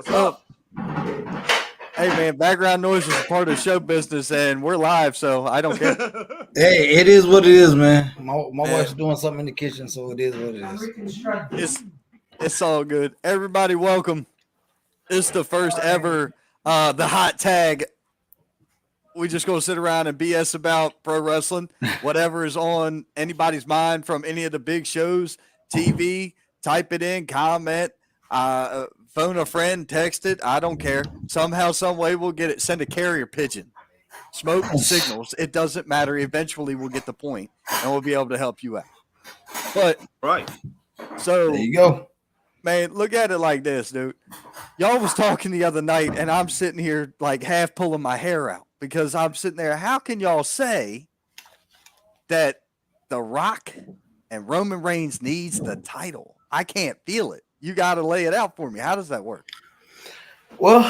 What's up? Hey man, background noise is a part of show business, and we're live, so I don't care. Hey, it is what it is, man. My Yeah. wife's doing something in the kitchen, so it is what it is. It's all good. Everybody, welcome. It's the first ever the hot tag. We just gonna sit around and BS about pro wrestling, whatever is on anybody's mind from any of the big shows, TV. Type it in, comment, phone a friend, text it. I don't care. Somehow, some way, we'll get it. Send a carrier pigeon. Smoke signals. It doesn't matter. Eventually, we'll get the point, and we'll be able to help you out. But Right. so There you go. man, look at it like this, dude. Y'all was talking the other night, and I'm sitting here like half pulling my hair out because I'm sitting there. How can y'all say that The Rock and Roman Reigns needs the title? I can't feel it. You got to lay it out for me. How does that work? Well,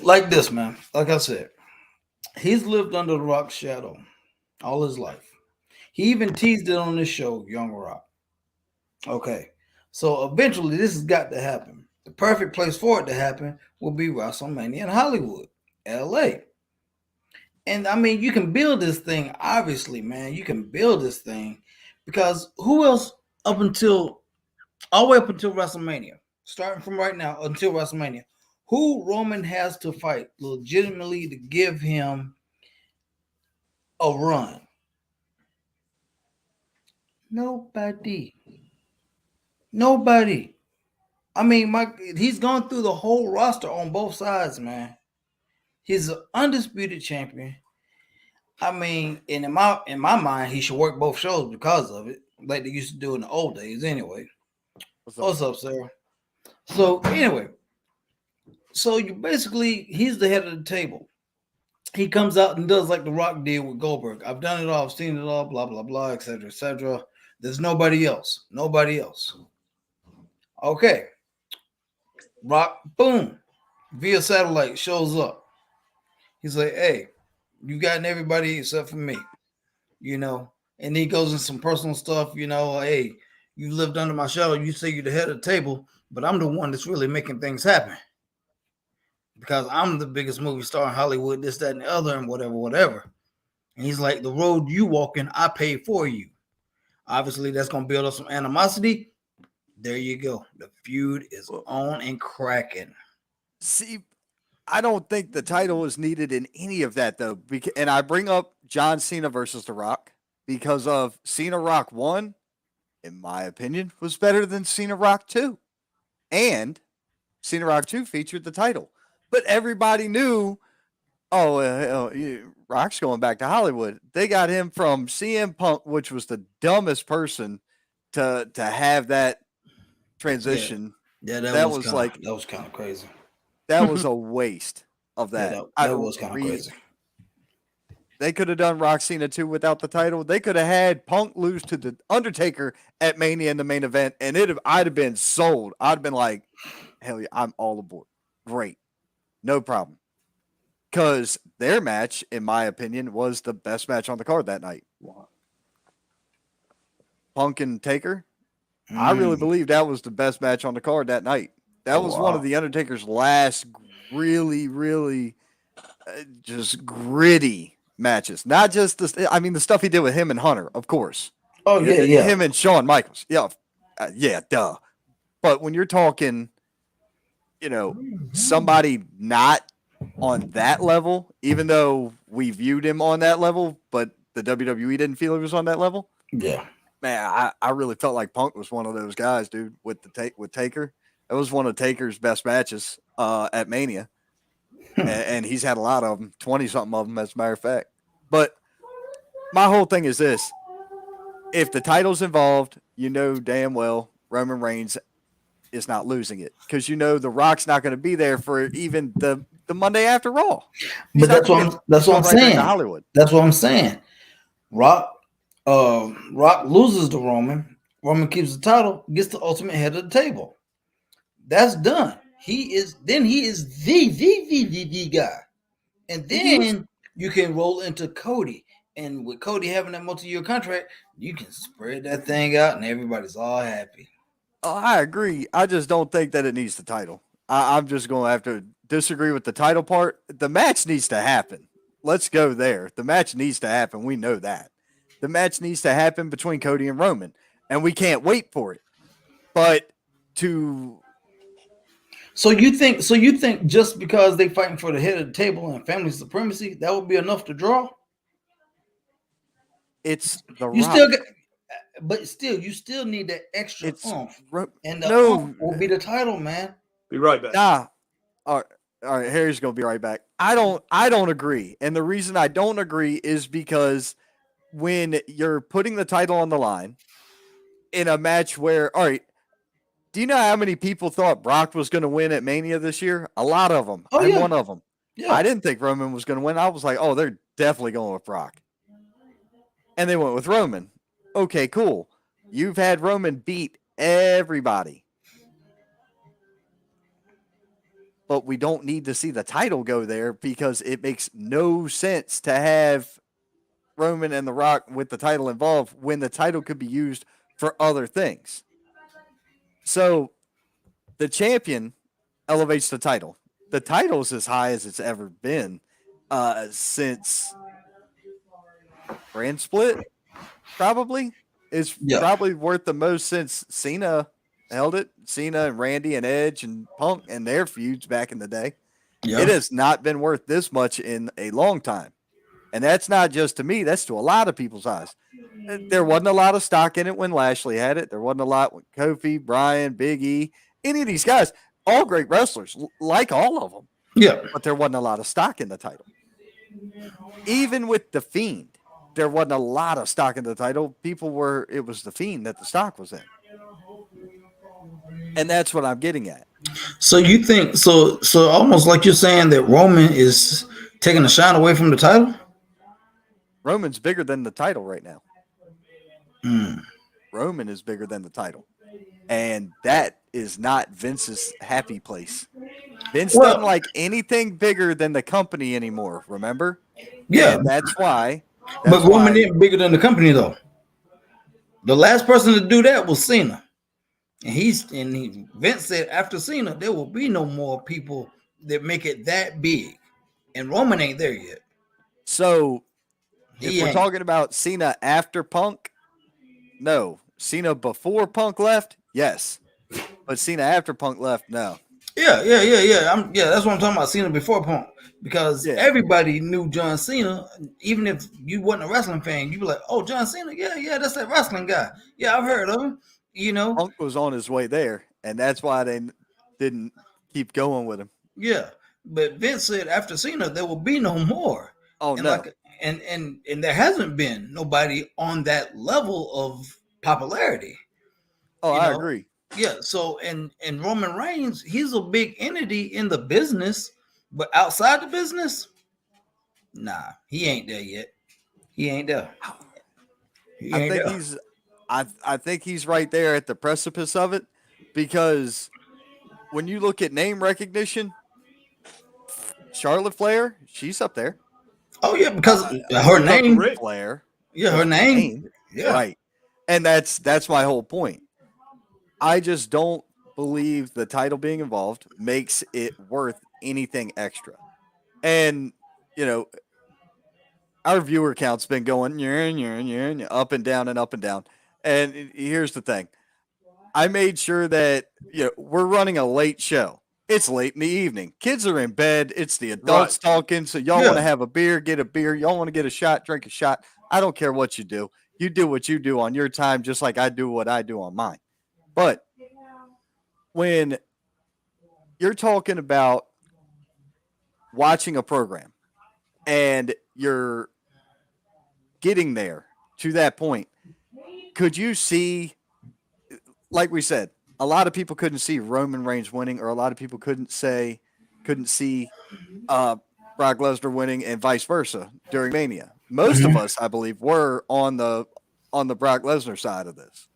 like this, man. Like I said, he's lived under the Rock's shadow all his life. He even teased it on this show, Young Rock. Okay. So eventually this has got to happen. The perfect place for it to happen will be WrestleMania in Hollywood, LA. And I mean, you can build this thing, obviously, man. You can build this thing because who else up until all the way up until WrestleMania, starting from right now until WrestleMania, who Roman has to fight legitimately to give him a run? Nobody. I mean, he's gone through the whole roster on both sides, man. He's an undisputed champion. I mean, and in my mind, he should work both shows because of it, like they used to do in the old days. Anyway, what's up, Sarah? So anyway, so you basically he's the head of the table. He comes out and does like the Rock did with Goldberg. I've done it all, I've seen it all, blah blah blah, etc. etc. There's nobody else. Okay, Rock, boom, via satellite shows up. He's like, hey, you got everybody except for me, you know. And he goes in some personal stuff, you know. Hey, you lived under my shadow. You say you're the head of the table, but I'm the one that's really making things happen because I'm the biggest movie star in Hollywood, this, that, and the other, and whatever. And he's like, the road you walking, I paid for you. Obviously, that's going to build up some animosity. There you go. The feud is on and cracking. See, I don't think the title is needed in any of that, though. And I bring up John Cena versus The Rock because of Cena Rock 1, in my opinion, was better than Cena Rock 2. And Cena Rock 2 featured the title. But everybody knew, Rock's going back to Hollywood. They got him from CM Punk, which was the dumbest person to have that transition. Yeah, that was kind of crazy. That was a waste of that. Yeah, that was kind of crazy. They could have done Rock Cena 2 without the title. They could have had Punk lose to the Undertaker at Mania in the main event, and I'd have been sold. I'd have been like, hell yeah, I'm all aboard. Great. No problem. Because their match, in my opinion, was the best match on the card that night. Punk and Taker. I really believe that was the best match on the card that night. That was one of the Undertaker's last really, really just gritty matches. Not just the stuff he did with him and Hunter, of course. Oh, yeah. Him and Shawn Michaels. Yeah, duh. But when you're talking, somebody not on that level, even though we viewed him on that level, but the WWE didn't feel he was on that level. Yeah. Man, I really felt like Punk was one of those guys, dude, with Taker. It was one of Taker's best matches at Mania. And he's had a lot of them, 20-something of them, as a matter of fact. But my whole thing is this. If the title's involved, you know damn well Roman Reigns is not losing it. Because you know The Rock's not going to be there for even the Monday after Raw. But that's what I'm saying. Hollywood. That's what I'm saying. Rock loses to Roman. Roman keeps the title, gets the ultimate head of the table. That's done. He is the guy. And then you can roll into Cody. And with Cody having that multi-year contract, you can spread that thing out and everybody's all happy. Oh, I agree. I just don't think that it needs the title. I'm just going to have to disagree with the title part. The match needs to happen. Let's go there. The match needs to happen. We know that. The match needs to happen between Cody and Roman, and we can't wait for it. But to So you think just because they fighting for the head of the table and family supremacy, that would be enough to draw? it's the You Rock. still get, but still, you still need that extra It's oomph, Ro- and the no, oomph will be the title, man. Be right back. nah. All right, Harry's gonna be right back. I don't agree, and the reason I don't agree is because when you're putting the title on the line in a match where, all right, do you know how many people thought Brock was going to win at Mania this year? A lot of them. Oh, I'm yeah. one of them. Yeah, I didn't think Roman was going to win. I was like, oh, they're definitely going with Brock. And they went with Roman. Okay, cool. You've had Roman beat everybody. But we don't need to see the title go there because it makes no sense to have Roman and The Rock with the title involved when the title could be used for other things. So the champion elevates the title. The title's as high as it's ever been since brand split, probably. It's Yeah. probably worth the most since Cena held it. Cena and Randy and Edge and Punk and their feuds back in the day. yeah. It has not been worth this much in a long time. And that's not just to me, that's to a lot of people's eyes. There wasn't a lot of stock in it when Lashley had it. There wasn't a lot with Kofi, Bryan, Big E, any of these guys, all great wrestlers, like all of them. Yeah. But there wasn't a lot of stock in the title. Even with The Fiend, there wasn't a lot of stock in the title. It was The Fiend that the stock was in. And that's what I'm getting at. So you think so almost like you're saying that Roman is taking the shine away from the title? Roman's bigger than the title right now. Mm. Roman is bigger than the title. And that is not Vince's happy place. Vince doesn't like anything bigger than the company anymore, remember? Yeah. And that's why. But Roman isn't bigger than the company though. The last person to do that was Cena. And Vince said after Cena, there will be no more people that make it that big. And Roman ain't there yet. So if He we're ain't. talking about Cena after Punk, no. Cena before Punk left, yes. But Cena after Punk left, no. Yeah. That's what I'm talking about. Cena before Punk, because everybody knew John Cena. Even if you wasn't a wrestling fan, you be like, "Oh, John Cena, yeah, that's that wrestling guy. Yeah, I've heard of him." You know, Punk was on his way there, and that's why they didn't keep going with him. yeah. But Vince said after Cena, there will be no more. Oh And no, and there hasn't been nobody on that level of popularity. oh you I know? agree. Yeah, so and Roman Reigns, he's a big entity in the business, but outside the business, nah, he ain't there yet. He ain't there. I think he's right there at the precipice of it, because when you look at name recognition, Charlotte Flair, she's up there. Oh yeah, because her name, Flair. yeah, her name, yeah, right. And that's my whole point. I just don't believe the title being involved makes it worth anything extra. And our viewer count's been going up and down and up and down. And here's the thing. I made sure that we're running a late show. It's late in the evening. Kids are in bed. It's the adults talking. So y'all want to have a beer, get a beer. Y'all want to get a shot, drink a shot. I don't care what you do. You do what you do on your time, just like I do what I do on mine. But when you're talking about watching a program and you're getting there to that point, could you see, like we said, a lot of people couldn't see Roman Reigns winning, or a lot of people couldn't see Brock Lesnar winning, and vice versa during Mania. Most of us, I believe, were on the Brock Lesnar side of this.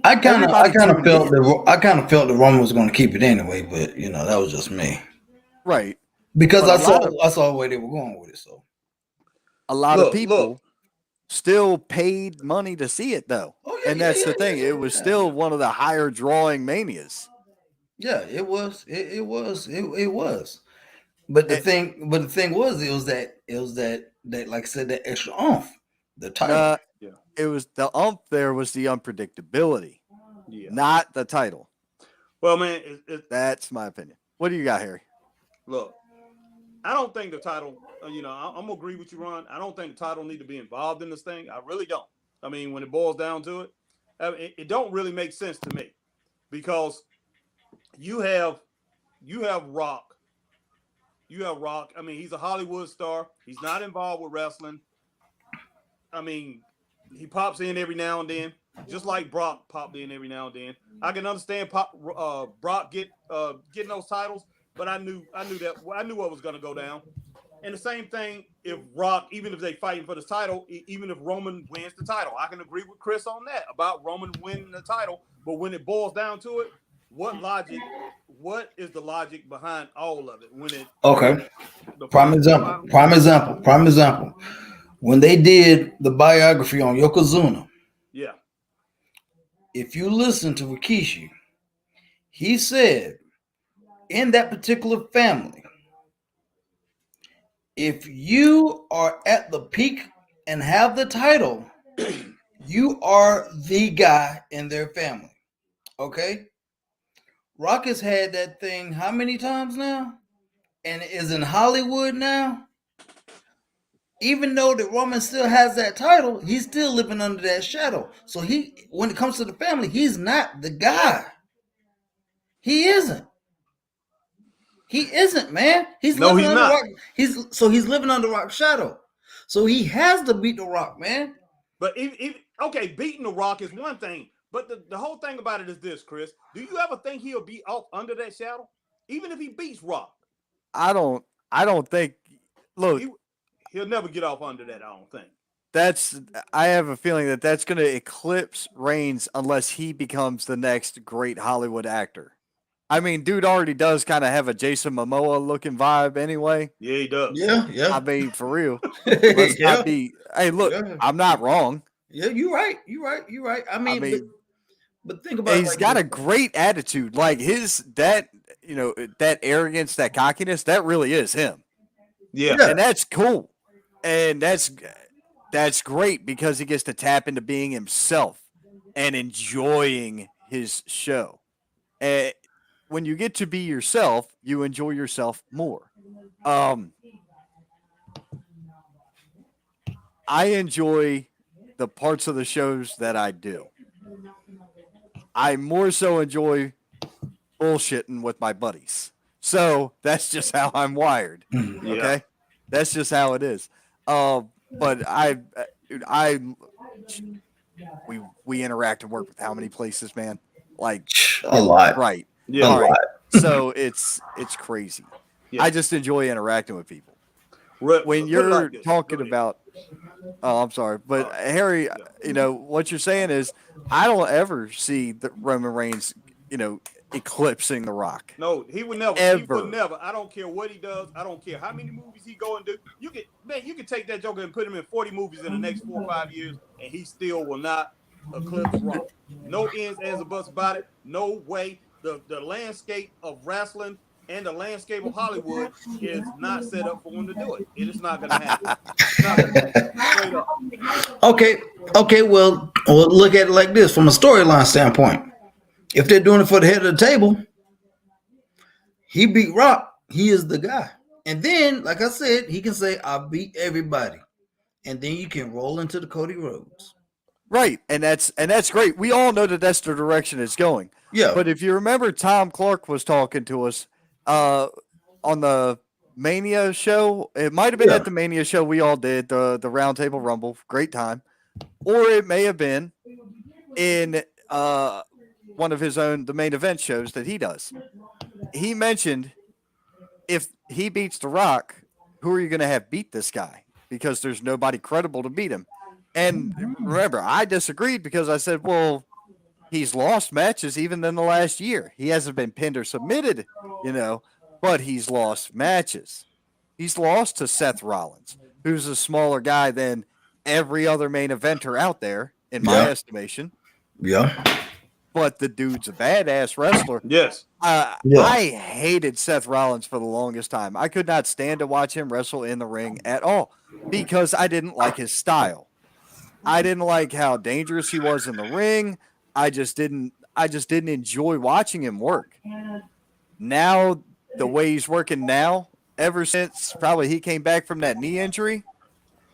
I kind of felt that Roman was going to keep it anyway, but that was just me, right? Because I saw the way they were going with it. So a lot of people still paid money to see it, though. And that's the thing. It was still one of the higher drawing Manias. Yeah, it was. It was. But Eh, the thing was, that like I said, that extra oomph, the title. nah, Yeah. it was the there was the unpredictability, Yeah. not the title. Well, man, That's my opinion. What do you got, Harry? look, I don't think the title. I'm gonna agree with you, Ron. I don't think the title need to be involved in this thing. I really don't. I mean, when it boils down to it, it don't really make sense to me because you have Rock. You have Rock. I mean, he's a Hollywood star. He's not involved with wrestling. I mean, he pops in every now and then, just like Brock popped in every now and then. I can understand Brock getting those titles, but I knew what was going to go down. And the same thing if Rock, even if they fighting for the title, even if Roman wins the title, I can agree with Chris on that about Roman winning the title. But when it boils down to it, what is the logic behind all of it? When it Okay. Prime example. When they did the biography on Yokozuna, Yeah. if you listen to Rikishi, he said in that particular family, if you are at the peak and have the title, you are the guy in their family. Okay? Rock has had that thing how many times now? And is in Hollywood now. Even though that Roman still has that title, he's still living under that shadow. So when it comes to the family, he's not the guy. He isn't. He isn't, man. He's No, living he's under not. Rock. He's living under Rock's shadow. So he has to beat the Rock, man. But okay, beating the Rock is one thing, but the whole thing about it is this, Chris. Do you ever think he'll be off under that shadow, even if he beats Rock? I don't think. Look, He'll never get off under that. I don't think. I have a feeling that that's going to eclipse Reigns unless he becomes the next great Hollywood actor. I mean, dude already does kind of have a Jason Momoa looking vibe anyway. Yeah, he does. Yeah. I mean, for real. Let's not be. Hey, look, I'm not wrong. Yeah, you're right. I mean, but think about it. He's got a great attitude. Like that arrogance, that cockiness, that really is him. Yeah. And that's cool. And that's great because he gets to tap into being himself and enjoying his show. And when you get to be yourself, you enjoy yourself more. I enjoy the parts of the shows that I do. I more so enjoy bullshitting with my buddies. So that's just how I'm wired. Okay, that's just how it is. But we interact and work with how many places, man? Like a lot, right? Yeah, all right. So it's crazy. Yeah. I just enjoy interacting with people. When Put it you're like this. talking Go ahead. about, oh, I'm sorry, but Harry, what you're saying is I don't ever see the Roman Reigns, eclipsing The Rock. No, he would never. Ever. He would never. I don't care what he does. I don't care how many movies he go and do. You can take that joker and put him in 40 movies in the next 4 or 5 years, and he still will not eclipse Rock. No ifs, ands, or buts about it. No way. The landscape of wrestling and the landscape of Hollywood is not set up for him to do it. It is not going to happen. It's not going to happen. Straight up. Okay. Well, look at it like this from a storyline standpoint. If they're doing it for the head of the table, he beat Rock. He is the guy. And then, like I said, he can say, "I beat everybody," and then you can roll into the Cody Rhodes. Right, and that's great. We all know that that's the direction it's going. Yeah. But if you remember, Tom Clark was talking to us on the Mania show. It might have been at the Mania show we all did, the Roundtable Rumble. Great time. Or it may have been in one of his own, the main event shows that he does. He mentioned if he beats The Rock, who are you going to have beat this guy? Because there's nobody credible to beat him. And remember, I disagreed because I said, well, he's lost matches even in the last year. He hasn't been pinned or submitted, but he's lost matches. He's lost to Seth Rollins, who's a smaller guy than every other main eventer out there, in my estimation. Yeah. but the dude's a badass wrestler. Yes. Yeah. I hated Seth Rollins for the longest time. I could not stand to watch him wrestle in the ring at all because I didn't like his style. I didn't like how dangerous he was in the ring. I just didn't enjoy watching him work. Now, the way he's working now, ever since probably he came back from that knee injury,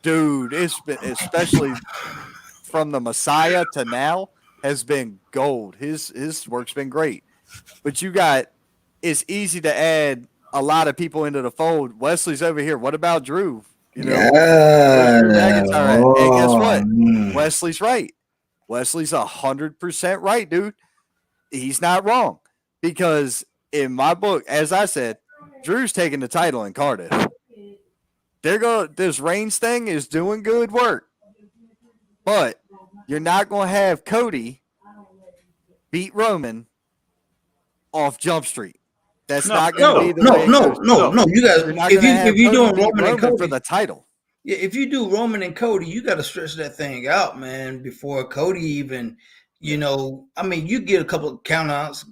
dude, it's been, especially from the Messiah to now, has been gold. His work's been great. But it's easy to add a lot of people into the fold. Wesley's over here. What about Drew? You know, where's Drew McIntyre at? And guess what? Wesley's right. Wesley's 100% right, dude. He's not wrong. Because in my book, as I said, Drew's taking the title in Cardiff. This Reigns thing is doing good work. But you're not going to have Cody beat Roman off Jump Street. That's not going to be the way. No. You guys, if you're doing Roman and Cody for the title, yeah, if you do Roman and Cody, you got to stretch that thing out, man. Before Cody even, I mean, you get a couple of countouts,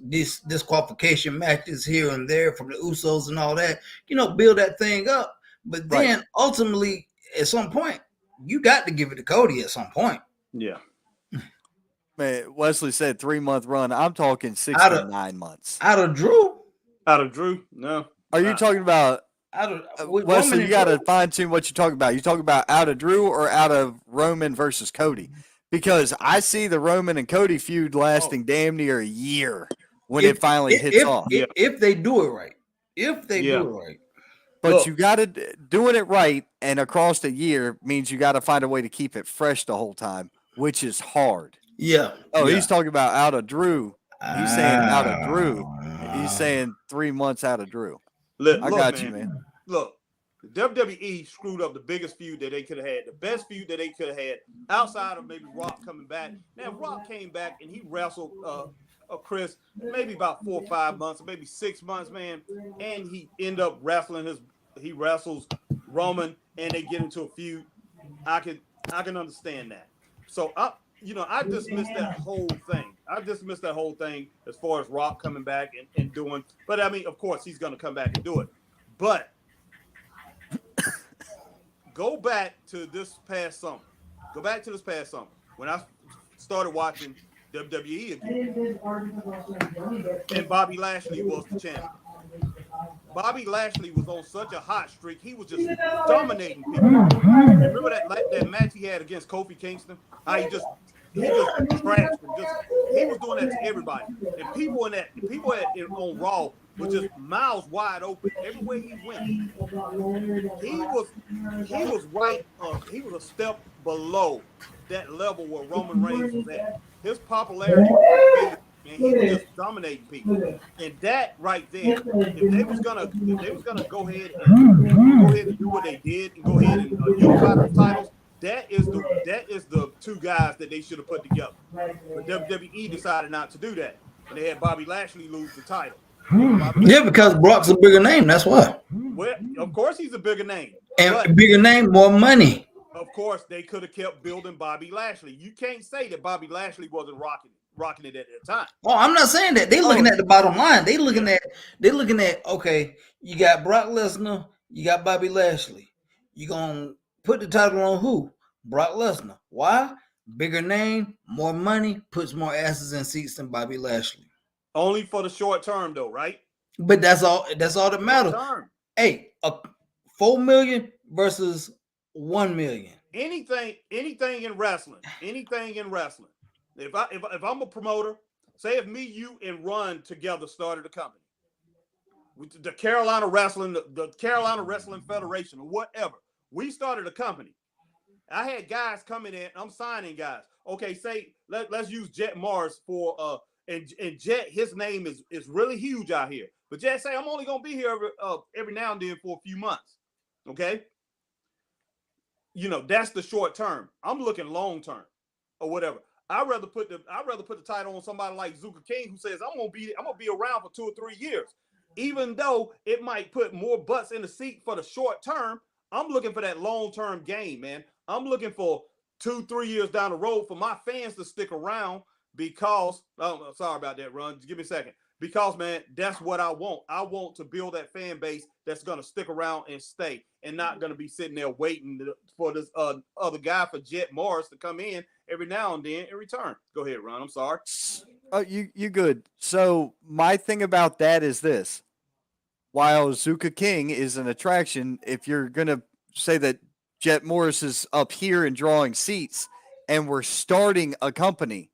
disqualification matches here and there from the Usos and all that. Build that thing up. But then ultimately, at some point, you got to give it to Cody at some point. Yeah. Man, Wesley said 3-month run. I'm talking 6 to 9 months. Out of Drew? Out of Drew? No. Are you talking about Wesley? You got to fine tune what you're talking about. You talking about out of Drew or out of Roman versus Cody? Because I see the Roman and Cody feud lasting damn near a year when it finally hits off. If they do it right. If they do it right. But you got to doing it right, and across the year means you got to find a way to keep it fresh the whole time, which is hard. Yeah. Oh, he's talking about out of Drew. He's saying out of Drew. He's saying 3 months out of Drew. I got you, man. Look, the WWE screwed up the biggest feud that they could have had, the best feud that they could have had, outside of maybe Rock coming back. Now, Rock came back and he wrestled Chris maybe about 4 or 5 months, maybe 6 months, man. And he ended up wrestling he wrestles Roman and they get into a feud. I can understand that. So I just missed that whole thing. I just missed that whole thing as far as Rock coming back and doing. But I mean, of course, he's going to come back and do it. But go back to this past summer. When I started watching WWE again. And Bobby Lashley was the champion. Bobby Lashley was on such a hot streak. He was just dominating people. Remember that match he had against Kofi Kingston? How he just trashed him. He was doing that to everybody. And people on Raw were just mouths wide open everywhere he went. He was right. He was a step below that level where Roman Reigns was at. His popularity, and he was just dominating people. And that right there, if they was gonna go ahead and do what they did and go ahead and unify the titles, that is the two guys that they should have put together. But WWE decided not to do that, and they had Bobby Lashley lose the title. Yeah, because Brock's a bigger name. That's why. Well, of course he's a bigger name, and bigger name, more money. Of course, they could have kept building Bobby Lashley. You can't say that Bobby Lashley wasn't rocking it at that time. Oh, I'm not saying that. They're looking at the bottom line. They're looking at okay, you got Brock Lesnar, you got Bobby Lashley. You're gonna put the title on who? Brock Lesnar. Why? Bigger name, more money, puts more asses in seats than Bobby Lashley. Only for the short term, though, right? But that's all that matters. Hey, 4 million versus 1 million. Anything in wrestling. If I'm a promoter, say if me, you, and Ron together started a company, the Carolina Wrestling, the Carolina Wrestling Federation, or whatever, we started a company. I had guys coming in. I'm signing guys. Okay, say let's use Jet Mars for and Jet. His name is really huge out here. But Jet say I'm only gonna be here every now and then for a few months. Okay. That's the short term. I'm looking long term or whatever. I'd rather put the title on somebody like Zuka King, who says I'm gonna be around for 2 or 3 years. Even though it might put more butts in the seat for the short term, I'm looking for that long-term game, man. I'm looking for 2-3 years down the road for my fans to stick around because sorry about that, Ron. Just give me a second. Because, man, that's what I want. I want to build that fan base that's going to stick around and stay and not going to be sitting there waiting for this other guy, for Jet Morris, to come in every now and then and return. Go ahead, Ron. I'm sorry. Oh, you good. So my thing about that is this. While Zuka King is an attraction, if you're going to say that Jet Morris is up here and drawing seats and we're starting a company,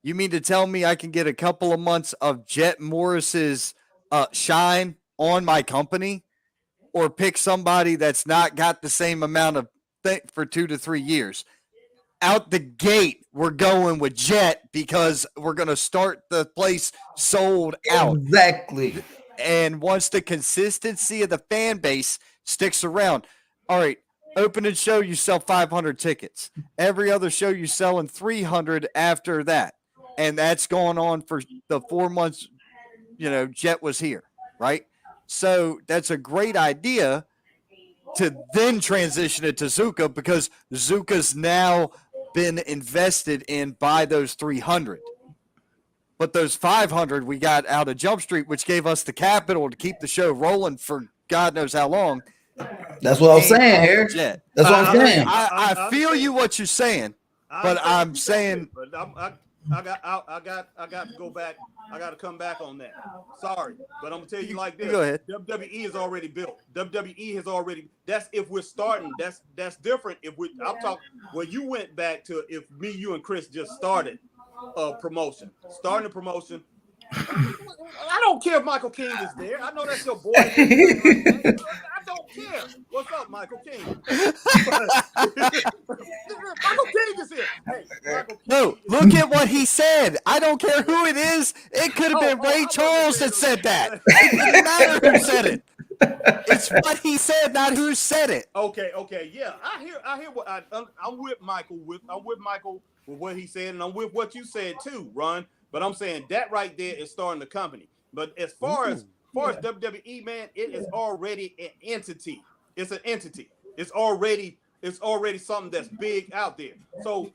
you mean to tell me I can get a couple of months of Jet Morris's shine on my company, or pick somebody that's not got the same amount of for 2 to 3 years? Out the gate, we're going with Jet because we're going to start the place sold out. Exactly. And once the consistency of the fan base sticks around, all right, opening show, you sell 500 tickets. Every other show, you selling 300 after that. And that's going on for the 4 months, Jet was here, right? So that's a great idea to then transition it to Zuka, because Zuka's now been invested in by those 300. But those 500 we got out of Jump Street, which gave us the capital to keep the show rolling for God knows how long. That's what I'm saying here. Jet. That's what I'm saying. I feel you what you're saying, but I'm saying. But I got to go back. I got to come back on that. Sorry, but I'm gonna tell you like this. Go ahead. WWE is already built. WWE has already. That's if we're starting. That's different. I'm talking. Well, you went back to if me, you, and Chris just started a promotion. Starting a promotion. I don't care if Michael King is there. I know that's your boy. I don't care. What's up, Michael King? Michael King is here. Hey, Michael King. No, look at what he said. I don't care who it is. It could have been Ray Charles that said that. It didn't matter who said it. It's what he said, not who said it. Okay, yeah. I hear what I'm with Michael with what he said, and I'm with what you said too, Ron. But I'm saying that right there is starting the company. But as far as WWE, man, it is already an entity. It's an entity. It's already something that's big out there. So,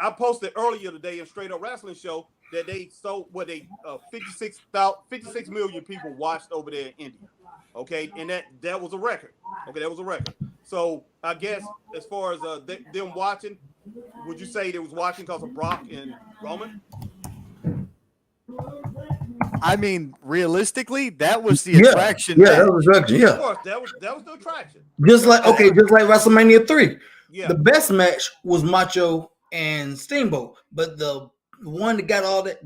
I posted earlier today in Straight Up Wrestling Show that they sold 56 million people watched over there in India. Okay, and that was a record. Okay, that was a record. So I guess as far as them watching, would you say they was watching because of Brock and Roman? I mean, realistically, that was the attraction. Yeah, that was attraction. Yeah, of course, that was the attraction. Just like WrestleMania 3. Yeah. The best match was Macho and Steamboat, but the one that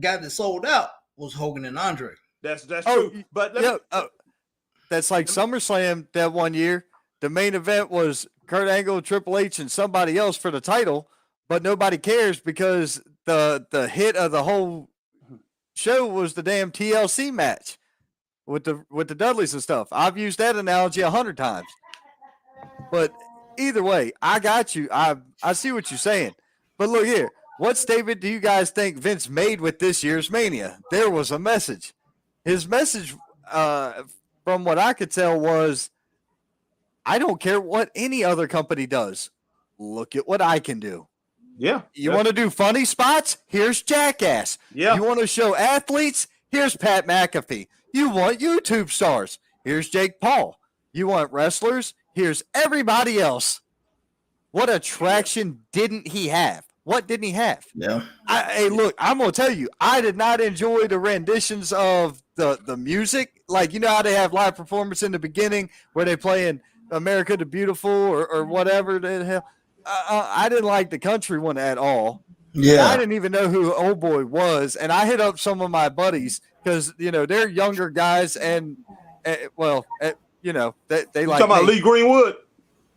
got it sold out was Hogan and Andre. That's true. But that's like SummerSlam that one year. The main event was Kurt Angle, Triple H, and somebody else for the title, but nobody cares because the hit of the whole show was the damn TLC match with the Dudleys and stuff. I've used that analogy 100 times. But either way, I got you. I see what you're saying. But look here. What statement do you guys think Vince made with this year's Mania? There was a message. His message, from what I could tell, was, I don't care what any other company does. Look at what I can do. Yeah. You want to do funny spots? Here's Jackass. Yeah. You want to show athletes? Here's Pat McAfee. You want YouTube stars? Here's Jake Paul. You want wrestlers? Here's everybody else. What attraction didn't he have? What didn't he have? Yeah. Hey, look, I'm going to tell you, I did not enjoy the renditions of the music. Like, you know how they have live performance in the beginning where they playing America the Beautiful or whatever the hell. I didn't like the country one at all. Yeah. I didn't even know who Old Boy was. And I hit up some of my buddies because, they're younger guys and, they like you talking about Lee Greenwood?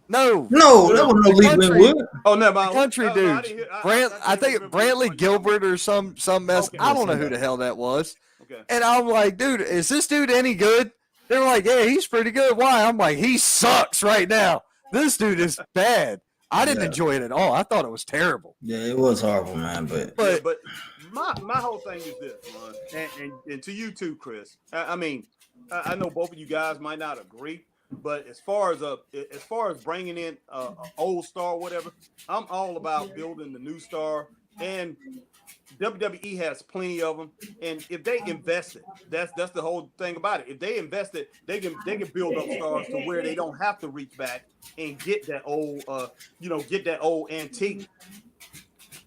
No, that was no Lee Greenwood. Oh, never mind. Country dude. I think Brantley Gilbert or some mess. Okay. I don't know who the hell that was. Okay. And I'm like, dude, is this dude any good? They were like, yeah, he's pretty good. Why? I'm like, he sucks right now. This dude is bad. I didn't enjoy it at all. I thought it was terrible. Yeah, it was horrible, man. But my whole thing is this, man, and to you too, Chris. I mean, I know both of you guys might not agree, but as far as bringing in an old star, or whatever, I'm all about building the new star And WWE has plenty of them, and if they invested, that's the whole thing about it. If they invested, they can build up stars to where they don't have to reach back and get that old, get that old antique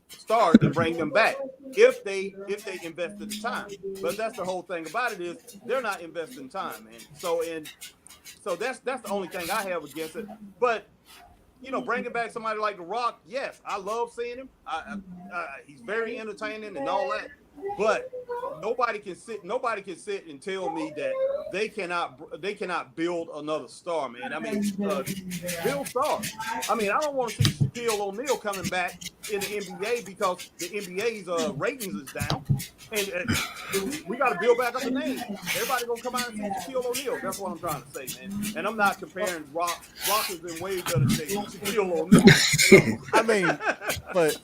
stars and bring them back if they invested the time. But that's the whole thing about it is they're not investing time, man. So that's the only thing I have against it. But bringing back somebody like The Rock, yes, I love seeing him. He's very entertaining and all that. But nobody can sit and tell me that they cannot build another star, man. I mean, build stars. I mean, I don't want to see Shaquille O'Neal coming back in the NBA because the NBA's ratings is down, and we got to build back up the name. Everybody gonna come out and see Shaquille O'Neal. That's what I'm trying to say, man. And I'm not comparing Rock. Rock is in way better shape than Shaquille O'Neal. I mean, but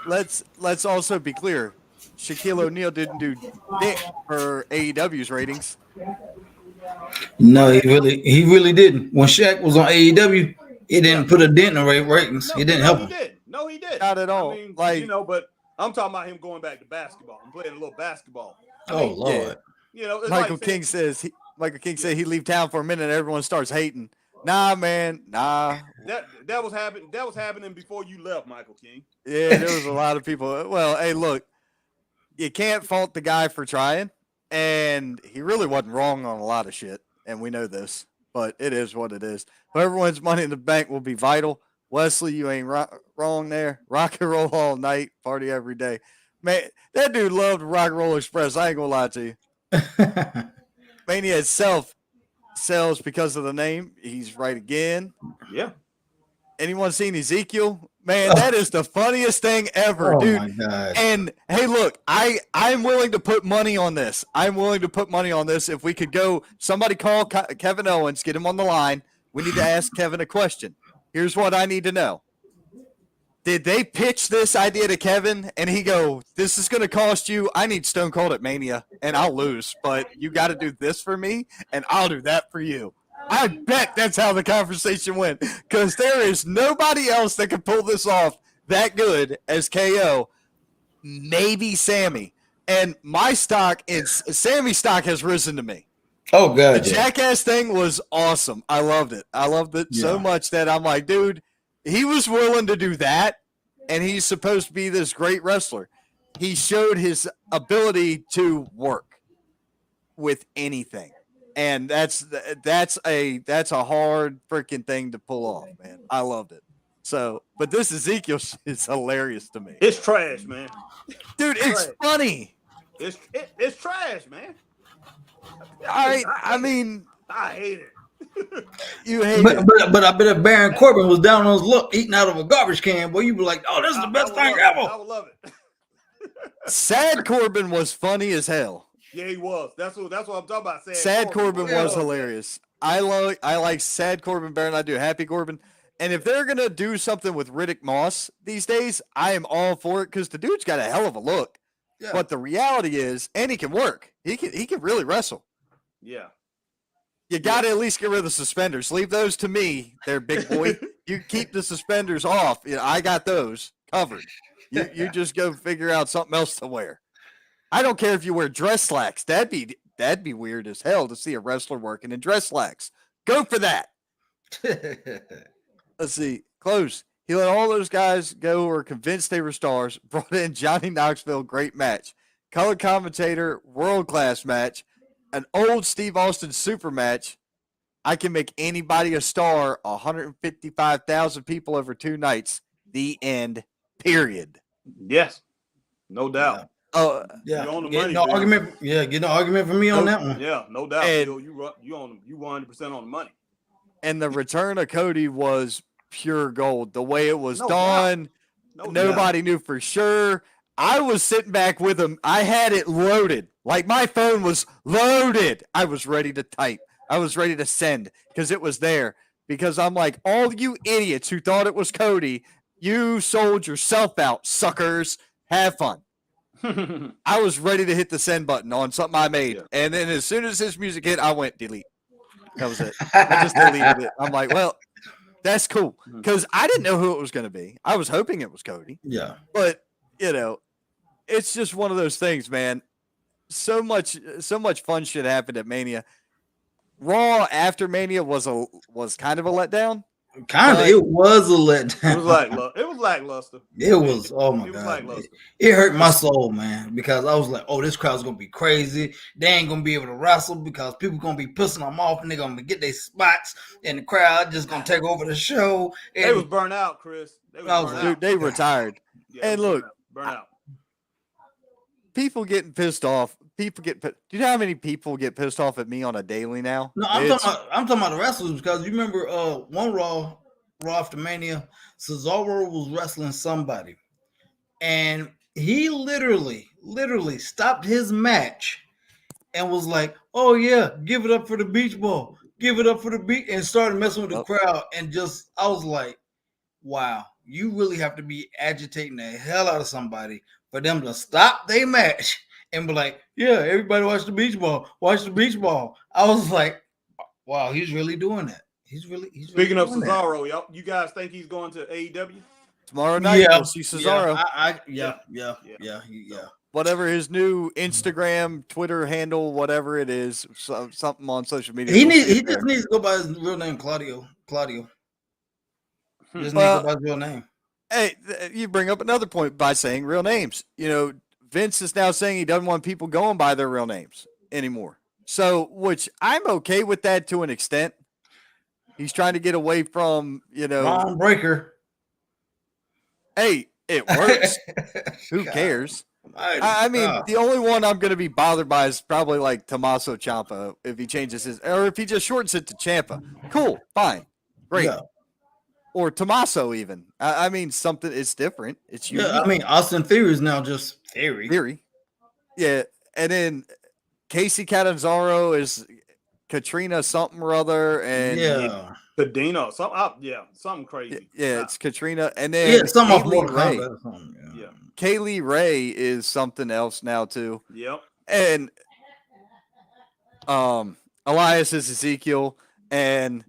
let's also be clear. Shaquille O'Neal didn't do dick for AEW's ratings. No, he really didn't. When Shaq was on AEW, it didn't put a dent in the ratings. It didn't help him. No, he did. Not at all. I mean, but I'm talking about him going back to basketball and playing a little basketball. Lord. It's Michael King said he'd leave town for a minute and everyone starts hating. Nah, man, nah. That was happening before you left, Michael King. Yeah, there was a lot of people. Well, hey, look, you can't fault the guy for trying, and he really wasn't wrong on a lot of shit, and we know this, but it is what it is. Whoever wins Money in the Bank will be vital. Wesley, you ain't wrong there. Rock and roll all night, party every day. Man, that dude loved Rock and Roll Express. I ain't gonna lie to you. Mania itself sells because of the name. He's right again. Yeah. Anyone seen Ezekiel? Man, that is the funniest thing ever, dude. My God. And hey, look, I'm willing to put money on this. I'm willing to put money on this. If we could go, somebody call Kevin Owens, get him on the line. We need to ask Kevin a question. Here's what I need to know. Did they pitch this idea to Kevin and he go, this is going to cost you, I need Stone Cold at Mania and I'll lose, but you got to do this for me and I'll do that for you. I bet that's how the conversation went because there is nobody else that can pull this off that good as KO, maybe Sammy. And my stock is Sammy's stock has risen to me. Oh, God. The Jackass thing was awesome. I loved it. I loved it so much that I'm like, dude, he was willing to do that, and he's supposed to be this great wrestler. He showed his ability to work with anything. And that's a hard freaking thing to pull off, man. I loved it. So, but this Ezekiel is hilarious to me. It's trash, man. Dude, it's funny. It's trash, man. I mean, I hate it. You hate it. But I bet if Baron Corbin was down on his luck eating out of a garbage can, boy, you'd be like, oh, this is the best thing ever. I would love it. Sad Corbin was funny as hell. Yeah, he was. That's what I'm talking about. Sad Corbin was hilarious. I like Sad Corbin better than I do Happy Corbin. And if they're gonna do something with Riddick Moss these days, I am all for it because the dude's got a hell of a look. Yeah. But the reality is, and he can work. He can really wrestle. Yeah. You got to at least get rid of the suspenders. Leave those to me, there, big boy. You keep the suspenders off. I got those covered. You just go figure out something else to wear. I don't care if you wear dress slacks. That'd be weird as hell to see a wrestler working in dress slacks. Go for that. Let's see. Close. He let all those guys go who were convinced they were stars. Brought in Johnny Knoxville. Great match. Color commentator. World-class match. An old Steve Austin super match. I can make anybody a star. 155,000 people over 2 nights. The end. Period. Yes. No doubt. Oh, yeah. Get no argument for me on that one. Yeah, no doubt. And, you 100% on the money. And the return of Cody was pure gold. The way it was done, nobody knew for sure. I was sitting back with him. I had it loaded. Like my phone was loaded. I was ready to type. I was ready to send because it was there. Because I'm like, all you idiots who thought it was Cody, you sold yourself out, suckers. Have fun. I was ready to hit the send button on something I made. Yeah. And then as soon as his music hit, I went delete. That was it. I just deleted it. I'm like, well, that's cool. Because I didn't know who it was going to be. I was hoping it was Cody. Yeah. But you know, it's just one of those things, man. So much fun shit happened at Mania. Raw after Mania was kind of a letdown. Kind of, But- it was a letdown. It was lackluster. It was lackluster. It was, oh my It was god, lackluster. it hurt my soul, man, because I was like, oh, this crowd's gonna be crazy. They ain't gonna be able to wrestle because people gonna be pissing them off and they're gonna get their spots, and the crowd just gonna take over the show. They And was burnt out, Chris. They was I was burnt like, out. Dude, they retired. Yeah, and they was look, burnt out. People getting pissed off. Do you know how many people get pissed off at me on a daily now? no, I'm talking about the wrestlers, because you remember one Raw after Mania, Cesaro was wrestling somebody, and he literally stopped his match and was like, "Oh yeah, give it up for the beach ball, give it up for the beach," and started messing with the crowd. And just, I was like, "Wow, you really have to be agitating the hell out of somebody for them to stop their match and be like, yeah, everybody watch the beach ball, watch the beach ball." I was like, "Wow, he's really doing that. He's really Speaking of doing that." Cesaro, y'all, you guys think he's going to AEW? Tomorrow night, Yeah, we'll see Cesaro. Yeah. Whatever his new Instagram, Twitter handle, whatever it is, something on social media. He we'll see he it there. just needs to go by his real name, Claudio. Just needs to Well, go by his real name. Hey, you bring up another point by saying real names. You know, Vince is now saying he doesn't want people going by their real names anymore. So, which I'm okay with that to an extent. He's trying to get away from, Ron Breaker. Hey, it works. Who cares? I mean, the only one I'm going to be bothered by is probably like Tommaso Ciampa if he changes his, or if he just shortens it to Ciampa. Cool, fine, great. Yeah. Or Tommaso even. I mean, something. It's different. It's unique. Yeah, I mean, Austin Theory is now just Theory. Yeah, and then Casey Catanzaro is Katrina something or other, and Cadena, something crazy. Yeah, it's Katrina, and then something off Kaylee Mortal Ray. Kombat or something. Yeah. Kaylee Ray is something else now too. Yep. And Elias is Ezekiel, and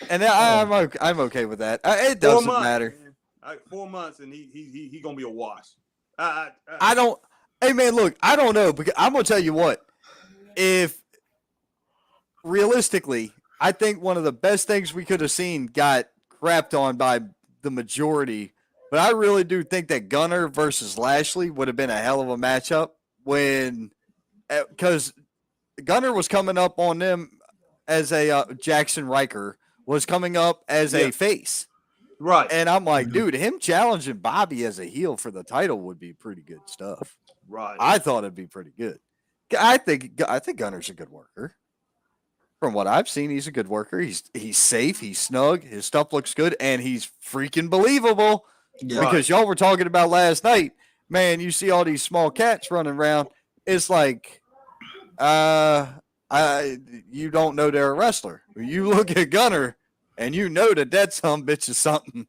and I'm okay with that. It doesn't matter. 4 months, and he gonna be a wash. I don't. Hey man, look, I don't know, because I'm gonna tell you what. If realistically, I think one of the best things we could have seen got crapped on by the majority, but I really do think that Gunner versus Lashley would have been a hell of a matchup because Gunner was coming up on them as a Jackson Riker was coming up as a face. Right. And I'm like, dude, him challenging Bobby as a heel for the title would be pretty good stuff. Right. I thought it'd be pretty good. I think Gunner's a good worker. From what I've seen, he's a good worker. He's safe, he's snug, his stuff looks good, and he's freaking believable. Yeah. Because y'all were talking about last night, man, you see all these small cats running around. It's like, you don't know they're a wrestler. You look at Gunner, and you know that some bitch is something.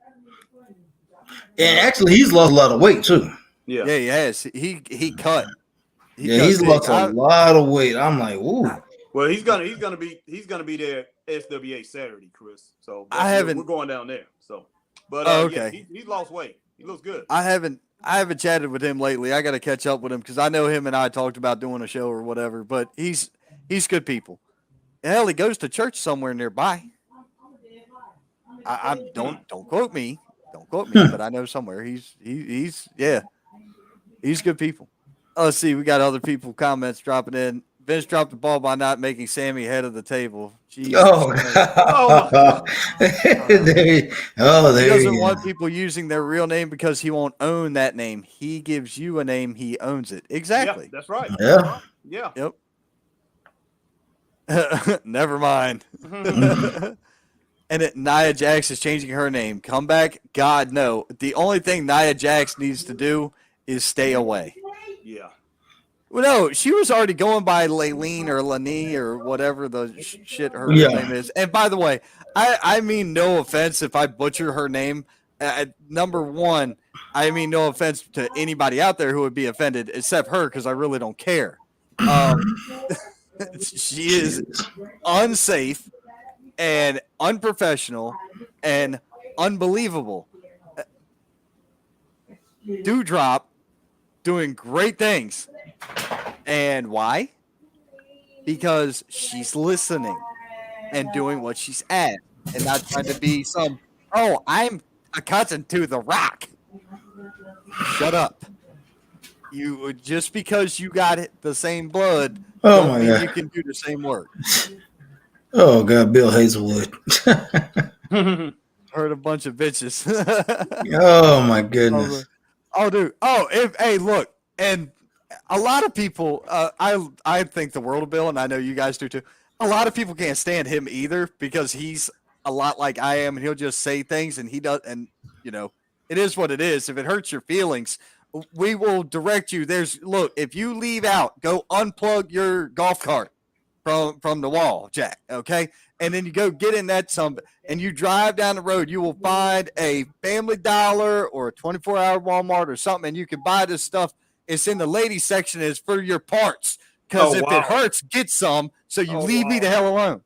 And actually, he's lost a lot of weight too. Yeah, he has. He cut. He's lost a lot of weight. I'm like, ooh. Well, he's gonna be there SWA Saturday, Chris. So we're going down there. So, but okay, he's lost weight. He looks good. I haven't chatted with him lately. I got to catch up with him because I know him and I talked about doing a show or whatever. But he's good people. Hell, he goes to church somewhere nearby. Don't quote me. Don't quote me. But I know somewhere he's good people. Let's see. We got other people comments dropping in. Vince dropped the ball by not making Sammy head of the table. Jeez. He doesn't want people using their real name because he won't own that name. He gives you a name, he owns it. Exactly. Yeah, that's right. Yeah. Yeah. Yep. Never mind. And Nia Jax is changing her name. Come back? God, no. The only thing Nia Jax needs to do is stay away. Yeah. Well, no, she was already going by Laylene or Lani or whatever the shit her name is. And by the way, I mean no offense if I butcher her name. Number one, I mean no offense to anybody out there who would be offended except her because I really don't care. She is unsafe and unprofessional and unbelievable. Dewdrop doing great things. And why? Because she's listening and doing what she's asked and not trying to be some, oh, I'm a cousin to The Rock. Shut up. You just because you got the same blood, Oh don't my mean God. you can do the same work. Oh God, Bill Hazelwood. Heard a bunch of bitches. Oh my goodness. Oh, dude. Oh, hey, look, and a lot of people. I think the world of Bill, and I know you guys do too. A lot of people can't stand him either because he's a lot like I am, and he'll just say things, and he does, and you know, it is what it is. If it hurts your feelings, we will direct you. Look, if you leave out, go unplug your golf cart from the wall, Jack. Okay, and then you go get in that and you drive down the road, you will find a Family Dollar or a 24-hour Walmart or something, and you can buy this stuff. It's in the ladies section. It's for your parts. Because if it hurts, get some. So you leave me the hell alone.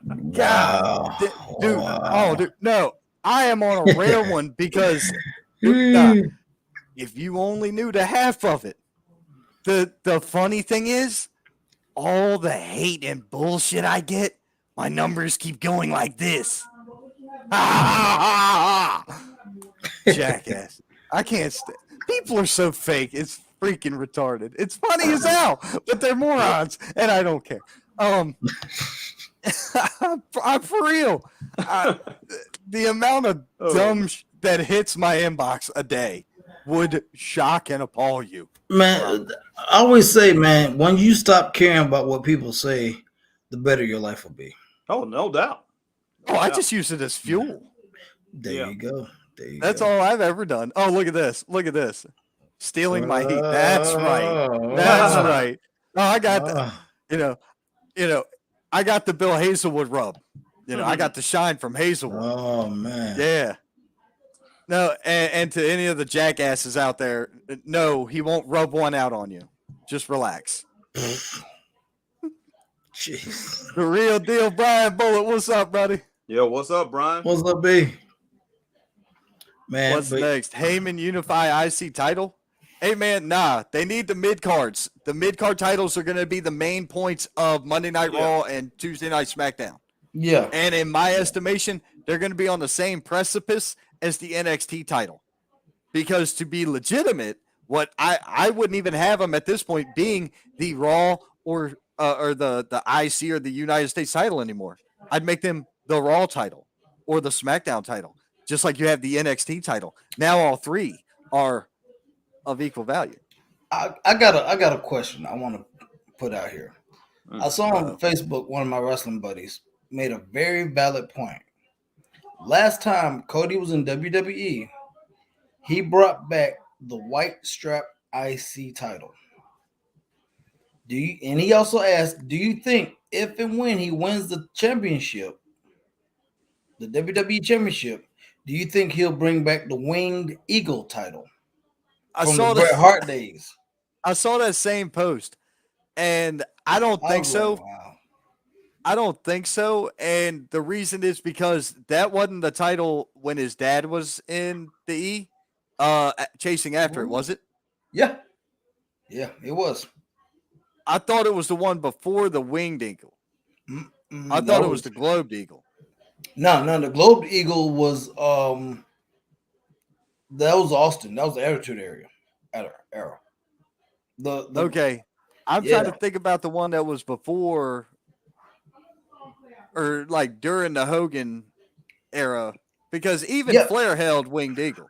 Wow. Dude. Wow. Oh, dude. No, I am on a rare one because if you only knew the half of it. The funny thing is, all the hate and bullshit I get, my numbers keep going like this. Jackass. I can't stand. People are so fake. It's freaking retarded. It's funny as hell, but they're morons, and I don't care. I'm for real. The amount of dumb that hits my inbox a day would shock and appall you. Man, I always say, man, when you stop caring about what people say, the better your life will be. Oh, no doubt. I just use it as fuel. There you go. That's all I've ever done. Oh, look at this. Look at this. Stealing my heat. That's right. That's right. Oh, I got I got the Bill Hazelwood rub. I got the shine from Hazelwood. Oh man. Yeah. No, and to any of the jackasses out there, no, he won't rub one out on you. Just relax. Jeez. The real deal, Brian Bullet. What's up, buddy? Yo, what's up, Brian? What's up, B? Man, what's next? Heyman Unify IC title? Hey, man, nah. They need the mid-cards. The mid-card titles are going to be the main points of Monday Night Raw and Tuesday Night SmackDown. Yeah. And in my estimation, they're going to be on the same precipice as the NXT title. Because to be legitimate, what I wouldn't even have them at this point being the Raw or the IC or the United States title anymore. I'd make them the Raw title or the SmackDown title, just like you have the NXT title. Now all three are of equal value. I got a question I want to put out here. I saw on Facebook one of my wrestling buddies made a very valid point. Last time Cody was in WWE, he brought back the white strap IC title. And he also asked, do you think if and when he wins the championship, the WWE championship, do you think he'll bring back the Winged Eagle title from the Bret Hart days? I saw that same post, and I don't think so. Like, wow. I don't think so, and the reason is because that wasn't the title when his dad was in the chasing after it, was it? Yeah, it was. I thought it was the one before the Winged Eagle. I thought it was the Globed Eagle. No, the Globed Eagle was that was Austin. That was the Attitude era. Okay. I'm trying to think about the one that was before or like during the Hogan era, because even Flair held Winged Eagle.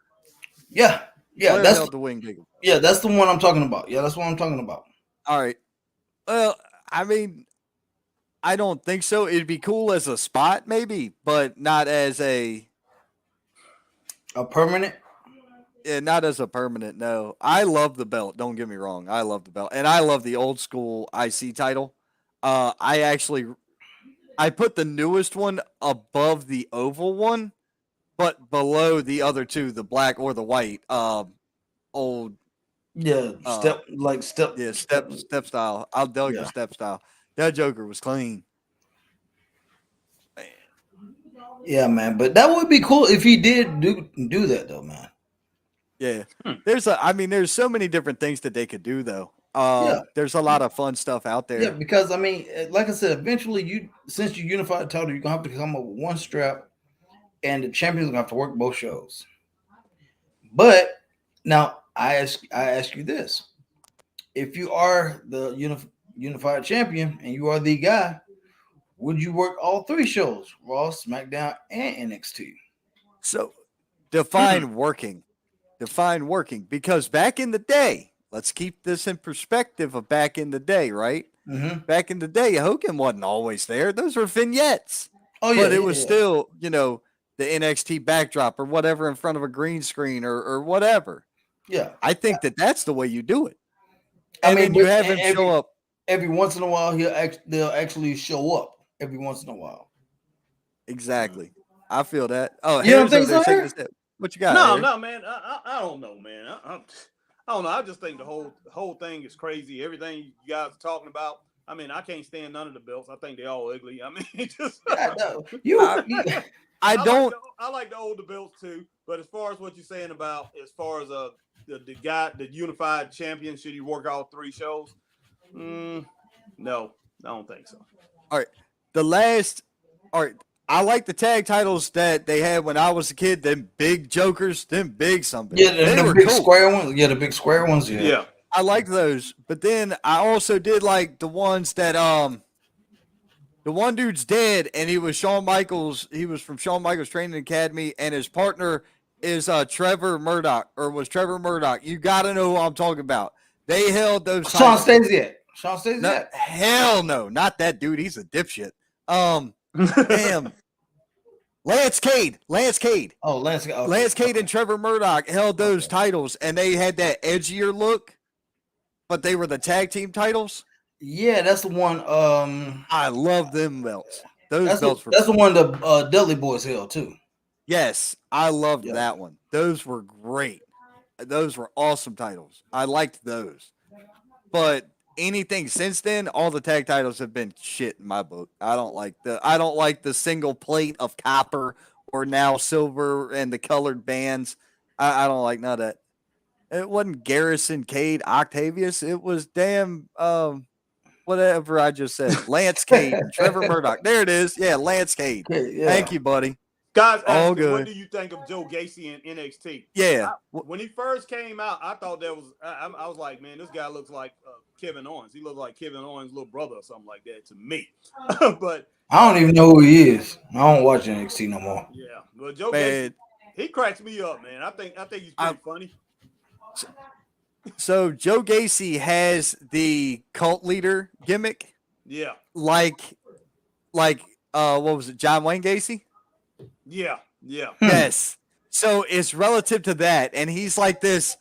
Yeah, Flair held the Winged Eagle. Yeah, that's the one I'm talking about. Yeah, that's what I'm talking about. All right. Well, I mean, I don't think so. It'd be cool as a spot, maybe, but not as a permanent. Yeah, not as a permanent. No, I love the belt. Don't get me wrong. I love the belt, and I love the old school IC title. I put the newest one above the oval one, but below the other two, the black or the white. Old. Yeah, step style. I'll dug the step style. That Joker was clean. Yeah, man. But that would be cool if he did do that, though, man. Yeah. Hmm. There's so many different things that they could do though. Yeah. There's a lot of fun stuff out Yeah, there. because I mean, like I said, eventually since you unify the title, you're gonna have to come up with one strap, and the champion's gonna have to work both shows. But now I ask you this: if you are the unified champion and you are the guy, would you work all three shows, Raw, SmackDown, and NXT? So define working. Define working. Because back in the day, let's keep this in perspective of back in the day, right? Mm-hmm. Back in the day, Hogan wasn't always there. Those were vignettes. Oh yeah, But it yeah, was yeah. still, the NXT backdrop or whatever in front of a green screen or whatever. Yeah. I think that's the way you do it. I And mean, then you but have him show up. every once in a while. They'll actually show up every once in a while. Exactly. I feel that. Oh, You don't Harry's think over there so, shaking Harry? his head. What you got? No, Harry? no, man. I don't know, man. I don't know. I just think the whole thing is crazy. Everything you guys are talking about. I mean, I can't stand none of the belts. I think they're all ugly. I mean, just Yeah, no. I don't. I like the older belts too. But as far as what you're saying about, as far as the unified champion, should he work all three shows? No, I don't think so. All right. I like the tag titles that they had when I was a kid. Them big jokers, them big something. Yeah, they the were big cool. square ones. Yeah, the big square ones. Yeah. Yeah. I liked those, but then I also did like the ones that the one dude's dead, and he was Shawn Michaels. He was from Shawn Michaels Training Academy, and his partner is Trevor Murdoch, or was Trevor Murdoch. You got to know who I'm talking about. They held those. Sean titles. Stasiak. Sean Stasiak. No, hell no, not that dude. He's a dipshit. Damn. Lance Cade. Oh, Lance. Okay. Lance Cade and Trevor Murdoch held those titles, and they had that edgier look, but they were the tag team titles. Yeah, that's the one. I love them belts. Those belts were. That's the one the Dudley Boys held too. Yes, I loved that one. Those were great. Those were awesome titles. I liked those. But anything since then, all the tag titles have been shit in my book. I don't like the single plate of copper or now silver and the colored bands. I don't like none of that. It wasn't Garrison, Cade, Octavius. It was damn whatever I just said. Lance Cade, Trevor Murdoch. There it is. Yeah, Lance Cade. Okay, yeah. Thank you, buddy. Guys, All what good. do you think of Joe Gacy in NXT? Yeah. When he first came out, I thought that was. I was like, man, this guy looks like Kevin Owens. He looks like Kevin Owens' little brother or something like that to me. But I don't even know who he is. I don't watch NXT no more. yeah, but Joe Man. Gacy, he cracks me up, man. I think he's pretty funny. So Joe Gacy has the cult leader gimmick, Yeah, like what was it, John Wayne Gacy? yeah. Yes. So it's relative to that, and he's like this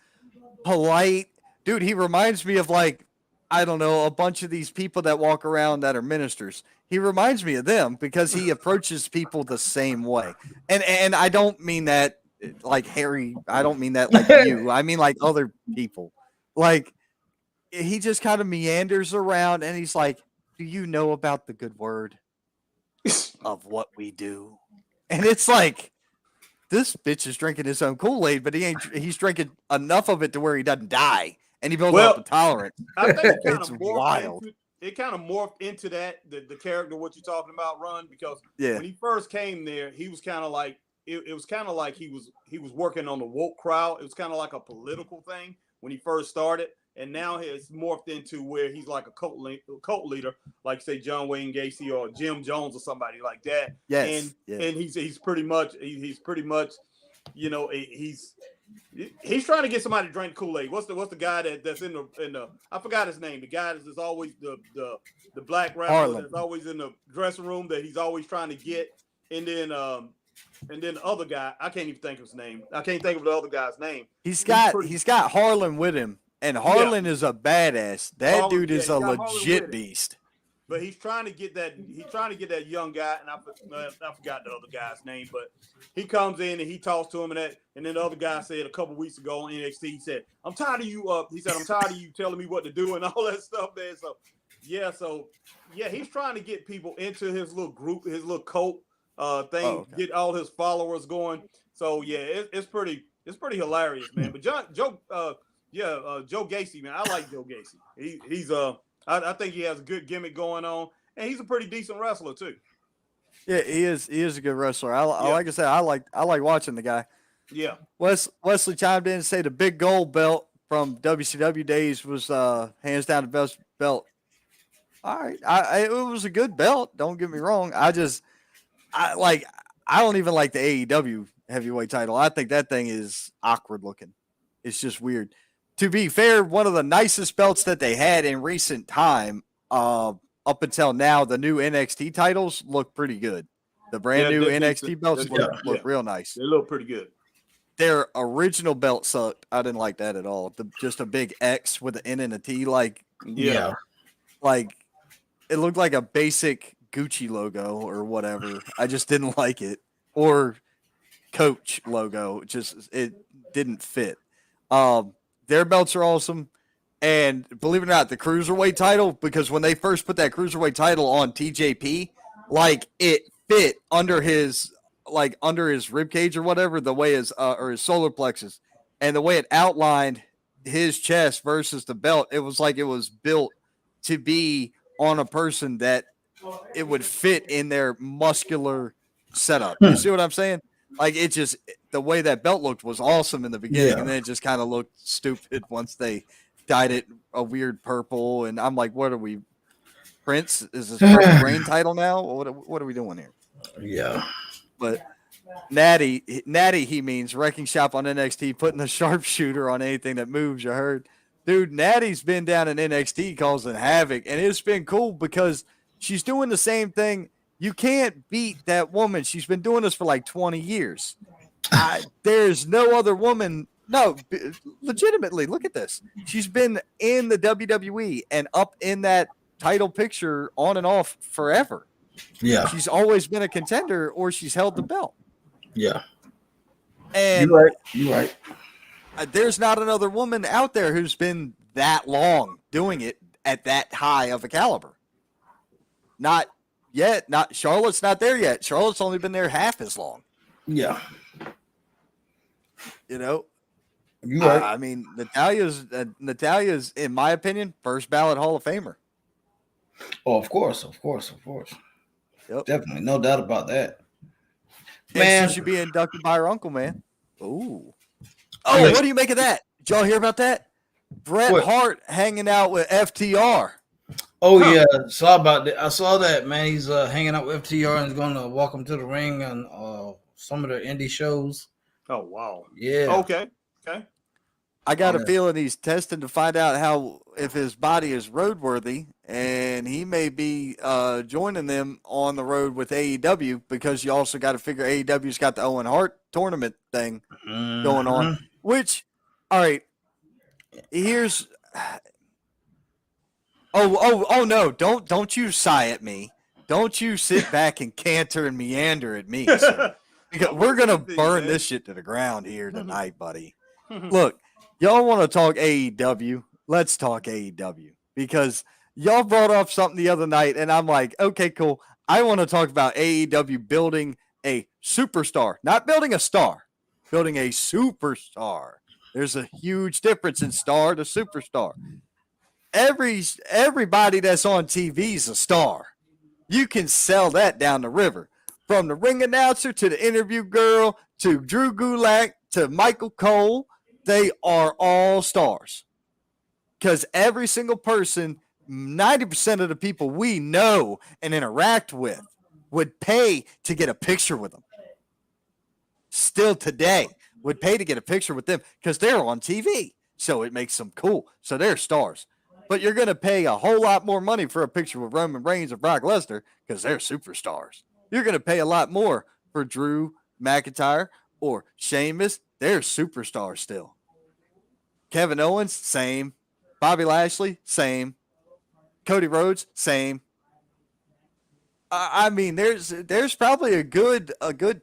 polite dude. He reminds me of like, I don't know, a bunch of these people that walk around that are ministers. He reminds me of them because he approaches people the same way. And I don't mean that like Harry. I don't mean that like you. I mean like other people. Like he just kind of meanders around, and he's like, "Do you know about the good word of what we do?" And it's like, this bitch is drinking his own Kool-Aid, but he's drinking enough of it to where he doesn't die, and he builds up the tolerance. I think it kind It's of wild. morphed into that the character what you're talking about, Ron, because Yeah. when he first came there, he was kind of like it was kind of like he was working on the woke crowd. It was kind of like a political thing when he first started, and now it's morphed into where he's like a cult leader, like say John Wayne Gacy or Jim Jones or somebody like that. Yes. And he's pretty much he's trying to get somebody to drink Kool-Aid. What's the guy that's in the I forgot his name. The guy that's always the black rapper Harlem. that's always in the dressing room that he's always trying to get. And then the other guy, I can't even think of his name. I can't think of the other guy's name. He's got Harlan with him, and Harlan is a badass. That Harlan, dude is yeah, a he's got Harlan legit with him. beast. But he's trying to get that young guy, and I forgot the other guy's name, but he comes in and he talks to him and then the other guy said a couple weeks ago on NXT, he said, I'm tired of you telling me what to do and all that stuff, man. So he's trying to get people into his little group, his little cult thing, get all his followers going. So yeah, it's pretty It's pretty hilarious, man. But Joe Gacy, man, I like Joe Gacy. I think he has a good gimmick going on, and he's a pretty decent wrestler too. Yeah, he is. He is a good wrestler. Like I said, I like watching the guy. Yeah. Wesley chimed in and said the big gold belt from WCW days was hands down the best belt. All right, it was a good belt. Don't get me wrong. I don't even like the AEW heavyweight title. I think that thing is awkward looking. It's just weird. To be fair, one of the nicest belts that they had in recent time, up until now, the new NXT titles look pretty good. The brand new NXT belts look real nice. They look pretty good. Their original belt sucked. I didn't like that at all. Just a big X with an N and a T, like it looked like a basic Gucci logo or whatever. I just didn't like it. Or Coach logo. It didn't fit. Their belts are awesome. And believe it or not, the Cruiserweight title, because when they first put that Cruiserweight title on TJP, like it fit under his rib cage or whatever, the way or his solar plexus, and the way it outlined his chest versus the belt, it was like it was built to be on a person that it would fit in their muscular setup. You see what I'm saying? Like the way that belt looked was awesome in the beginning, and then it just kind of looked stupid once they dyed it a weird purple. And I'm like, what are we, Prince? Is this Purple Rain title now? What are we doing here? Yeah. But Natty, he means Wrecking Shop on NXT, putting the sharpshooter on anything that moves. You heard, dude. Natty's been down in NXT causing havoc, and it's been cool because she's doing the same thing. You can't beat that woman. She's been doing this for like 20 years. There's no other woman. No, legitimately, look at this. She's been in the WWE and up in that title picture on and off forever. Yeah. She's always been a contender, or she's held the belt. Yeah. And You're right. There's not another woman out there who's been that long doing it at that high of a caliber. Not yet. Charlotte's not there yet. Charlotte's only been there half as long. Yeah. You know? You're right. I mean, Natalia's, in my opinion, first ballot Hall of Famer. Oh, of course. Yep. Definitely. No doubt about that. And Man. she should be inducted by her uncle, man. Ooh. Oh, what do you make of that? Did y'all hear about that? Bret Hart hanging out with FTR. Oh, yeah. Saw about that. I saw that, man. He's hanging out with FTR and is going to walk him to the ring on some of the indie shows. Oh, wow. Yeah. Okay. I got a feeling he's testing to find out if his body is roadworthy, and he may be joining them on the road with AEW, because you also got to figure AEW's got the Owen Hart tournament thing going on. Which, all right, here's. Oh no! Don't you sigh at me. Don't you sit back and canter and meander at me, sir. Because we're gonna burn this shit to the ground here tonight, buddy. Look. Y'all want to talk AEW? Let's talk AEW, because y'all brought up something the other night, and I'm like, okay, cool. I want to talk about AEW building a superstar, not building a star, building a superstar. There's a huge difference in star to superstar. Everybody that's on TV is a star. You can sell that down the river, from the ring announcer to the interview girl to Drew Gulak to Michael Cole. They are all stars, because every single person, 90% of the people we know and interact with, would pay to get a picture with them. Still today, would pay to get a picture with them because they're on TV. So it makes them cool. So they're stars. But you're going to pay a whole lot more money for a picture with Roman Reigns or Brock Lesnar because they're superstars. You're going to pay a lot more for Drew McIntyre or Sheamus. They're superstars still. Kevin Owens, same. Bobby Lashley, same. Cody Rhodes, same. I mean, there's probably a good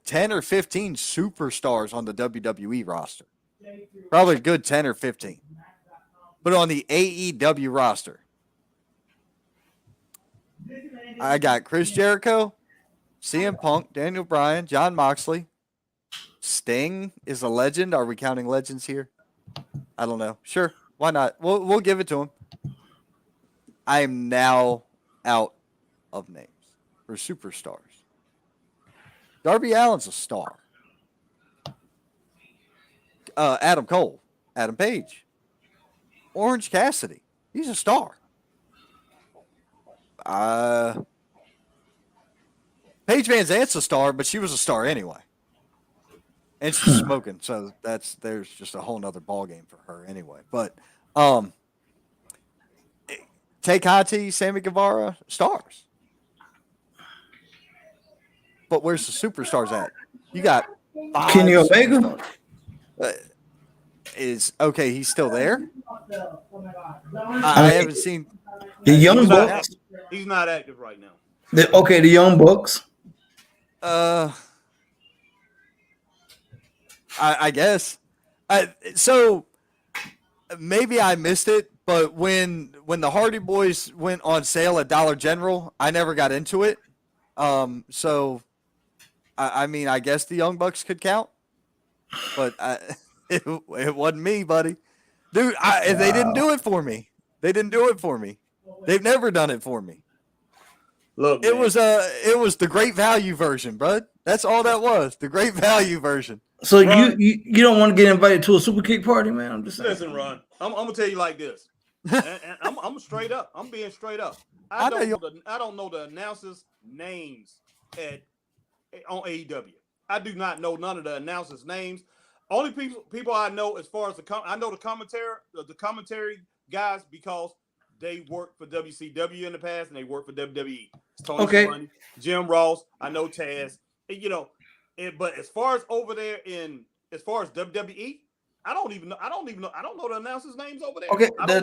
10 or 15 superstars on the WWE roster. Probably a good 10 or 15. But on the AEW roster, I got Chris Jericho, CM Punk, Daniel Bryan, Jon Moxley, Sting is a legend. Are we counting legends here? I don't know. Sure, why not? We'll give it to him. I am now out of names for superstars. Darby Allin's a star. Adam Cole, Adam Page, Orange Cassidy. He's a star. Paige Van Zant's a star, but she was a star anyway. And she's smoking, so there's just a whole nother ball game for her anyway. But Tay Conti, Sammy Guevara, stars. But where's the superstars at? You got Kenny Omega? He's still there? I haven't seen The Young Bucks. He's not active right now. The Young Bucks. I guess. So maybe I missed it, but when the Hardy Boys went on sale at Dollar General, I never got into it. So I mean, I guess the Young Bucks could count, but it wasn't me, buddy. Dude, they didn't do it for me. They didn't do it for me. They've never done it for me. Look, it was the great value version, bud. That's all that was. The great value version. So you don't want to get invited to a super kick party, man? I'm just saying. Listen, Ron. I'm gonna tell you like this, and I'm straight up. I'm being straight up. I don't know the announcers' names on AEW. I do not know none of the announcers' names. Only people I know as far as the commentary guys, because they worked for WCW in the past and they worked for WWE. It's Tony Schiavone, Jim Ross. I know Taz. But as far as over there as far as WWE, I don't know. I don't know the announcers' names over there. Okay, the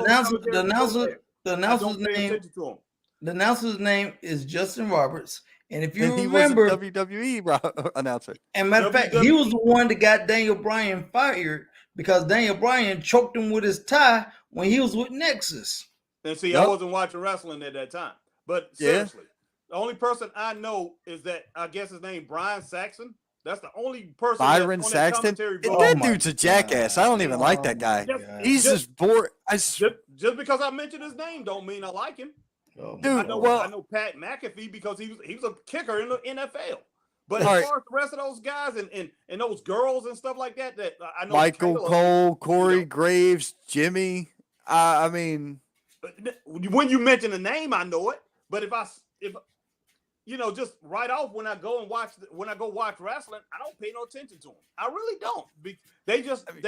announcer's name is Justin Roberts. And if you remember, he was a WWE announcer. And matter of fact, he was the one that got Daniel Bryan fired because Daniel Bryan choked him with his tie when he was with Nexus. And see, I wasn't watching wrestling at that time. But seriously, the only person I know is that I guess his name Brian Saxon. That's the only person. Byron Saxton. That dude's a jackass. I don't even like that guy. He's just bored. Just because I mentioned his name don't mean I like him. Dude, I know Pat McAfee because he was a kicker in the NFL. But as far as the rest of those guys and those girls and stuff like that I know Michael Cole, Corey Graves, Jimmy. I mean, when you mention the name, I know it. But if just right off when I go watch wrestling, I don't pay no attention to them. I really don't. They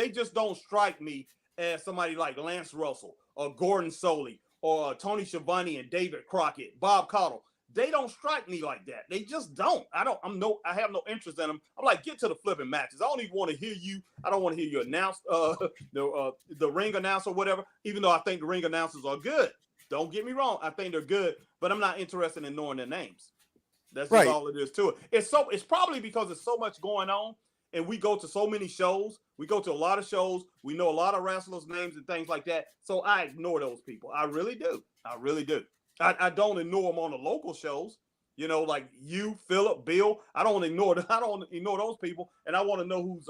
just don't strike me as somebody like Lance Russell or Gordon Soley or Tony Schiavone and David Crockett, Bob Caudle. They don't strike me like that. They just don't. I have no interest in them. I'm like, get to the flipping matches. I don't even want to hear you. I don't want to hear you announce the ring announcer or whatever, even though I think the ring announcers are good. Don't get me wrong. I think they're good, but I'm not interested in knowing their names. That's just all it is to it. It's probably because there's so much going on and we go to so many shows. We go to a lot of shows. We know a lot of wrestlers' names and things like that. So I ignore those people. I really do. I really do. I don't ignore them on the local shows. Like you, Philip, Bill. I don't ignore those people. And I want to know who's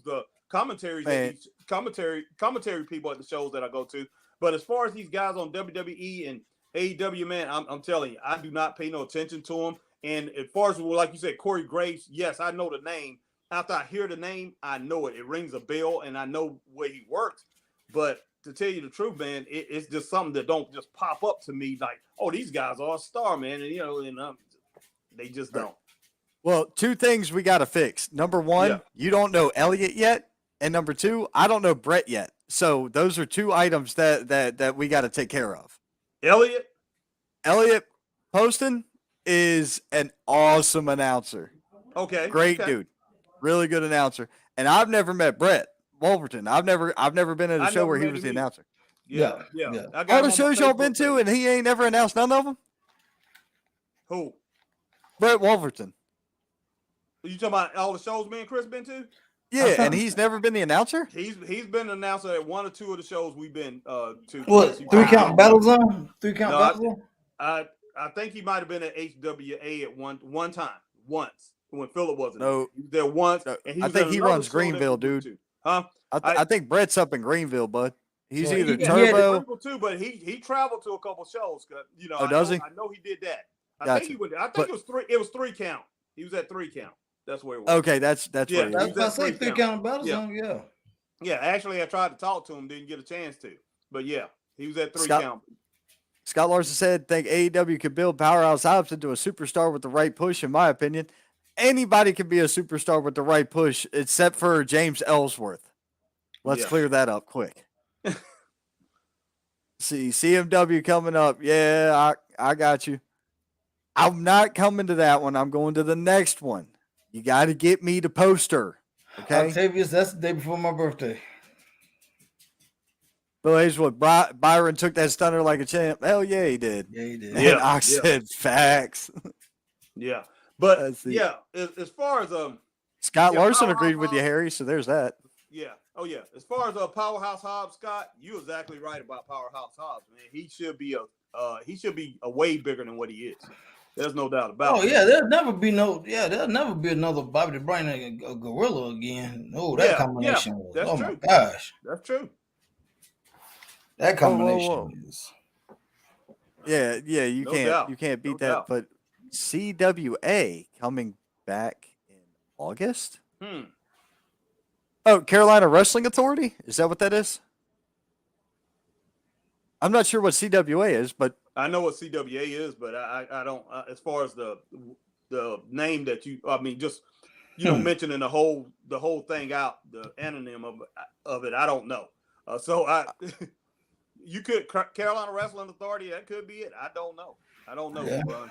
the commentaries, commentary people at the shows that I go to. But as far as these guys on WWE and AEW, man, I'm telling you, I do not pay no attention to them. And as far as, like you said, Corey Graves, yes, I know the name. After I hear the name, I know it. It rings a bell, and I know where he works. But to tell you the truth, man, it's just something that don't just pop up to me like, oh, these guys are a star, man. And, they just don't. Well, two things we got to fix. Number one, you don't know Elliot yet. And number two, I don't know Brett yet. So those are two items that we got to take care of. Elliot Poston is an awesome announcer. Okay. Great dude. Really good announcer. And I've never met Brett Wolverton. I've never been at a show where he was the announcer. Yeah. All the shows y'all been to, and he ain't never announced none of them? Who? Brett Wolverton. You talking about all the shows me and Chris been to? Yeah, and he's never been the announcer? He's been an announcer at one or two of the shows we've been to. What, 3 Count Battle Zone? 3 Count Battle Zone? I think he might have been at HWA at one time. Once. when Phillip wasn't. No. He was there once, No, and he I was think at he another runs show that we Greenville, went dude. to. Huh? I think Brett's up in Greenville, bud. He's So either he- Turbo. Greenville too, but he traveled to a couple shows. You know, Oh, does he? I know he did that. I Gotcha. think he would. I think But- it was three. It was 3 count. He was at 3 count. That's where it was. Okay, that's Yeah, where he That's is. what I say. 3-count battle Yeah. zone. Yeah. Yeah, actually, I tried to talk to him, didn't get a chance to. But yeah, he was at 3 Scott- count. Scott Larson said, think AEW could build Powerhouse Hobbs into a superstar with the right push, in my opinion. Anybody can be a superstar with the right push, except for James Ellsworth. Let's Yeah. clear that up quick. See, CMW coming up. Yeah, I got you. I'm not coming to that one. I'm going to the next one. You got to get me the poster. Okay. Octavius, that's the day before my birthday. Bill Hazelwood, Byron took that stunner like a champ. Hell yeah, he did. Yeah, he did. And Yeah, I yeah. said facts. Yeah, but Let's see. yeah, as far as Scott Yeah, Larson Powerhouse agreed with you, Hobbs. Harry. So there's that. yeah, oh yeah, as far as Powerhouse Hobbs, Scott, you're exactly right about Powerhouse Hobbs, man. He should be a way bigger than what he is. There's no doubt about Oh it. yeah, there'll never be another Bobby the Brain a gorilla again. No, that Yeah, combination yeah, was. that's Oh my true. gosh, That's true. that Whoa, whoa, combination whoa. is. Yeah, you No can't doubt. beat No that. doubt. But CWA coming back in August. Oh, Carolina Wrestling Authority? Is that what that is? I'm not sure what CWA is, but I know what CWA is, but I don't. As far as the name that just mentioning the whole thing out, the anonym of it, I don't know. You could Carolina Wrestling Authority. That could be it. I don't know. Yeah. Ron.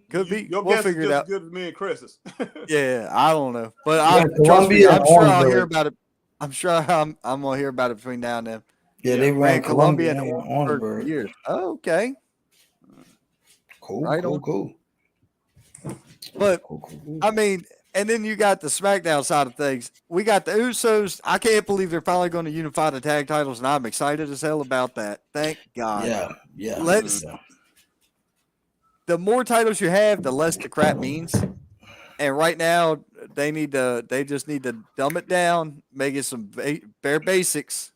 could be. Your We'll guess figure is it just out. as good as me and Chris's. Yeah, I don't know, but Yeah, trust me, Columbia I'm and sure I'll hear Orangeburg. about it. I'm sure I'm gonna hear about it between now and then. Yeah, they Yeah. ran Ran Columbia and and Orangeburg for Orangeburg. years. Oh, okay, Cool, Right cool, on. cool, but cool, cool. I mean, and then you got the SmackDown side of things. We got the Usos. I can't believe they're finally going to unify the tag titles, and I'm excited as hell about that. Thank God. Yeah. Let's- yeah. The more titles you have, the less the crap means. And right now, they just need to dumb it down, make it some bare basics.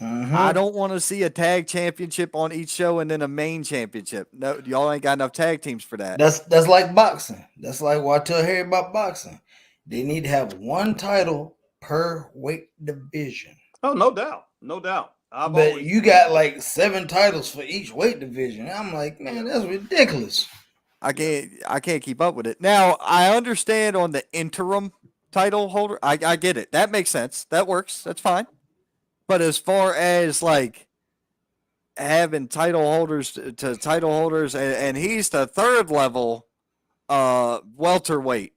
Mhm. I don't want to see a tag championship on each show and then a main championship. No, y'all ain't got enough tag teams for that. That's like boxing. That's like what I tell Harry about boxing. They need to have one title per weight division. Oh, no doubt, no doubt. But you got like 7 titles for each weight division. I'm like, man, that's ridiculous. I can't keep up with it. Now, I understand on the interim title holder. I get it. That makes sense. That works. That's fine. But as far as like having title holders to title holders, and he's the 3rd level welterweight.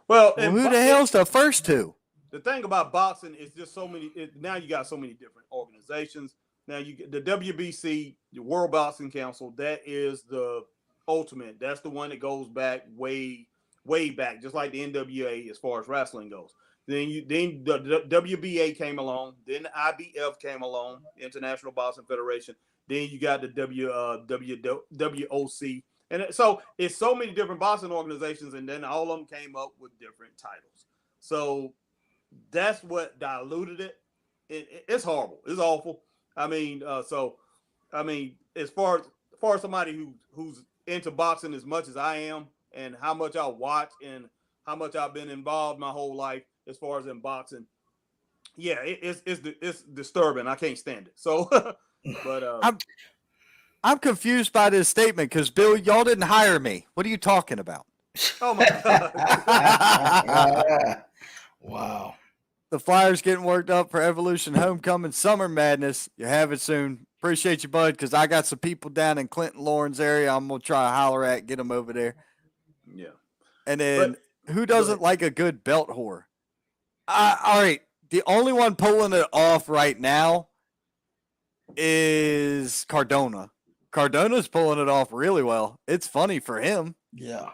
Well, Well, who the hell's the first 2? The thing about boxing is just so many. Now you got so many different organizations. Now you get the WBC, the World Boxing Council. That is the ultimate. That's the one that goes back way back, just like the NWA as far as wrestling goes. Then the WBA came along. Then the IBF came along, International Boxing Federation. Then you got the WOC, and so it's so many different boxing organizations, and then all of them came up with different titles. So that's what diluted it. It's horrible. It's awful. I mean, as far as somebody who's into boxing as much as I am, and how much I watch and how much I've been involved my whole life as far as in boxing, yeah, it's disturbing. I can't stand it. So, but I'm confused by this statement because Bill, y'all didn't hire me. What are you talking about? oh my God. Wow. The Flyers getting worked up for Evolution Homecoming Summer Madness. You have it soon. Appreciate you, bud, because I got some people down in Clinton Lawrence area I'm going to try to holler at, get them over there. Yeah. And then who doesn't ahead. like a good belt whore? All right. The only one pulling it off right now is Cardona. Cardona's pulling it off really well. It's funny for him. Yeah.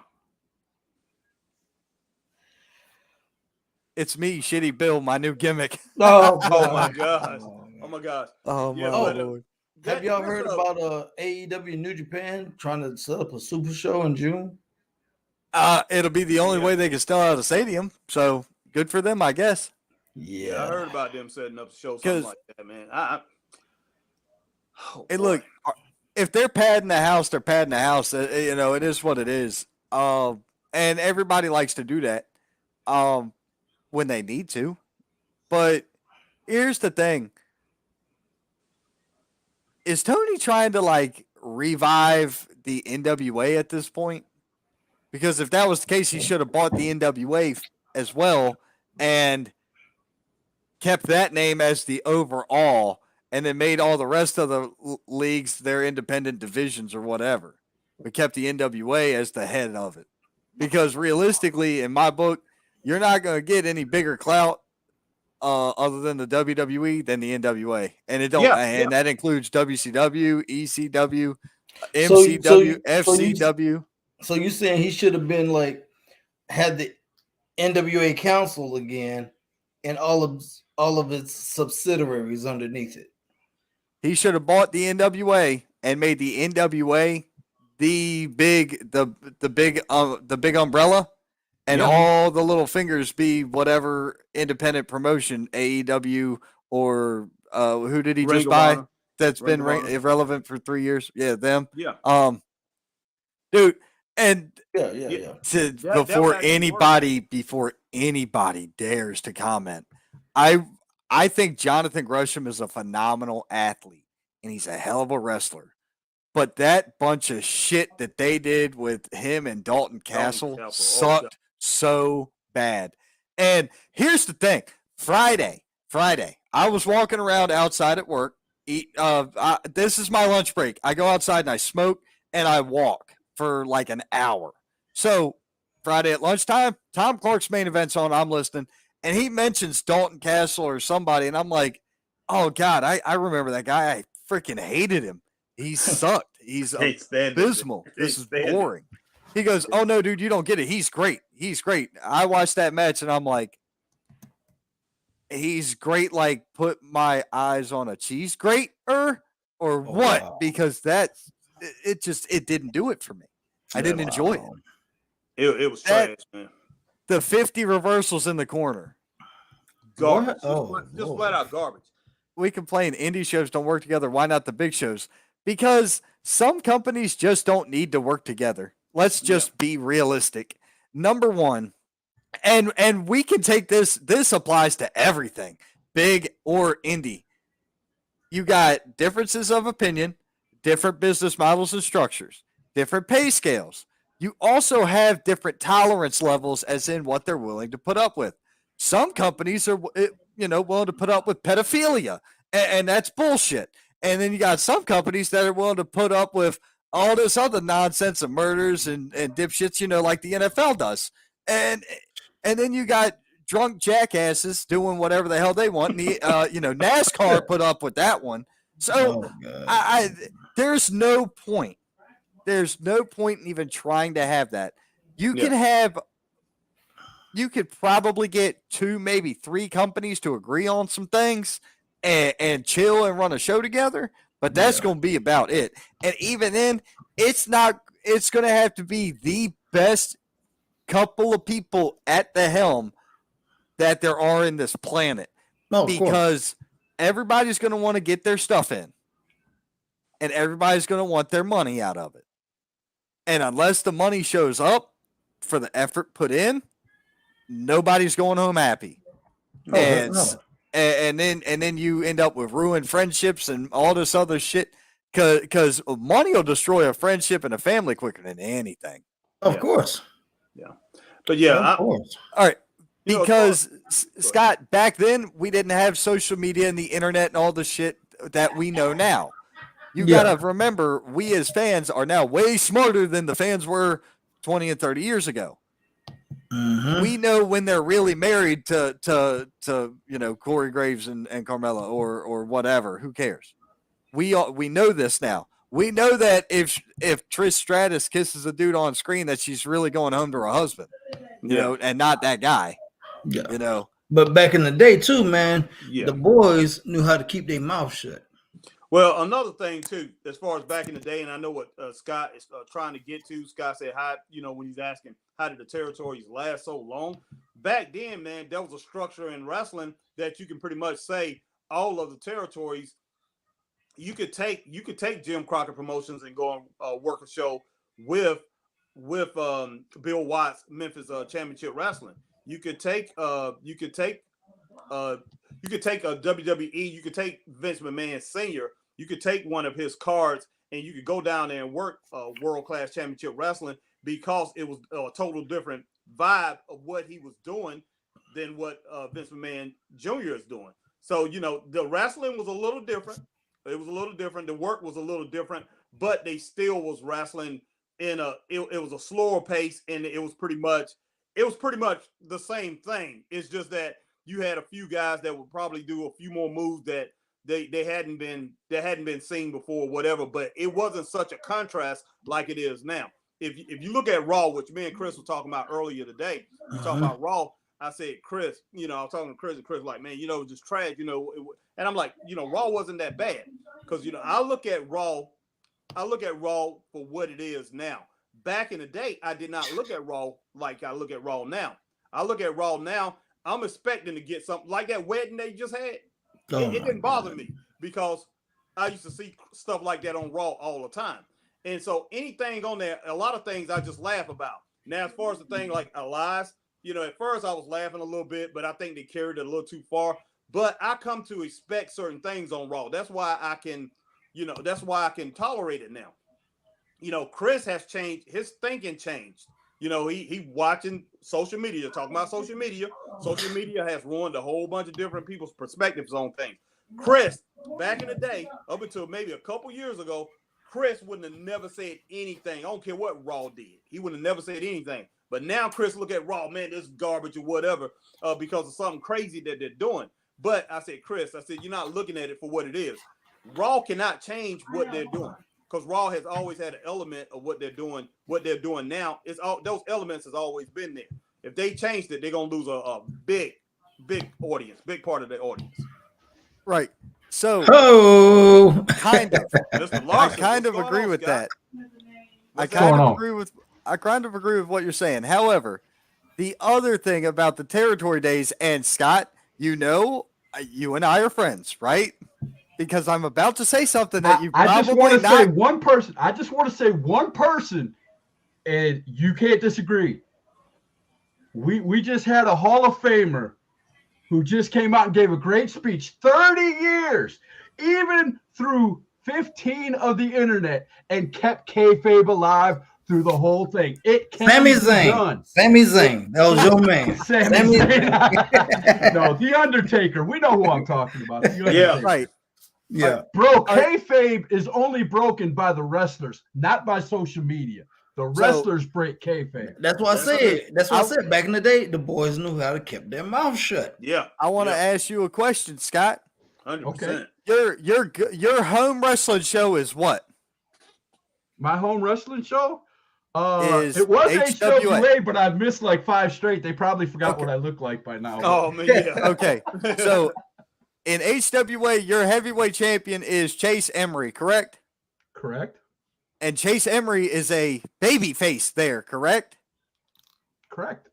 It's me, Shitty Bill, my new gimmick. Oh, Oh my gosh. Oh, Oh my gosh. Oh, Yeah, my but, Lord. Have y'all That's heard about AEW New Japan trying to set up a super show in June? It'll be the only way they can sell out a stadium. So good for them, I guess. Yeah, I heard about them setting up a show, something 'Cause- like that, man. Hey, look, if they're padding the house, they're padding the house. You know, it is what it is. And everybody likes to do that when they need to. But here's the thing. Is Tony trying to like revive the NWA at this point? Because if that was the case, he should have bought the NWA as well and kept that name as the overall and then made all the rest of the leagues their independent divisions or whatever. We kept the NWA as the head of it. Because realistically, in my book, you're not going to get any bigger clout other than the WWE than the NWA. And that includes WCW, ECW, MCW, FCW. So you saying he should have been like had the NWA council again and all of its subsidiaries underneath it. He should have bought the NWA and made the NWA the big umbrella, and all the little fingers be whatever independent promotion, AEW or who did he just buy? That's been irrelevant for 3 years. Yeah, them. Yeah. Dude, and Yeah. Before anybody dares to comment, I think Jonathan Gresham is a phenomenal athlete and he's a hell of a wrestler. But that bunch of shit that they did with him and Dalton Castle sucked so bad. And here's the thing. Friday, I was walking around outside at work. This is my lunch break. I go outside and I smoke and I walk for like an hour. So Friday at lunchtime, Tom Clark's main event's on. I'm listening. And he mentions Dalton Castle or somebody. And I'm like, oh, God, I remember that guy. I freaking hated him. He sucked. He's abysmal. This is boring. He goes, oh, no, dude, you don't get it. He's great. He's great. I watched that match, and I'm like, he's great, like put my eyes on a cheese grater or what? Wow. Because it didn't do it for me. I didn't enjoy it. It was trash, man. The 50 reversals in the corner. Garbage. Just flat out garbage. We complain indie shows don't work together. Why not the big shows? Because some companies just don't need to work together. Let's just be realistic. Number one, and we can take this applies to everything, big or indie. You got differences of opinion, different business models and structures, different pay scales. You also have different tolerance levels as in what they're willing to put up with. Some companies are willing to put up with pedophilia, and that's bullshit. And then you got some companies that are willing to put up with all this other nonsense of murders and dipshits, like the NFL does. And then you got drunk jackasses doing whatever the hell they want. And NASCAR put up with that one. So there's no point. There's no point in even trying to have that. You could probably get 2, maybe 3 companies to agree on some things and chill and run a show together, but that's going to be about it. And even then, it's going to have to be the best couple of people at the helm that there are in this planet. Because everybody's going to want to get their stuff in, and everybody's going to want their money out of it. And unless the money shows up for the effort put in, nobody's going home happy. And then you end up with ruined friendships and all this other shit because money will destroy a friendship and a family quicker than anything. Of course. Yeah. But yeah. Of course. All right. Because, Scott, back then we didn't have social media and the internet and all the shit that we know now. You got to remember, we as fans are now way smarter than the fans were 20 and 30 years ago. Mm-hmm. We know when they're really married to Corey Graves and Carmella or whatever. Who cares? We know this now. We know that if Trish Stratus kisses a dude on screen, that she's really going home to her husband, and not that guy. Yeah. But back in the day too, man, the boys knew how to keep their mouth shut. Well, another thing too, as far as back in the day, and I know what Scott is trying to get to. Scott said, "How when he's asking how did the territories last so long?" Back then, man, there was a structure in wrestling that you can pretty much say all of the territories. You could take Jim Crockett Promotions and go and work a show with Bill Watts Memphis Championship Wrestling. You could take a WWE. You could take Vince McMahon Sr. You could take one of his cards and you could go down there and work World Class Championship Wrestling because it was a total different vibe of what he was doing than what Vince McMahon Jr. is doing. So, the wrestling was a little different. It was a little different. The work was a little different, but they still was wrestling it was a slower pace, and it was pretty much the same thing. It's just that you had a few guys that would probably do a few more moves that they hadn't been seen before, whatever. But it wasn't such a contrast like it is now. If you look at Raw, which me and Chris were talking about earlier today, we talking about Raw. I said, Chris, I was talking to Chris, and Chris was like, man, just trash, and I'm like, Raw wasn't that bad because I look at Raw for what it is now. Back in the day, I did not look at Raw like I look at Raw now. I look at Raw now. I'm expecting to get something like that wedding they just had. It didn't bother me because I used to see stuff like that on Raw all the time. And so anything on there, a lot of things I just laugh about. Now, as far as the thing like Elias, at first I was laughing a little bit, but I think they carried it a little too far. But I come to expect certain things on Raw. That's why I can tolerate it now. Chris has changed. His thinking changed. He watching social media, talking about social media. Social media has ruined a whole bunch of different people's perspectives on things. Chris, back in the day, up until maybe a couple years ago, Chris wouldn't have never said anything. I don't care what Raw did. He would have never said anything. But now Chris look at Raw, man, this is garbage or whatever, because of something crazy that they're doing. But I said, Chris, you're not looking at it for what it is. Raw cannot change what they're doing because Raw has always had an element of what they're doing. What they're doing now is those elements has always been there. If they changed it, they're gonna lose a big audience, big part of their audience. Right. So kind of. Mr. Larson, I kind of agree with that. I kind of agree with what you're saying. However, the other thing about the territory days, and Scott, you and I are friends, right? Because I'm about to say something that you probably I just want to say one person. I just want to say one person, and you can't disagree. We just had a Hall of Famer who just came out and gave a great speech. 30 years, even through 15 of the internet, and kept kayfabe alive through the whole thing. It can Sami be done. Sami Zayn. That was your man. Sami Zayn. No, The Undertaker. We know who I'm talking about. Yeah, right. Yeah. Bro, kayfabe is only broken by the wrestlers, not by social media. The wrestlers break kayfabe. That's what I said. That's what I said. Back in the day, the boys knew how to keep their mouth shut. Yeah. I want to ask you a question, Scott. 100%. Your home wrestling show is what? My home wrestling show? Is it was HWA. HWA, but I've missed like 5 straight. They probably forgot what I look like by now. Oh man, yeah. Okay. So in HWA, your heavyweight champion is Chase Emery, correct? Correct. And Chase Emery is a baby face there, correct? Correct.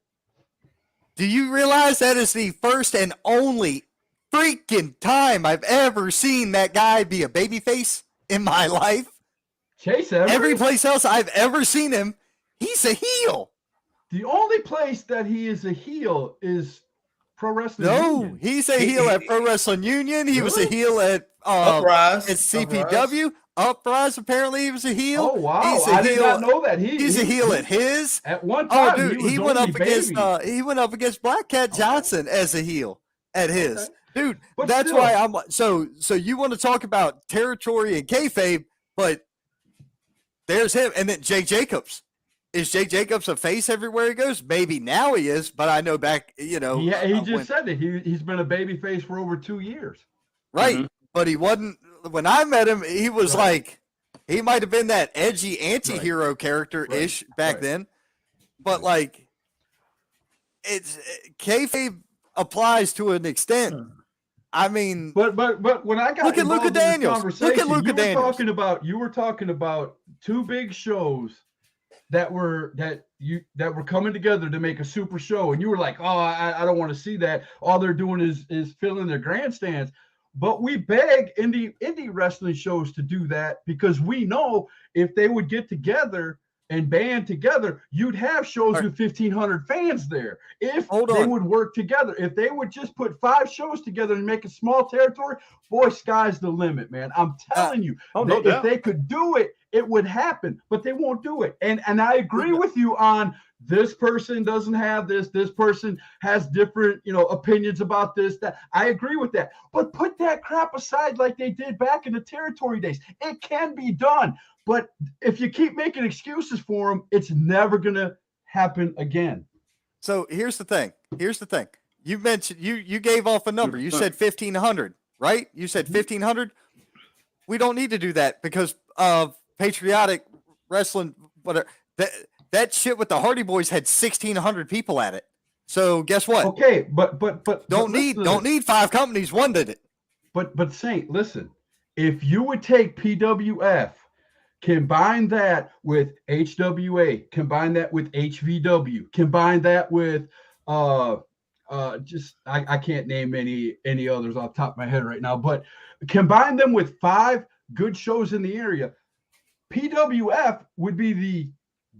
Do you realize that is the first and only freaking time I've ever seen that guy be a baby face in my life? Chase Emery? Every place else I've ever seen him, he's a heel. The only place that he is a heel is Pro Wrestling Union. He's a heel at Pro Wrestling Union. He was a heel at Uprise. at CPW. Uprise, apparently he was a heel. Oh wow! He's a I did heel. not know that. He's a heel at his. At one time, Oh, dude, he went up against Black Cat Johnson as a heel at his. Okay. Dude, But that's still. why I'm so you want to talk about territory and kayfabe, but there's him, and then Jake Jacobs. Is Jake Jacobs a face everywhere he goes? Maybe now he is, but I know back, He just said it. He's been a baby face for over 2 years. right. Mhm. But he wasn't when I met him. He was like, he might have been that edgy anti-hero character ish back then, but like, it's kayfabe applies to an extent, I mean, But when I got look at involved Luka in this Daniels. Look at conversation, Luka Daniels. you were talking about two big shows that were coming together to make a super show, and you were like, oh, I don't want to see that. All they're doing is filling their grandstands. But we beg indie wrestling shows to do that because we know if they would get together and band together, you'd have shows with 1,500 fans there. If they would work together, if they would just put 5 shows together and make a small territory, boy, sky's the limit, man. I'm telling you, if they could do it, it would happen, but they won't do it. And I agree with you on this person doesn't have this person has different, opinions about this, that. I agree with that. But put that crap aside like they did back in the territory days. It can be done. But if you keep making excuses for them, it's never going to happen again. So here's the thing. You mentioned you gave off a number. You said 1,500, right? You said 1,500. We don't need to do that because of patriotic wrestling. Whatever that shit with the Hardy Boys had 1,600 people at it. So guess what? Okay, but don't need 5 companies. One did it. But Saint, listen. If you would take PWF, combine that with HWA, combine that with HVW, combine that with I can't name any others off the top of my head right now, but combine them with 5 good shows in the area. PWF would be the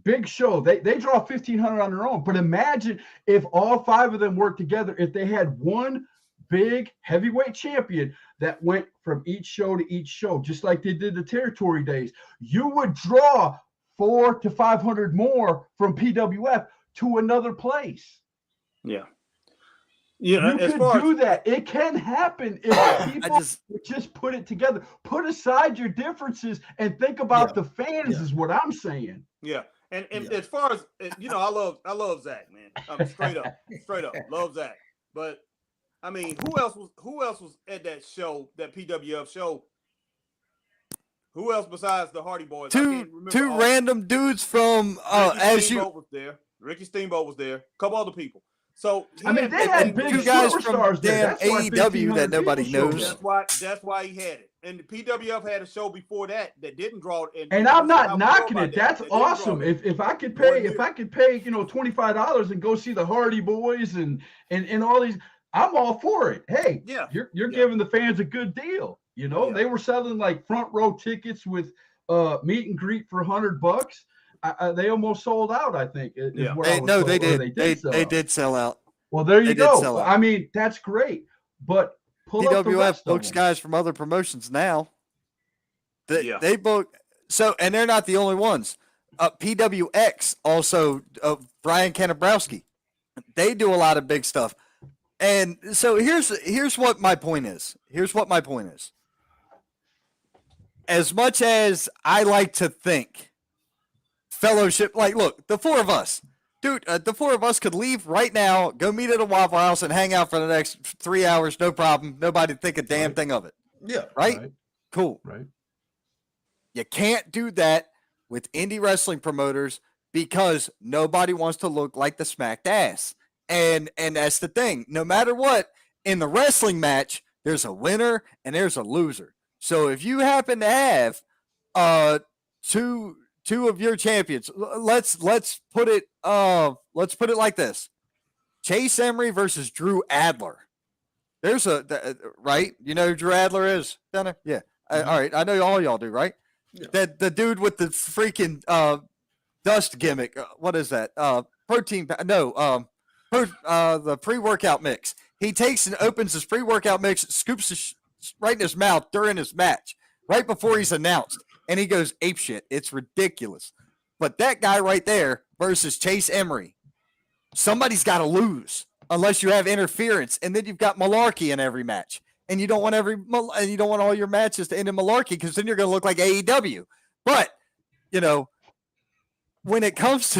big show. They draw 1,500 on their own, but imagine if all 5 of them worked together, if they had one big heavyweight champion that went from each show to each show, just like they did the territory days, you would draw 400 to 500 more from PWF to another place. Yeah. You could do that. It can happen if people just put it together. Put aside your differences and think about the fans is what I'm saying. Yeah. And as far as, I love Zach, man. Straight up love Zach. But I mean, who else was at that show, that PWF show? Who else besides the Hardy Boys? Two random dudes from was there. Ricky Steamboat was there. A couple other people. So they had big 2 guys from damn AEW that nobody knows. That's why he had it. And the PWF had a show before that didn't draw it. And I'm not knocking it. That's awesome. If I could pay $25 and go see the Hardy Boys and all these, I'm all for it. Hey, you're giving the fans a good deal. They were selling like front row tickets with meet and greet for $100. They almost sold out, I think. They did sell out. Well, there you go. I mean, that's great. But PWF books guys from other promotions now. They book and they're not the only ones. PWX also, Brian Kanabrowski. They do a lot of big stuff. And so here's what my point is. As much as I like to think fellowship, like, look, the 4 of us, dude, the 4 of us could leave right now, go meet at a Waffle House and hang out for the next 3 hours. No problem. Nobody think a damn thing of it. Yeah. Right? Cool. Right. You can't do that with indie wrestling promoters because nobody wants to look like the smacked ass. And that's the thing. No matter what, in the wrestling match, there's a winner and there's a loser. So if you happen to have two of your champions, let's put it like this: Chase Emery versus Drew Adler. There's right. You know who Drew Adler is, Donna? Yeah. All right. I know all y'all do, right? Yeah. That the dude with the freaking dust gimmick. What is that? Protein. No. The pre-workout mix. He takes and opens his pre-workout mix, scoops right in his mouth during his match, right before he's announced, and he goes apeshit. It's ridiculous. But that guy right there versus Chase Emery, somebody's got to lose unless you have interference, and then you've got malarkey in every match, and you don't want all your matches to end in malarkey because then you're going to look like AEW. But when it comes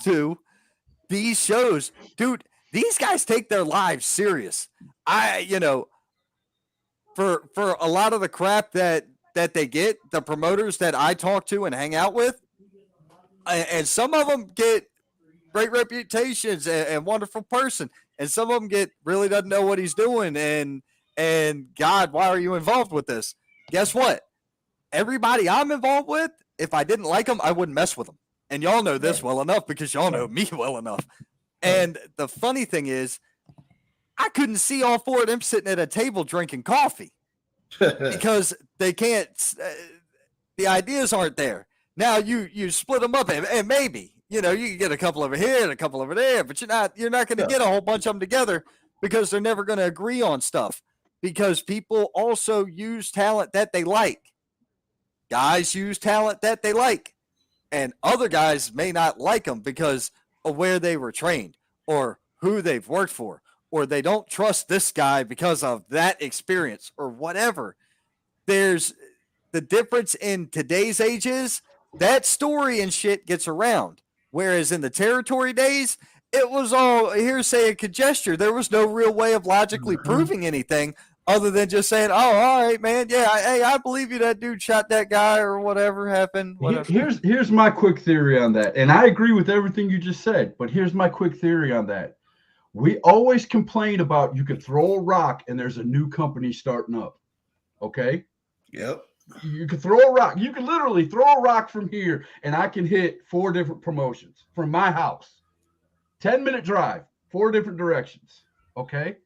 to these shows, dude, these guys take their lives serious. For a lot of the crap that they get, the promoters that I talk to and hang out with, and some of them get great reputations and wonderful person. And some of them really doesn't know what he's doing. And God, why are you involved with this? Guess what? Everybody I'm involved with, if I didn't like them, I wouldn't mess with them. And y'all know this well enough because y'all know me well enough. And the funny thing is, I couldn't see all four of them sitting at a table drinking coffee because they can't. The ideas aren't there. Now you split them up, and maybe you can get a couple over here and a couple over there, but you're not going to get a whole bunch of them together because they're never going to agree on stuff. Because people also use talent that they like. Guys use talent that they like, and other guys may not like them because of where they were trained or who they've worked for, or they don't trust this guy because of that experience or whatever. There's the difference in today's age is that story and shit gets around. Whereas in the territory days, it was all hearsay and conjecture. There was no real way of logically proving anything other than just saying, oh, all right, man. Yeah, I believe you that dude shot that guy or whatever happened. Whatever. Here's my quick theory on that. And I agree with everything you just said, but here's my quick theory on that. We always complain about you could throw a rock and there's a new company starting up. Okay? Yep. You could throw a rock. You could literally throw a rock from here and I can hit 4 different promotions from my house. 10-minute drive, 4 different directions. Okay?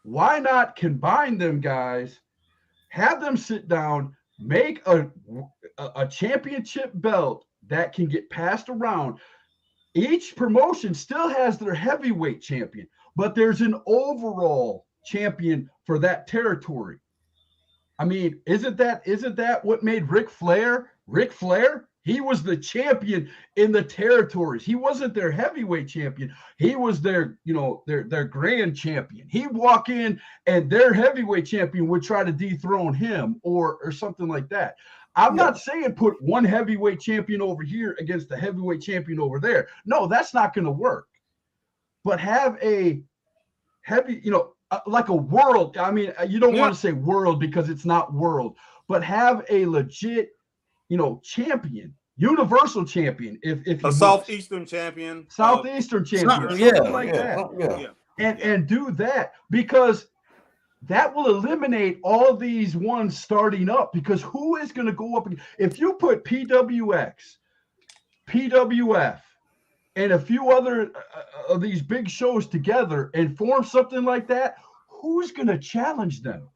Why not combine them guys, have them sit down, make a championship belt that can get passed around. Each promotion still has their heavyweight champion, but there's an overall champion for that territory. I mean, isn't that what made Ric Flair? Ric Flair, he was the champion in the territories. He wasn't their heavyweight champion. He was their grand champion. He'd walk in and their heavyweight champion would try to dethrone him or something like that. I'm not saying put one heavyweight champion over here against the heavyweight champion over there. No, that's not going to work. But have a heavy, like a world. I mean, you don't want to say world because it's not world, but have a legit, champion, universal champion. If a Southeastern champion, and do that because that will eliminate all these ones starting up. Because who is going to go up if you put PWX, PWF, and a few other of these big shows together and form something like that? Who's going to challenge them?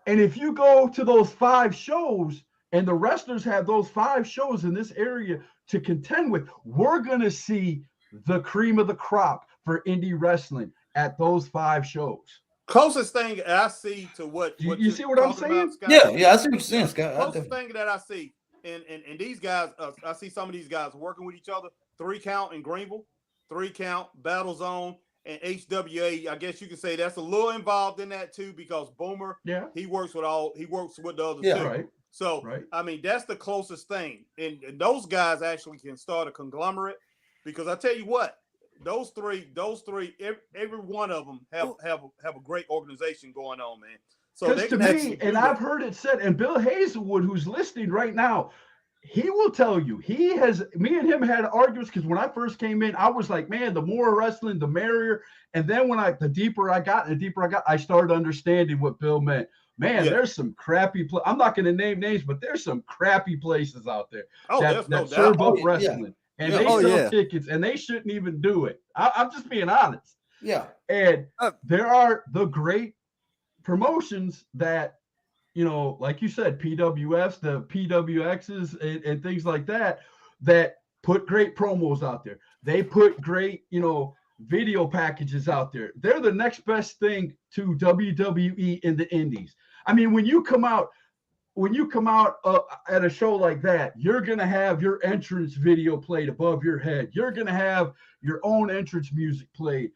And if you go to those 5 shows and the wrestlers have those 5 shows in this area to contend with, we're going to see the cream of the crop for indie wrestling at those 5 shows. Closest thing I see to what you see what I'm saying? Scott, yeah, I see what you're saying, Scott. Closest thing that I see, and these guys, I see some of these guys working with each other. 3 Count in Greenville, 3 Count, Battle Zone, and HWA. I guess you can say that's a little involved in that too because Boomer, he works with the others too. Right. So I mean that's the closest thing, and those guys actually can start a conglomerate because I tell you what. Those three, every one of them have a great organization going on, man. So they can and I've heard it said, and Bill Hazelwood, who's listening right now, he will tell you me and him had arguments because when I first came in, I was like, man, the more wrestling, the merrier. And then the deeper I got, I started understanding what Bill meant. Man, there's some crappy I'm not going to name names, but there's some crappy places out there that serve up wrestling. Yeah. And they sell tickets, and they shouldn't even do it. I'm just being honest. Yeah. And there are the great promotions that, like you said, PWFs, the PWXs, and things like that put great promos out there. They put great, video packages out there. They're the next best thing to WWE in the indies. I mean, when you come out at a show like that, you're going to have your entrance video played above your head. You're going to have your own entrance music played.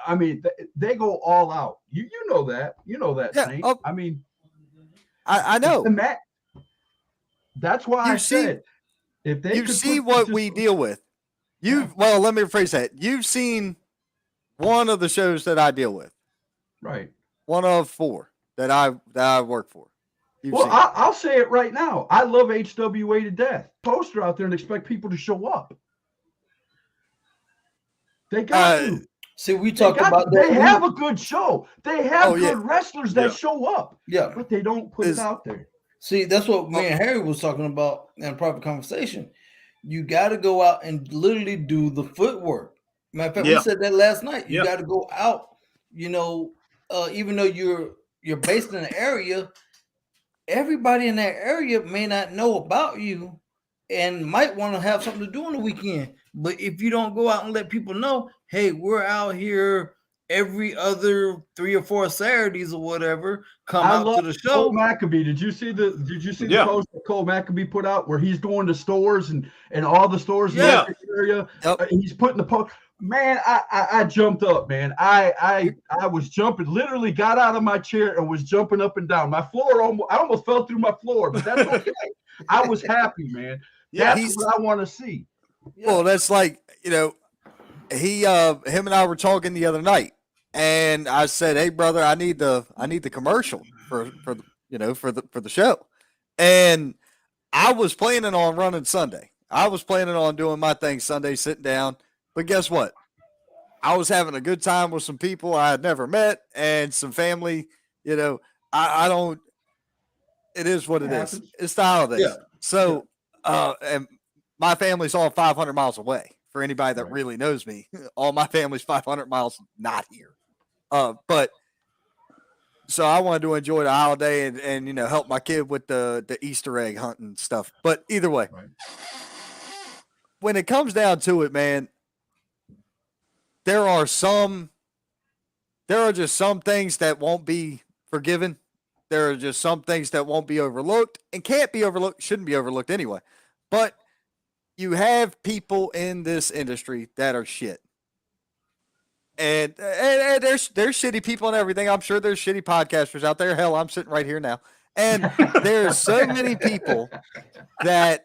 I mean, they go all out. You know that. You know that, Saint. I mean, I know. And that's why said, if they see what we deal with. Well, let me rephrase that. You've seen one of the shows that I deal with. Right. One of 4 that I work for. I'll say it right now. I love HWA to death. Poster out there and expect people to show up. They got to. See, we They, talked got about to. that. They have a good show. They have Oh, yeah. good wrestlers that Yeah. show up, Yeah. but they don't put it out there. See, that's what me and Harry was talking about in private conversation. You got to go out and literally do the footwork. Matter of fact, we Yeah. said that last night. You Yeah. got to go out. Even though you're based in an area, everybody in that area may not know about you and might want to have something to do on the weekend. But if you don't go out and let people know, hey, we're out here every other 3 or 4 Saturdays or whatever, come out to the show. Cole Maccabee. Did you see the Yeah. post that Cole Maccabee put out where he's going to stores and all the stores Yeah. in the area? Yep. He's putting the post. Man, I jumped up, man. I was jumping, literally got out of my chair and was jumping up and down. My floor I almost fell through my floor, but that's okay. I was happy, man. Yeah. That's what I want to see. Well, that's like, him and I were talking the other night, and I said, "Hey, brother, I need the commercial for the show," and I was planning on running Sunday. I was planning on doing my thing Sunday, sitting down. But guess what? I was having a good time with some people I had never met and some family. I don't. It is what it is. It's the holidays. Yeah. So, and my family's all 500 miles away. For anybody that really knows me, all my family's 500 miles not here. But so I wanted to enjoy the holiday and help my kid with the Easter egg hunting stuff. But either way, when it comes down to it, man, there are just some things that won't be forgiven. There are just some things that won't be overlooked and can't be overlooked, shouldn't be overlooked anyway. But you have people in this industry that are shit. And there's shitty people and everything. I'm sure there's shitty podcasters out there. Hell, I'm sitting right here now. And there's so many people that,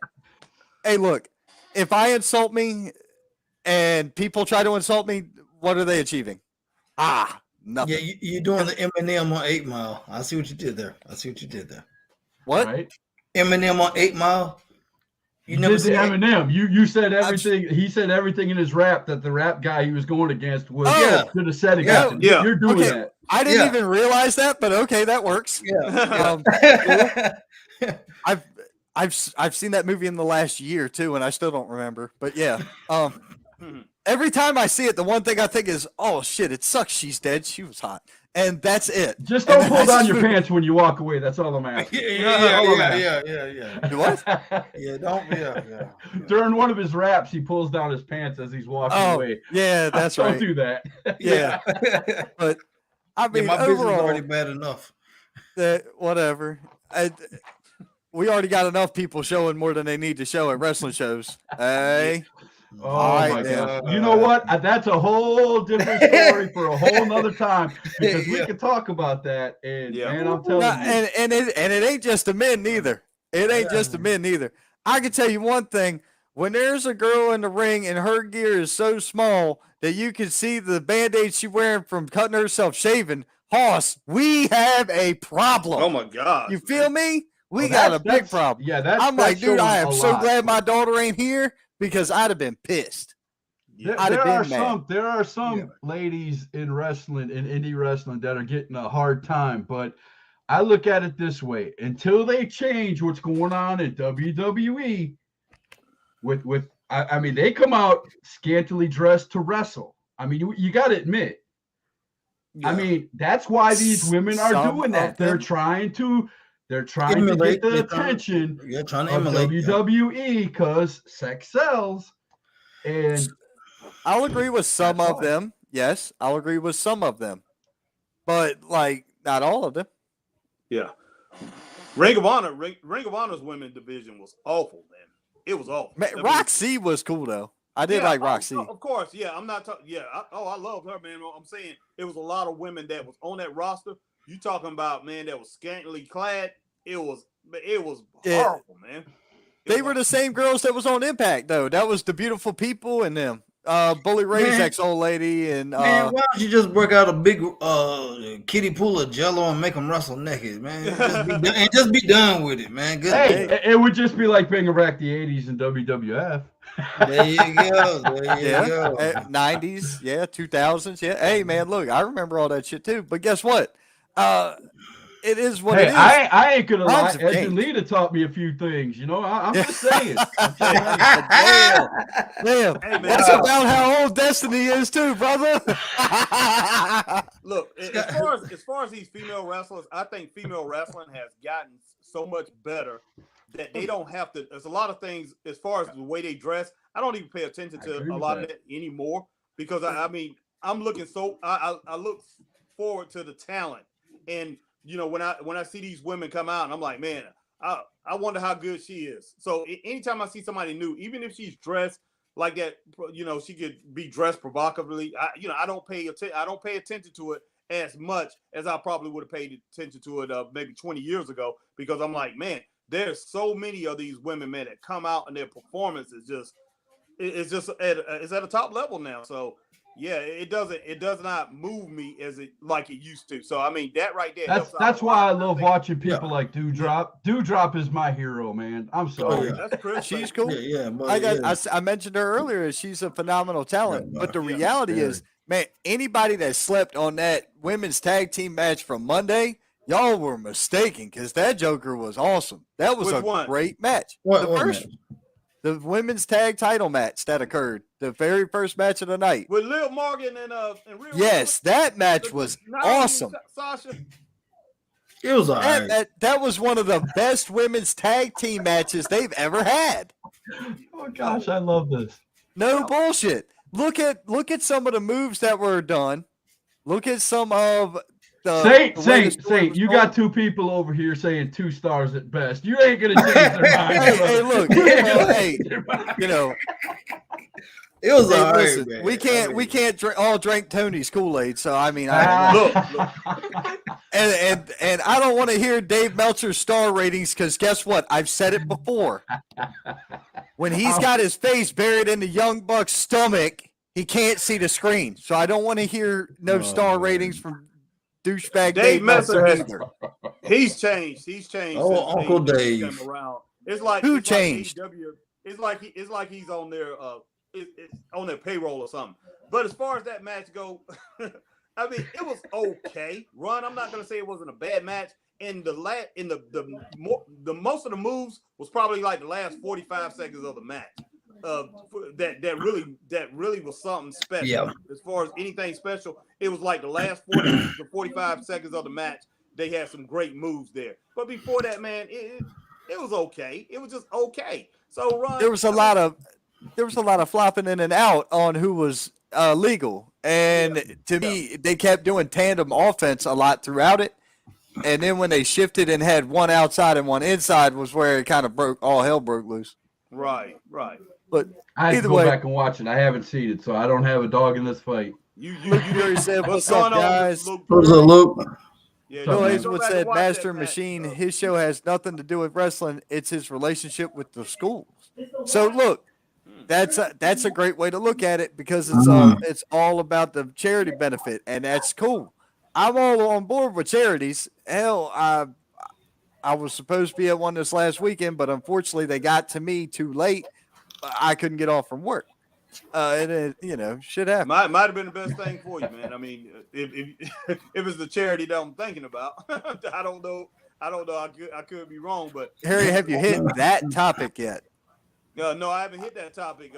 hey, look, if I insult me and people try to insult me, what are they achieving? Nothing. Yeah, you're doing the Eminem on 8 Mile. I see what you did there. What? Right? Eminem on 8 Mile. You never said Eminem. You said everything. He said everything in his rap that the rap guy he was going against was should have said against him. Yeah. You're doing that. I didn't even realize that, but okay, that works. Yeah. I've seen that movie in the last year too, and I still don't remember. But yeah, every time I see it, the one thing I think is, "Oh shit, it sucks. She's dead. She was hot," and that's it. Just don't pull down your pants when you walk away. That's all I'm asking. Yeah. What? Yeah. During one of his raps, he pulls down his pants as he's walking away. Yeah, that's Don't right. do that. Yeah, but I mean, my business is overall, already bad enough. whatever. We already got enough people showing more than they need to show at wrestling shows. Hey. Oh right, my then. God! You know what? That's a whole different story for a whole nother time because we can talk about that. And man, I'm telling you, and it ain't just the men neither. It ain't just the men neither. I can tell you one thing: when there's a girl in the ring and her gear is so small that you can see the band-aid she's wearing from cutting herself shaving, Hoss, we have a problem. Oh my God! You feel me? We Oh, got a big problem. Yeah, that's. I'm like, dude, I am so glad my my. daughter ain't here because I'd have been pissed. There I'd have are been mad. there are some ladies in wrestling, in indie wrestling, that are getting a hard time. But I look at it this way: until they change what's going on in WWE, I mean, they come out scantily dressed to wrestle. I mean, you got to admit. I mean, that's why these women are Some doing of that. They're them. trying to Emulate, get the attention trying to of emulate WWE because sex sells. And I'll agree with some That's of why. them. Yes, I'll agree with some of them, but like not all of them. Yeah. Ring of Honor's women division was awful, man. It was awful. I mean, Roxy was cool though. I did like Roxy. Of course, yeah. I'm not talking. Yeah. I love her, man. I'm saying it was a lot of women that was on that roster. You talking about, man, that was scantily clad. It was Yeah. horrible, man. They were the same girls that was on Impact though. That was the beautiful people and them. Bully Ray's Man. ex-old lady, and Man, why don't you just work out a big kiddie pool of Jello and make them wrestle naked, man? Just be done with it, man. Good. Hey, day. it would just be like bringing back the 80s in WWF. There you go. There you yeah, go. 90s, yeah, 2000s, yeah. Hey, man, look, I remember all that shit too. But guess what? It is what it Hey, is. I ain't gonna lie. Times have changed. Angelina taught me a few things. You know, I'm just saying. Damn. Hey, man, That's about how old Destiny is too, brother. Look, as far as these female wrestlers, I think female wrestling has gotten so much better that they don't have to. There's a lot of things as far as the way they dress. I don't even pay attention to a lot of it anymore because I mean, I'm looking so I look forward to the talent, and you know when I see these women come out, and I'm like, man, I wonder how good she is. So anytime I see somebody new, even if she's dressed like that, you know, she could be dressed provocatively. I don't pay attention to it as much as I probably would have paid attention to it maybe 20 years ago, because I'm like, man, there's so many of these women, man, that come out and their performance is just it's at a top level now. So yeah, it does not move me as it like it used to. So I mean, that right there. That's why I love watching people like Dewdrop. Dewdrop is my hero, man. I'm sorry. That's Chris. She's cool. Yeah. But I mentioned her earlier. She's a phenomenal talent. Yeah, but the reality is, man, anybody that slept on that women's tag team match from Monday, y'all were mistaken, because that Joker was awesome. That was Which one? great match. The women's tag title match that occurred, the very first match of the night. With Liv Morgan and Rhea Yes, that match was awesome. Sasha. it was all right. That was one of the best women's tag team matches they've ever had. Oh gosh, I love this. No bullshit. Look at some of the moves that were done. Look at some of the Saint. You got two people over here saying 2 stars at best. You ain't gonna change their mind. Hey, look, hey, you know, It was all right, listen, man. we can't all drink Tony's Kool-Aid. So I mean, Look. and I don't want to hear Dave Meltzer's star ratings, because guess what? I've said it before. When he's got his face buried in the Young Buck's stomach, he can't see the screen. So I don't want to hear no star ratings from douchebag Dave Meltzer has either. He's changed. He's changed. Oh, since Uncle AEW Dave. came around. It's like Who it's changed? Like AEW, it's like he's on their on their payroll or something. But as far as that match go, I mean, it was okay. Ron, I'm not gonna say it wasn't a bad match. And the most of the moves was probably like the last 45 seconds of the match. That really was something special. Yeah. As far as anything special, it was like the last 40 to 45 seconds of the match. They had some great moves there. But before that, man, it was okay. It was just okay. So Ron, There was a lot of flopping in and out on who was legal, and to me, they kept doing tandem offense a lot throughout it. And then when they shifted and had one outside and one inside, was where it kind of all hell broke loose. Right. But I have to either go way, back and watch it. I haven't seen it, so I don't have a dog in this fight. You already said, what's "What's up, going on, guys?" Luke? What's up, Luke? Yeah, Bill man. Hazelwood Go back said, and watch "Master that match, Machine, bro. his show has nothing to do with wrestling. It's his relationship with the schools." So look, that's a great way to look at it, because it's all about the charity benefit, and that's cool. I'm all on board with charities. Hell, I was supposed to be at one this last weekend, but unfortunately they got to me too late. I couldn't get off from work. And it, shit happens. Might have been the best thing for you, man. I mean, if it's the charity that I'm thinking about, I don't know. I could be wrong, but Harry, have you hit that topic yet? no, I haven't hit that topic.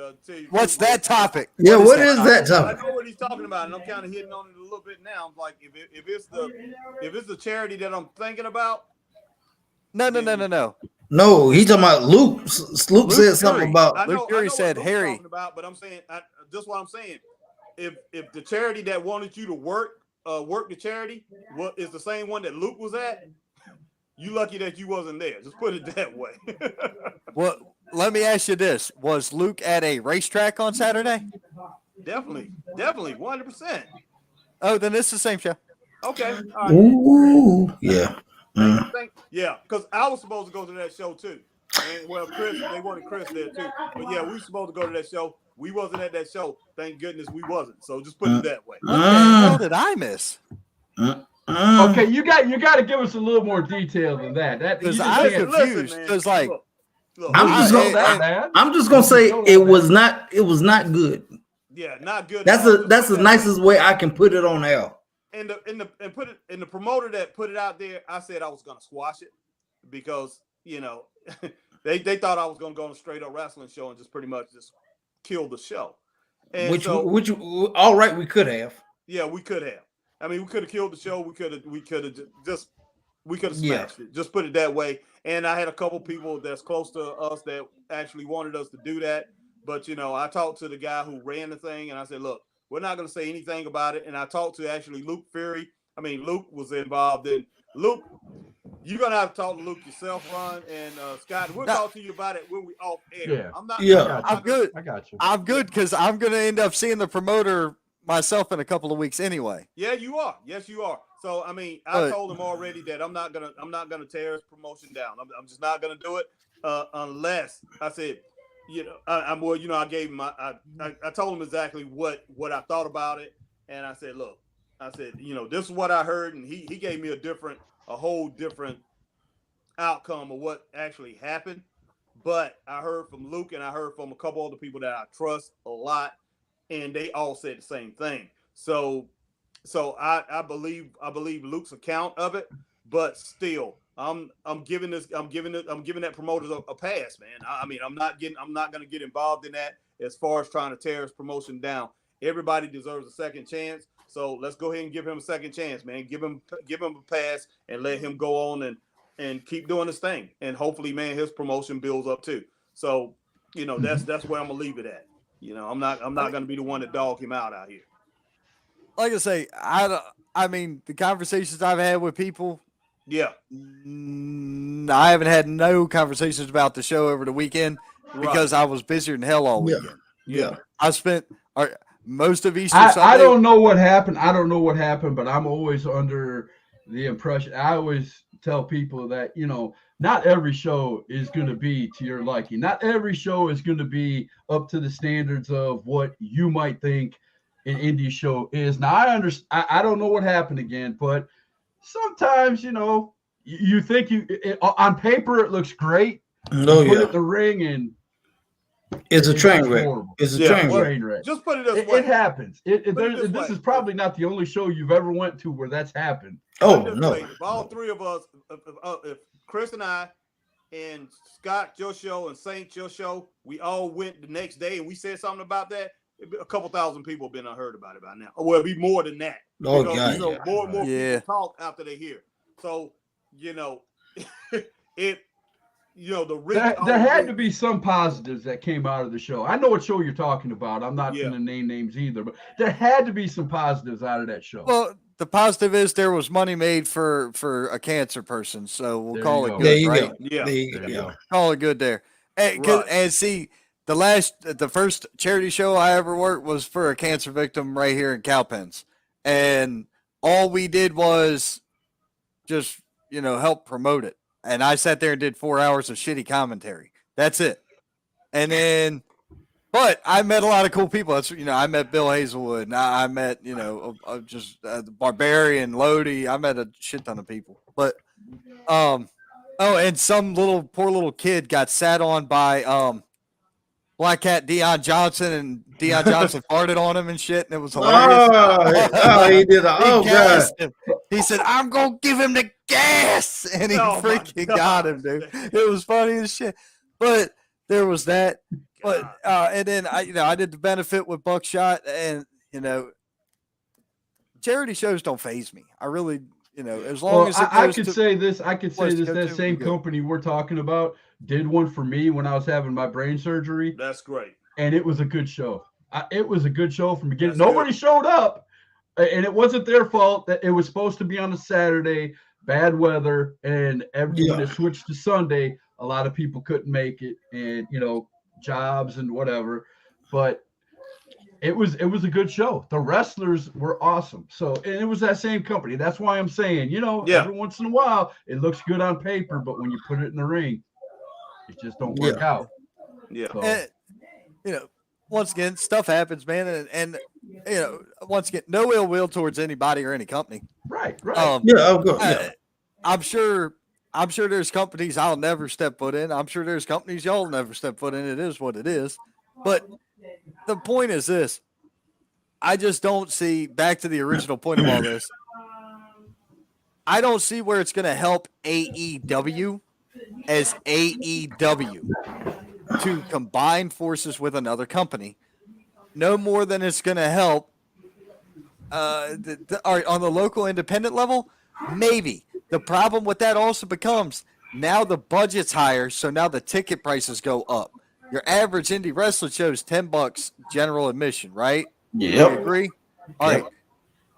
What's that topic? Yeah, what is that I topic? know what he's talking about, and I'm kind of hitting on it a little bit now. I'm like, if it's the charity that I'm thinking about, No. No, he talking about Luke. Luke said something Fury. about. I know, Luke Fury I know said, what Luke's Harry. talking about, but I'm saying just what I'm saying. If the charity that wanted you to work the charity is the same one that Luke was at, you lucky that you wasn't there. Just put it that way. Well, let me ask you this: was Luke at a racetrack on Saturday? Definitely, 100%. Oh, then it's the same show. Okay, all right. Ooh, yeah. Yeah, because I was supposed to go to that show too. And well, Chris, they wanted Chris there too. But yeah, we were supposed to go to that show. We wasn't at that show. Thank goodness we wasn't. So just put it that way. What the hell did I miss? Okay, you got to give us a little more detail than that. That Because you just I'm can't- confused. man. Because like, Look, I'm just gonna say it was not good. yeah, not good. That's at all. that's the Just put it that way. nicest way I can put it on air. And put it in the promoter that put it out there. I said I was gonna squash it because they thought I was gonna go on a straight up wrestling show and just pretty much just kill the show. And Which so, all right, we could have. yeah, we could have. I mean, we could have killed the show. We could have smashed it. Just put it that way. And I had a couple people that's close to us that actually wanted us to do that. But I talked to the guy who ran the thing, and I said, "Look, we're not going to say anything about it." And I talked to actually Luke Fury. I mean, Luke was involved in Luke. You're gonna have to talk to Luke yourself, Ron, and Scott. We'll talk to you about it when we off air. Yeah. I'm not. Yeah. I'm good. I got you. I'm good because I'm gonna end up seeing the promoter myself in a couple of weeks anyway. Yeah, you are. Yes, you are. So I mean, I told him already that I'm not gonna tear his promotion down. I'm just not gonna do it unless I said, I gave him I told him exactly what I thought about it, and I said, look, this is what I heard, and he gave me a whole different outcome of what actually happened. But I heard from Luke and I heard from a couple other people that I trust a lot, and they all said the same thing. So I believe Luke's account of it, but still, I'm giving that promoter a pass, man. I mean, I'm not going to get involved in that as far as trying to tear his promotion down. Everybody deserves a second chance, so let's go ahead and give him a second chance, man. Give him a pass and let him go on and keep doing his thing, and hopefully, man, his promotion builds up too. So, that's where I'm gonna leave it at. I'm not gonna be the one to dog him out here. Like I say, I mean, the conversations I've had with people, Yeah, I haven't had no conversations about the show over the weekend because I was busier than hell all weekend. Yeah. I spent most of Easter Sunday. I don't know what happened. But I'm always under the impression. I always tell people that, not every show is going to be to your liking. Not every show is going to be up to the standards of what you might think an indie show is. Now, I don't know what happened again, but sometimes, you think on paper it looks great. Oh, Put yeah. it in the ring and It's a train wreck. horrible. It's a Yeah, train well, wreck. Train wreck. just put it this way. It happens. Put it this This way. is probably not the only show you've ever went to where that's happened. Oh, Put it this no. way. If all three of us, if Chris and I, and Scott, your show, and Saint, your show, we all went the next day and we said something about that, a couple thousand people have been unheard about it by now. Well, it'd be more than that. Oh, Because, God. more and more Yeah. people talk after they hear. So, the reach. There had to be some positives that came out of the show. I know what show you're talking about. I'm not Yeah. going to name names either, but there had to be some positives out of that show. Well, the positive is there was money made for a cancer person, so we'll There call you it go. good, There you right? go. Yeah. There you There you go. go. Call it good there. And, Right. and see, the first charity show I ever worked was for a cancer victim right here in Cowpens, and all we did was just help promote it. And I sat there and did 4 hours of shitty commentary. That's it. And then, but I met a lot of cool people. That's I met Bill Hazelwood, and I met just the Barbarian, Lodi. I met a shit ton of people. But and some poor little kid got sat on by Black Cat Deion Johnson, and Deion Johnson farted on him and shit, and it was hilarious. He did. He Oh, God. gassed him. He said, "I'm gonna give him the gas," and he Oh, my freaking got him, dude. It was funny as shit. But there was that. But and then I did the benefit with Buckshot, and charity shows don't faze me. I really, as long as it I goes could to, say this. I could say place to this. go That to, same we good. company we're talking about did one for me when I was having my brain surgery, That's great. and it was a good show. It was a good show from beginning. That's Nobody showed up, and it wasn't their fault. That it was supposed to be on a Saturday, bad weather, and when it switched to Sunday, a lot of people couldn't make it, and jobs and whatever. But it was a good show. The wrestlers were awesome. So, and it was that same company. That's why I'm saying, Yeah. every once in a while it looks good on paper, but when you put it in the ring, it just don't work out. Yeah. So, And, once again, stuff happens, man, and once again, no ill will towards anybody or any company. Right, right. Yeah, of course. Yeah. I'm sure there's companies I'll never step foot in. I'm sure there's companies y'all never step foot in. It is what it is. But the point is this. I just don't see, back to the original point of all this, I don't see where it's going to help AEW as AEW to combine forces with another company. No more than it's going to help on the local independent level, maybe. The problem with that also becomes now the budget's higher, so now the ticket prices go up. Your average indie wrestling show is $10 general admission, right? Yep. You agree? All right.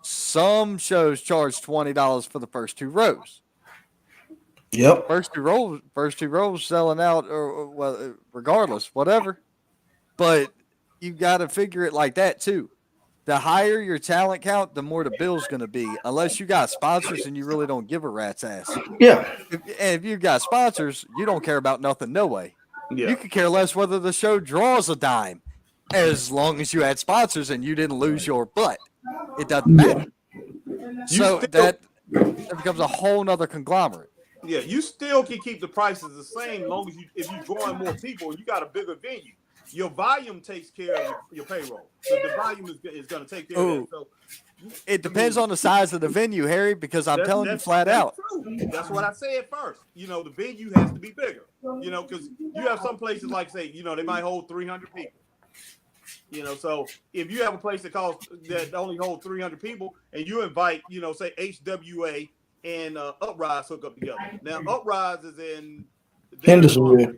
Some shows charge $20 for the first 2 rows. Yep. First two rows selling out, or well, regardless, whatever. But you got to figure it like that too. The higher your talent count, the more the bill's going to be, unless you got sponsors and you really don't give a rat's ass. Yeah. If you got sponsors, you don't care about nothing, no way. Yeah. You could care less whether the show draws a dime, as long as you had sponsors and you didn't lose your butt. It doesn't matter. So that becomes a whole nother conglomerate. Yeah, you still can keep the prices the same, as long as if you drawing more people and you got a bigger venue. Your volume takes care of your payroll. So the volume is going to take care of that. So it depends on the size of the venue, Harry, because I'm telling you flat out. True. That's what I said first. The venue has to be bigger. Because you have some places like, say, they might hold 300 people. So if you have a place that only holds 300 people, and you invite, say HWA and Uprise hook up together. Now Uprise is in Hendersonville.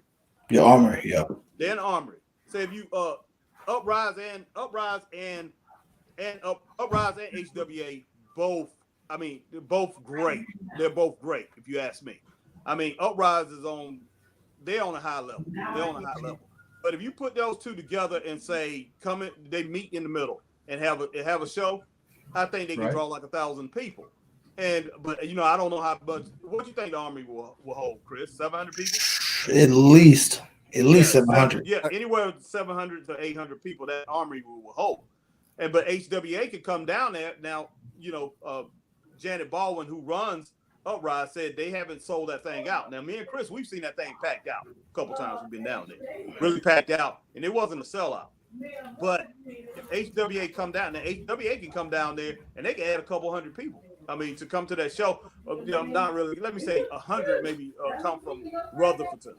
Your Armory, yeah. Then Armory. So if you Uprise and HWA both, they're both great. They're both great if you ask me. Uprise they're on a high level. But if you put those two together and say they meet in the middle and have a show, I think they can draw like 1,000 people. But I don't know how much. What do you think the Army will hold, Chris? 700 people? At least 700. Yeah, anywhere 700 to 800 people that Army will hold. But HWA could come down there now. Janet Baldwin, who runs Uprise, said they haven't sold that thing out. Now, me and Chris, we've seen that thing packed out a couple times. We've been down there, really packed out, and it wasn't a sellout. But if HWA come down, now HWA can come down there and they can add a couple hundred people. To come to that show, not really. Let me say 100 maybe come from Rutherford.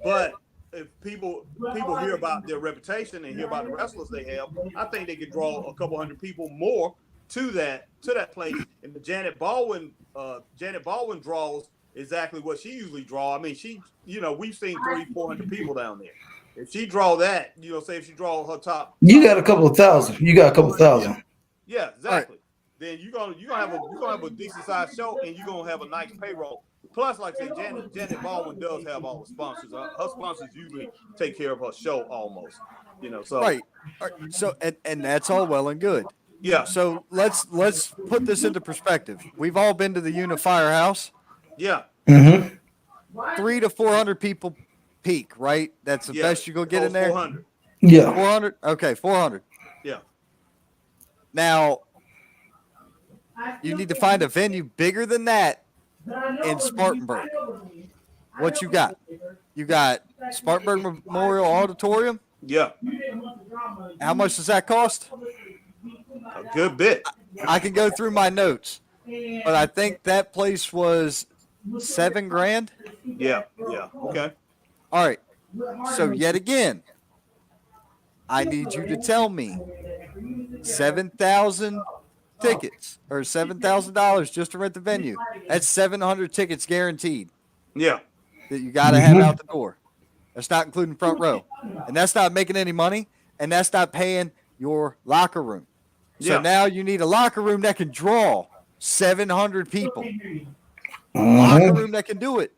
But if people hear about their reputation and hear about the wrestlers they have, I think they could draw a couple hundred people more to that place. And the Janet Baldwin draws exactly what she usually draws. We've seen 300-400 people down there. If she draw that, say if she draw her top, you got a couple of thousand. Yeah, exactly. Then you're gonna have a decent sized show, and you're gonna have a nice payroll. Plus, like I said, Janet Baldwin does have all the sponsors. Her sponsors usually take care of her show almost. So right. So and that's all well and good. Yeah. So let's put this into perspective. We've all been to the Unifier House. Yeah. Mm-hmm. 300 to 400 people peak, right? That's the best you go get in there. 400. Yeah. 400. Okay, 400. Yeah. Now you need to find a venue bigger than that in Spartanburg. What you got? You got Spartanburg Memorial Auditorium. Yeah. How much does that cost? A good bit. I can go through my notes, but I think that place was $7,000. Yeah. Yeah. Okay. All right. So yet again, I need you to tell me 7,000 tickets or $7,000 just to rent the venue. That's 700 tickets guaranteed. Yeah. That you got to have out the door. That's not including front row, and that's not making any money, and that's not paying your locker room. So now you need a locker room that can draw 700 people. Locker room that can do it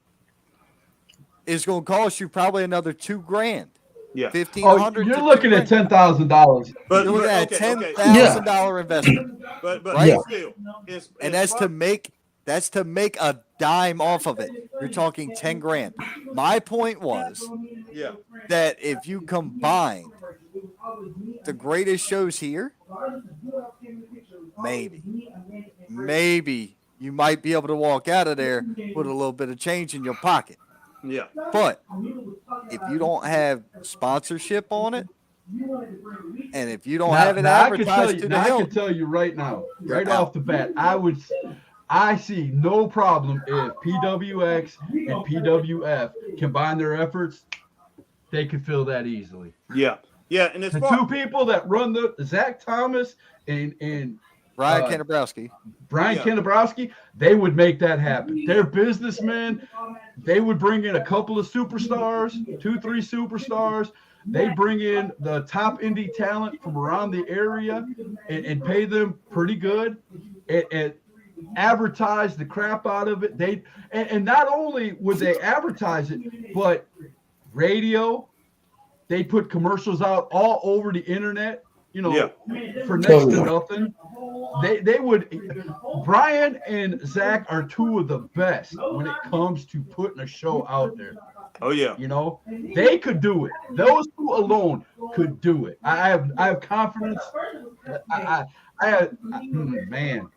is going to cost you probably another $2,000. Yeah. $1,500. You're looking at $10,000. But You're looking at okay, $10,000 investment. But right? Still, and that's to make a dime off of it. You're talking $10,000. My point was that if you combine the greatest shows here? Maybe you might be able to walk out of there with a little bit of change in your pocket. Yeah. But if you don't have sponsorship on it, and if you don't have it advertised to the I hill, can tell you right now, right out. off the bat, I see no problem if PWX and PWF combine their efforts. They could fill that easily. Yeah. Yeah. And it's The two people that run the Zach Thomas and Brian Kanabrowski. Brian Yeah. Kanabrowski, they would make that happen. They're businessmen. They would bring in a couple of superstars, 2-3 superstars. They bring in the top indie talent from around the area and pay them pretty good and advertise the crap out of it. And not only would they advertise it, but radio, they put commercials out all over the internet, you know, Yeah. for next to nothing. They would. Brian and Zach are two of the best when it comes to putting a show out there. Oh yeah. You know, they could do it. Those two alone could do it. I have confidence. Man.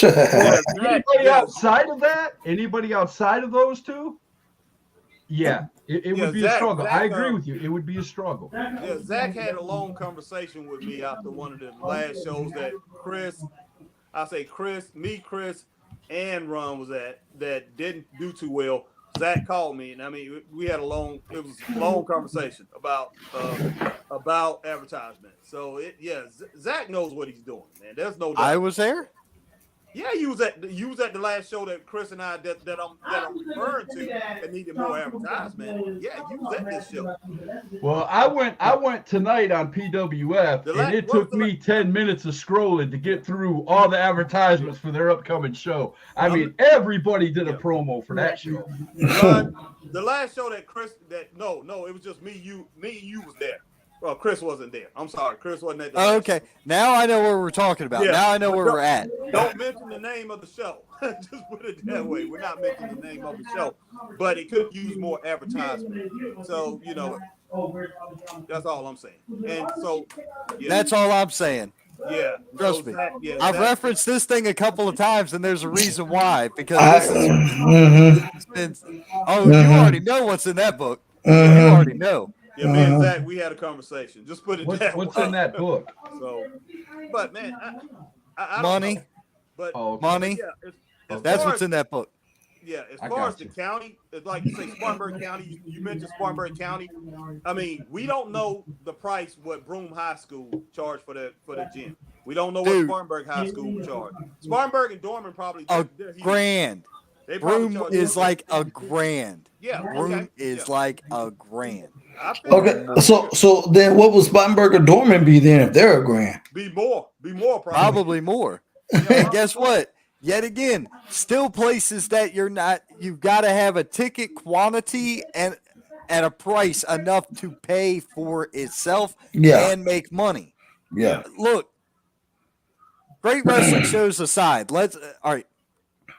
Anybody outside of that? Anybody outside of those two? Yeah, it would be a struggle. I agree with you. It would be a struggle. Yeah, Zach had a long conversation with me after one of the last shows that Chris, and Ron was at that didn't do too well. Zach called me, and I mean, we had a long conversation about advertisement. So Zach knows what he's doing, man. There's no doubt. I was there. Yeah, you was at the last show that Chris and I that I'm referring to that needed more advertisement. Yeah, you was at this show. Well, I went tonight on PWF, and it took me 10 minutes of scrolling to get through all the advertisements for their upcoming show. I mean, everybody did a promo for that show. The last show that Chris no, it was just me and you was there. Well, Chris wasn't there. I'm sorry, Chris wasn't at the last Okay, show. now I know where we're talking about. Yeah. Now I know where we're at. Don't mention the name of the show. Just put it that way. We're not mentioning the name of the show, but it could use more advertisement. So, you know, that's all I'm saying. And so, yeah, That's all I'm saying. yeah. Trust So me. Zach, I've referenced this thing a couple of times, and there's a reason why. Because this is you already know what's in that book. You already know. Yeah, me and Zach, we had a conversation. Just put it that way. What's in that book? So, but man, I Money. don't know. But Money. yeah, as That's far what's as- in that book. Yeah, as I far as got the you. county, it's like you say Spartanburg County, you mentioned Spartanburg County. I mean, we don't know the price what Broome High School charged for the gym. We don't know what Dude. Spartanburg High School charged. Spartanburg and Dorman probably A they're huge. grand. They probably Broome charge is more. like a grand. Yeah, Broome okay. is Yeah. like a grand. I feel Okay, so then what would Spartanburg or Dorman be then if they're a grand? be more probably. Probably more. And guess what? Yet again, still places that you've got to have a ticket quantity and at a price enough to pay for itself Yeah. and make money. Yeah. Look, great wrestling shows aside, all right.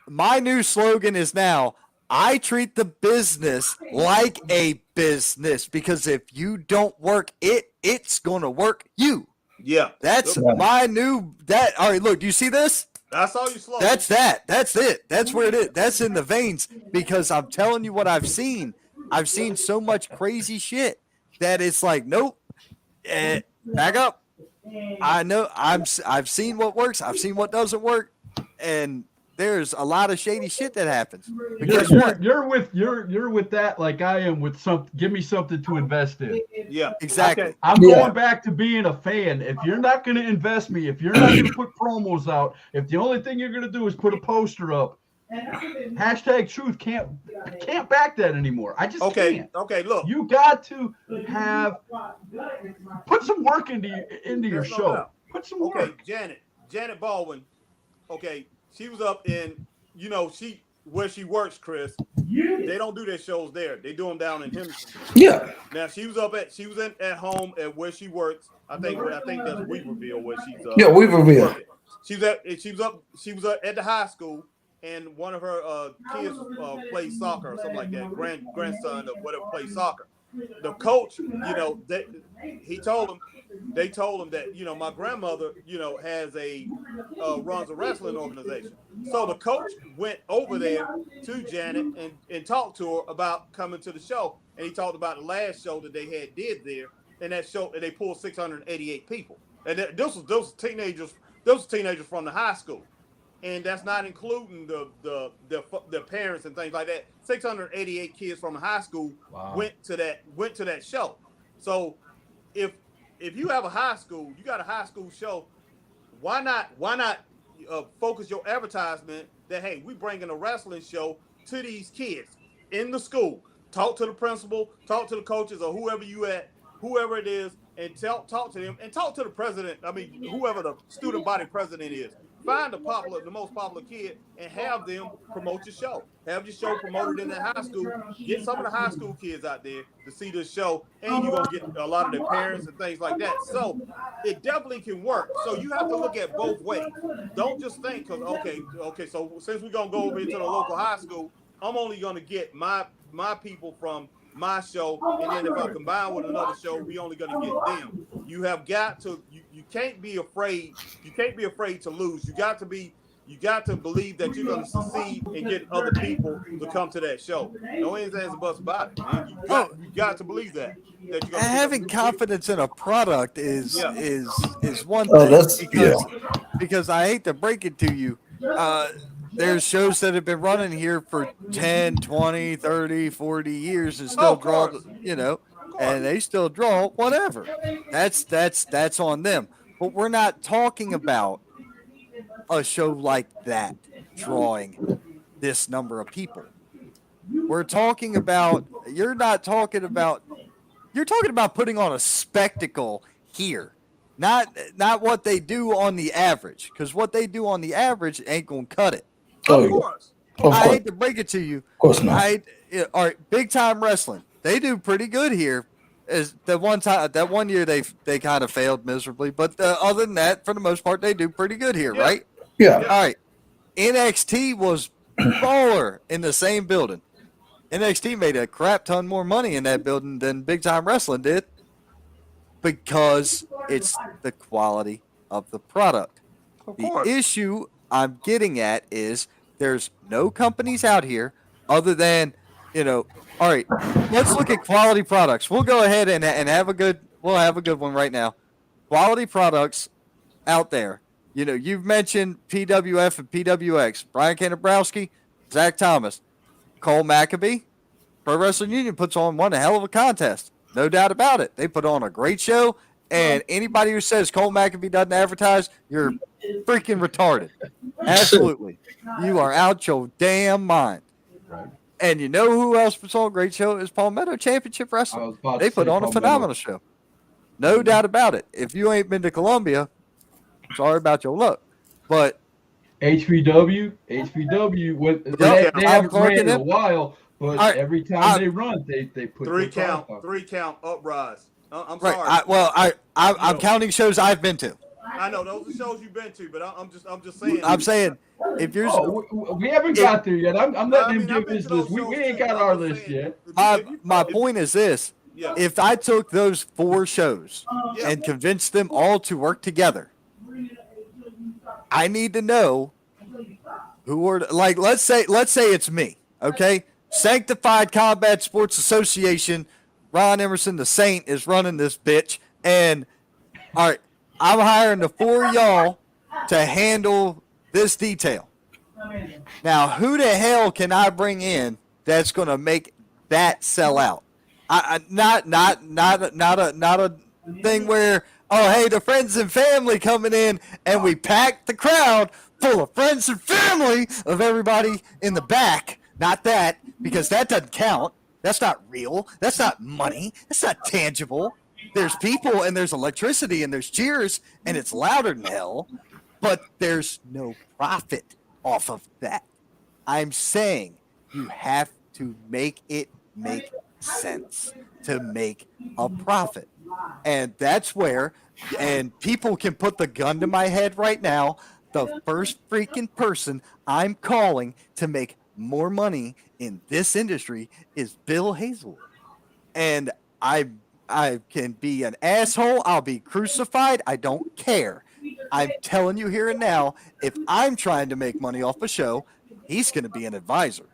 My new slogan is now, I treat the business like a business, because if you don't work it, it's going to work you. Yeah, That's my new all right, look, do you see this? that's all you slow. That's it. That's where it is. That's in the veins, because I'm telling you what I've seen. I've seen so much crazy shit that it's like, nope, back up. I know I've seen what works. I've seen what doesn't work, and there's a lot of shady shit that happens. But guess what? You're with that like I am with something. Give me something to invest in. Yeah, Exactly. Okay. I'm Yeah. going back to being a fan. If you're not going to invest me, if you're not going to put promos out, if the only thing you're going to do is put a poster up, hashtag truth can't back that anymore. I just can't. Okay, look. You got to put some work into your There's no show. doubt. Put some Okay, work. Janet Baldwin. Okay, she was up in, where she works, Chris. They don't do their shows there. They do them down in Henderson. Yeah. Now she was at home at where she works. I think that's Weaverville where she's Yeah, Weaverville. working. She was at the high school, and one of her kids plays soccer or something like that. Grandson or whatever plays soccer. the coach, he told him, they told him that, my grandmother, has runs a wrestling organization. So the coach went over there to Janet and talked to her about coming to the show. And he talked about the last show that they did there. And that show, and they pulled 688 people. And those was teenagers from the high school. And that's not including the parents and things like that. 688 kids from high school went to that show. So if you have a high school, you got a high school show, why not focus your advertisement that, hey, we bringing a wrestling show to these kids in the school. Talk to the principal, talk to the coaches or whoever it is, and talk to them and talk to the president. I mean, whoever the student body president is. Find the most popular kid and have them promote your show. Have your show promoted in the high school. Get some of the high school kids out there to see this show, and you're gonna get a lot of their parents and things like that. So it definitely can work. So you have to look at both ways. Don't just think, cause okay. So since we're gonna go over into the local high school, I'm only gonna get my people from my show, and then if I combine with another show, we only gonna get them. You have got to. You can't be afraid. You can't be afraid to lose. You got to believe that you're gonna succeed and get other people to come to that show. No ands, ands, and buts about it, man. You got to believe that you're gonna having confidence in a product is one Oh, thing because I hate to break it to you. There's shows that have been running here for 10, 20, 30, 40 years and still draw, and they still draw whatever. That's on them. But we're not talking about a show like that drawing this number of people. We're talking about you're talking about putting on a spectacle here. Not what they do on the average, because what they do on the average ain't gonna cut it. Of course. I hate to break it to you. Of course not. All right, big time wrestling. They do pretty good here. As that one year they kind of failed miserably, but other than that, for the most part, they do pretty good here, right? Yeah. All right. NXT was baller in the same building. NXT made a crap ton more money in that building than Big Time Wrestling did because it's the quality of the product. The issue I'm getting at is there's no companies out here other than, all right, let's look at quality products. We'll go ahead and have a good one right now. Quality products out there. You've mentioned PWF and PWX, Brian Kanabrowski, Zach Thomas, Cole Maccabee. Pro Wrestling Union puts on one hell of a contest. No doubt about it. They put on a great show, and anybody who says Cole Maccabee doesn't advertise, you're freaking retarded. Absolutely. You are out your damn mind. Right. And you know who else puts on a great show is Palmetto Championship Wrestling. They put on a phenomenal show. No doubt about it. If you ain't been to Columbia, sorry about your luck. But HPW, they haven't ran in a while, but every time they run, they put three count uprise. I'm right. sorry. I'm counting shows I've been to. I know those are shows you've been to, but I'm just saying. I'm saying if you're we haven't got there yet. I'm letting him give his list. We ain't got our list yet. My point is this. Yeah. If I took those 4 shows and convinced them all to work together, I need to know who are like. Let's say it's me. Okay, Sanctified Combat Sports Association. Ron Emerson, the Saint, is running this bitch, and all right, I'm hiring the 4 of y'all to handle this detail. Now, who the hell can I bring in that's going to make that sell out? Not a thing where, oh, hey, the friends and family coming in and we pack the crowd full of friends and family of everybody in the back. Not that, because that doesn't count. That's not real. That's not money. That's not tangible. There's people and there's electricity and there's cheers and it's louder than hell, but there's no profit off of that. I'm saying you have to make it make sense to make a profit. And that's where, and people can put the gun to my head right now, the first freaking person I'm calling to make more money in this industry is Bill Hazelwood. and I can be an asshole. I'll be crucified. I don't care. I'm telling you here and now, if I'm trying to make money off a show, he's going to be an advisor.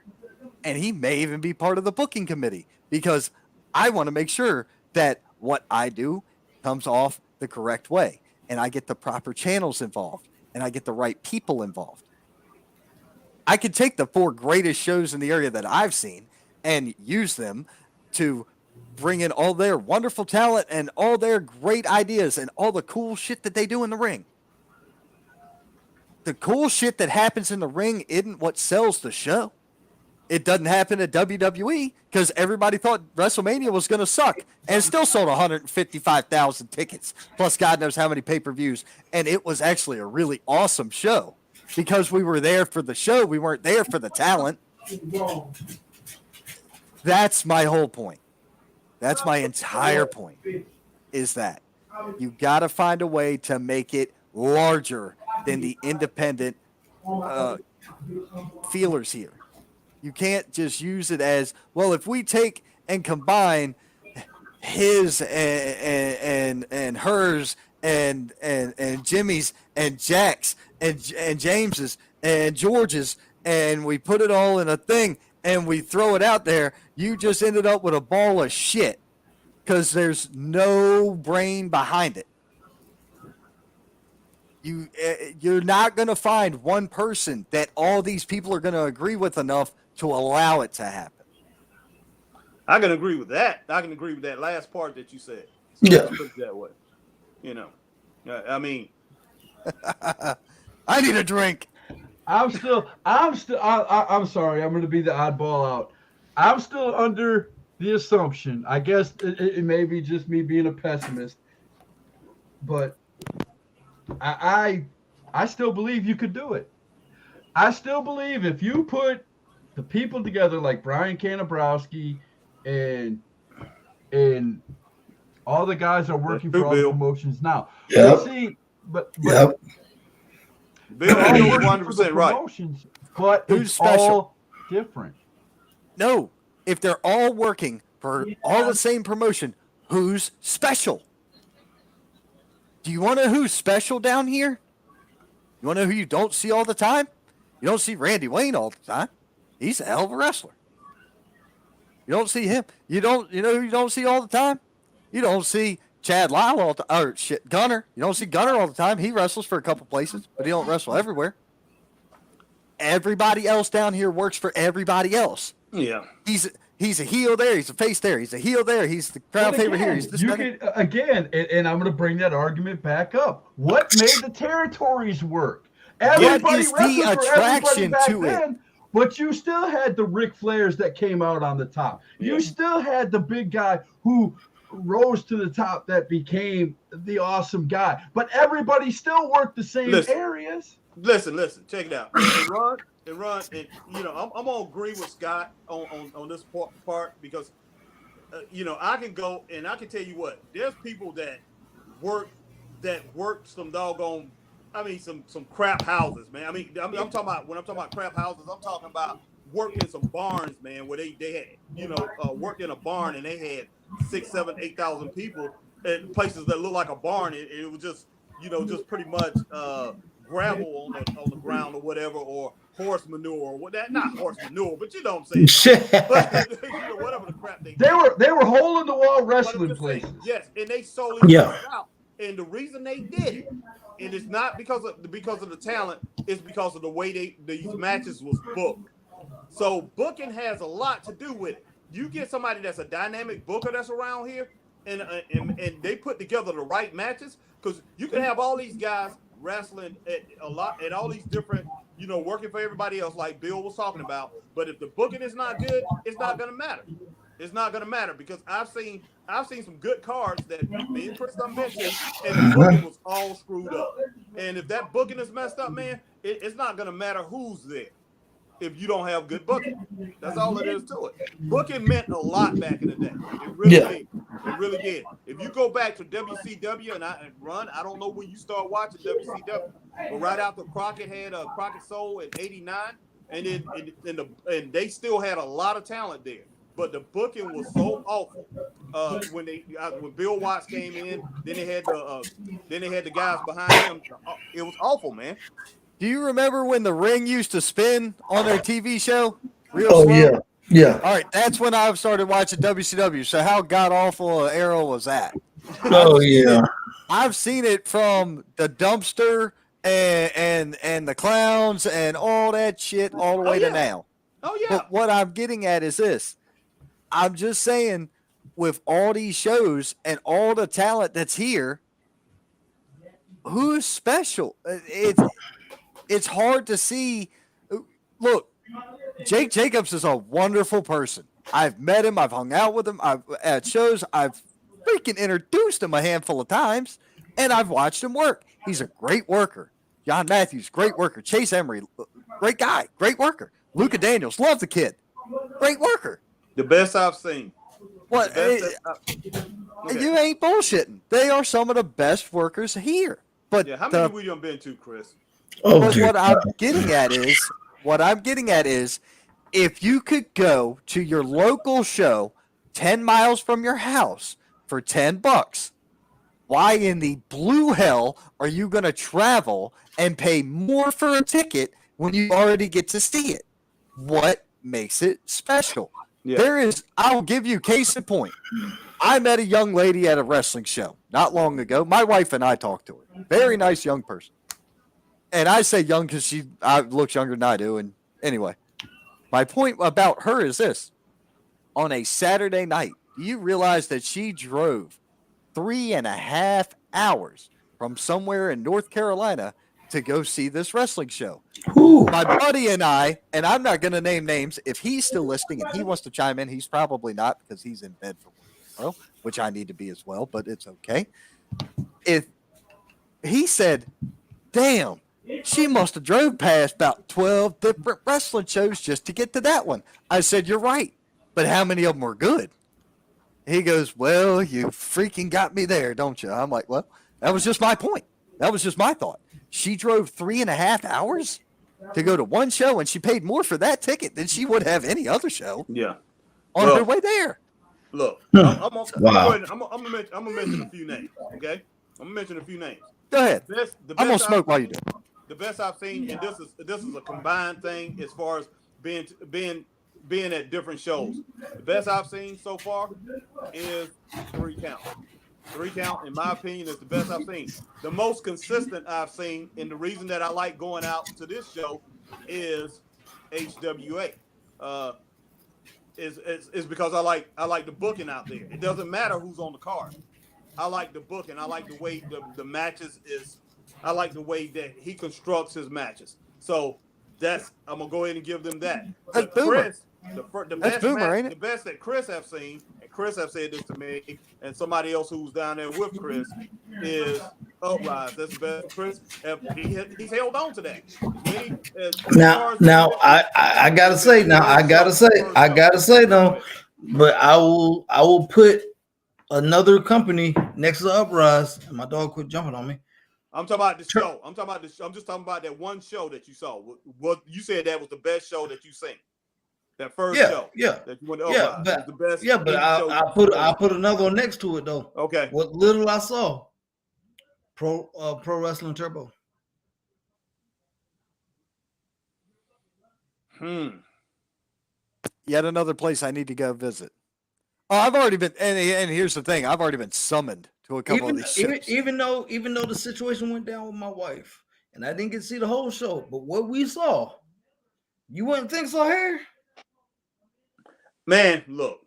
And he may even be part of the booking committee because I want to make sure that what I do comes off the correct way and I get the proper channels involved and I get the right people involved. I could take the 4 greatest shows in the area that I've seen and use them to bring in all their wonderful talent and all their great ideas and all the cool shit that they do in the ring. The cool shit that happens in the ring isn't what sells the show. It doesn't happen at WWE because everybody thought WrestleMania was going to suck and it still sold 155,000 tickets, plus God knows how many pay-per-views. And it was actually a really awesome show because we were there for the show. We weren't there for the talent. That's my whole point. That's my entire point, is that you got to find a way to make it larger than the independent feelers here. You can't just use it as, well, if we take and combine his and hers and Jimmy's and Jack's and James's and George's and we put it all in a thing and we throw it out there, you just ended up with a ball of shit because there's no brain behind it. You're not going to find one person that all these people are going to agree with enough to allow it to happen. I can agree with that. I can agree with that last part that you said. So Yeah. let's put it that way. You know, I mean, I need a drink. I'm sorry. I'm going to be the oddball out. I'm still under the assumption, I guess it may be just me being a pessimist, but I still believe you could do it. I still believe if you put the people together like Brian Kanabrowski and all the guys are working for all the promotions now. Yep. But see, but Yep. Bill, they're you're working for the 100% right. promotions, but Who's it's special? all different. No, if they're all working for all the same promotion, who's special? Do you want to know who's special down here? You want to know who you don't see all the time? You don't see Randy Wayne all the time. He's a hell of a wrestler. You don't see him. You know who you don't see all the time? You don't see Chad Lyle all the time. Or shit, Gunner. You don't see Gunner all the time. He wrestles for a couple places, but he don't wrestle everywhere. Everybody else down here works for everybody else. Yeah. He's a heel there. He's a face there. He's a heel there. He's the crowd But favorite here. again, He's this you guy. could again, and I'm going to bring that argument back up. What made the territories work? Everybody is the wrestled for everybody attraction back to it? then, but you still had the Ric Flairs that came out on the top. You still had the big guy who rose to the top that became the awesome guy. But everybody still worked the same areas. Listen. Check it out. And Ron, and you know, I'm gonna agree with Scott on this part because you know, I can go and I can tell you what, there's people that work some doggone, I mean some crap houses, man. I mean, I'm talking about, when I'm talking about crap houses, I'm talking about working in some barns, man, where they had, you know, worked in a barn and they had 6,000, 7,000, 8,000 people in places that look like a barn. It was just, you know, just pretty much gravel on the ground or whatever, or horse manure or what that, not horse manure, but you know what I'm saying. But, you know, whatever the crap they were hole in the wall wrestling places. Yes, and they solely out. And the reason they did it, and it's not because of the talent, it's because of the way these matches was booked. So booking has a lot to do with it. You get somebody that's a dynamic booker that's around here, and they put together the right matches, because you can have all these guys wrestling at all these different, you know, working for everybody else, like Bill was talking about. But if the booking is not good, it's not gonna matter. It's not gonna matter, because I've seen some good cards that me and Chris mentioned, and the booking was all screwed up. And if that booking is messed up, man, it's not gonna matter who's there if you don't have good booking. That's all it is to it. Booking meant a lot back in the day. It really did. It really did. If you go back to WCW and I don't know when you start watching WCW, but right after Crockett had Crockett Soul in '89, and they still had a lot of talent there. but the booking was so awful. When Bill Watts came in, then they had the guys behind him. It was awful, man. Do you remember when the ring used to spin on their TV show? Real Oh slow? yeah, yeah. All right, that's when I started watching WCW. So how god awful an era was that? Oh yeah. I've seen it from the dumpster and the clowns and all that shit all the way to now. Oh yeah. But what I'm getting at is this. I'm just saying, with all these shows and all the talent that's here, who's special? It's hard to see. Look, Jake Jacobs is a wonderful person. I've met him. I've hung out with him. At shows. I've freaking introduced him a handful of times, and I've watched him work. He's a great worker. John Matthews, great worker. Chase Emery, great guy, great worker. Luka Daniels, love the kid, great worker. The best I've seen. What? You ain't bullshitting. They are some of the best workers here. But Yeah, how many we done been to, Chris? but what I'm getting at is, if you could go to your local show 10 miles from your house for $10, why in the blue hell are you going to travel and pay more for a ticket when you already get to see it? What makes it special? Yeah. I'll give you case in point. I met a young lady at a wrestling show not long ago. My wife and I talked to her. Very nice young person. And I say young because she looks younger than I do. And anyway, my point about her is this. On a Saturday night, do you realize that she drove 3.5 hours from somewhere in North Carolina to go see this wrestling show? Ooh. My buddy and I'm not going to name names. If he's still listening and he wants to chime in, he's probably not because he's in bed for work tomorrow, which I need to be as well, but it's okay. If he said, damn, she must have drove past about 12 different wrestling shows just to get to that one. I said, you're right, but how many of them were good? He goes, well, you freaking got me there, don't you? I'm like, well, that was just my point. That was just my thought. She drove 3.5 hours to go to one show, and she paid more for that ticket than she would have any other show Yeah. on Well, her way there. Look, Wow. I'm gonna mention a few names. Okay, I'm gonna mention a few names. Go ahead. The I'm gonna best smoke while you do. the best I've seen, and this is a combined thing as far as being at different shows. The best I've seen so far is 3 Count. 3 Count, in my opinion, is the best I've seen. The most consistent I've seen, and the reason that I like going out to this show is HWA. Is because I like the booking out there. It doesn't matter who's on the card. I like the booking. I like the way the matches is. I like the way that he constructs his matches. So I'm gonna go ahead and give them that. That's But Boomer. Chris, the That's best Boomer, match, ain't it? the best that Chris have seen, and Chris have said this to me, and somebody else who's down there with Chris is Uprise. That's the best. Chris, he's held on to that. Now, I gotta say, no, but I will put another company next to Uprise. My dog quit jumping on me. I'm talking about the show. I'm just talking about that one show that you saw. What you said that was the best show that you seen. That first show. Yeah. That you went to Yeah, Uprise. but was the best. yeah, but I'll put another one next to it though. Okay. What little I saw, Pro Wrestling Turbo. Yet another place I need to go visit. Oh, I've already been, and here's the thing: I've already been summoned to a couple of these shows. Even though the situation went down with my wife, and I didn't get to see the whole show, but what we saw, you wouldn't think so, Harry? Man, look.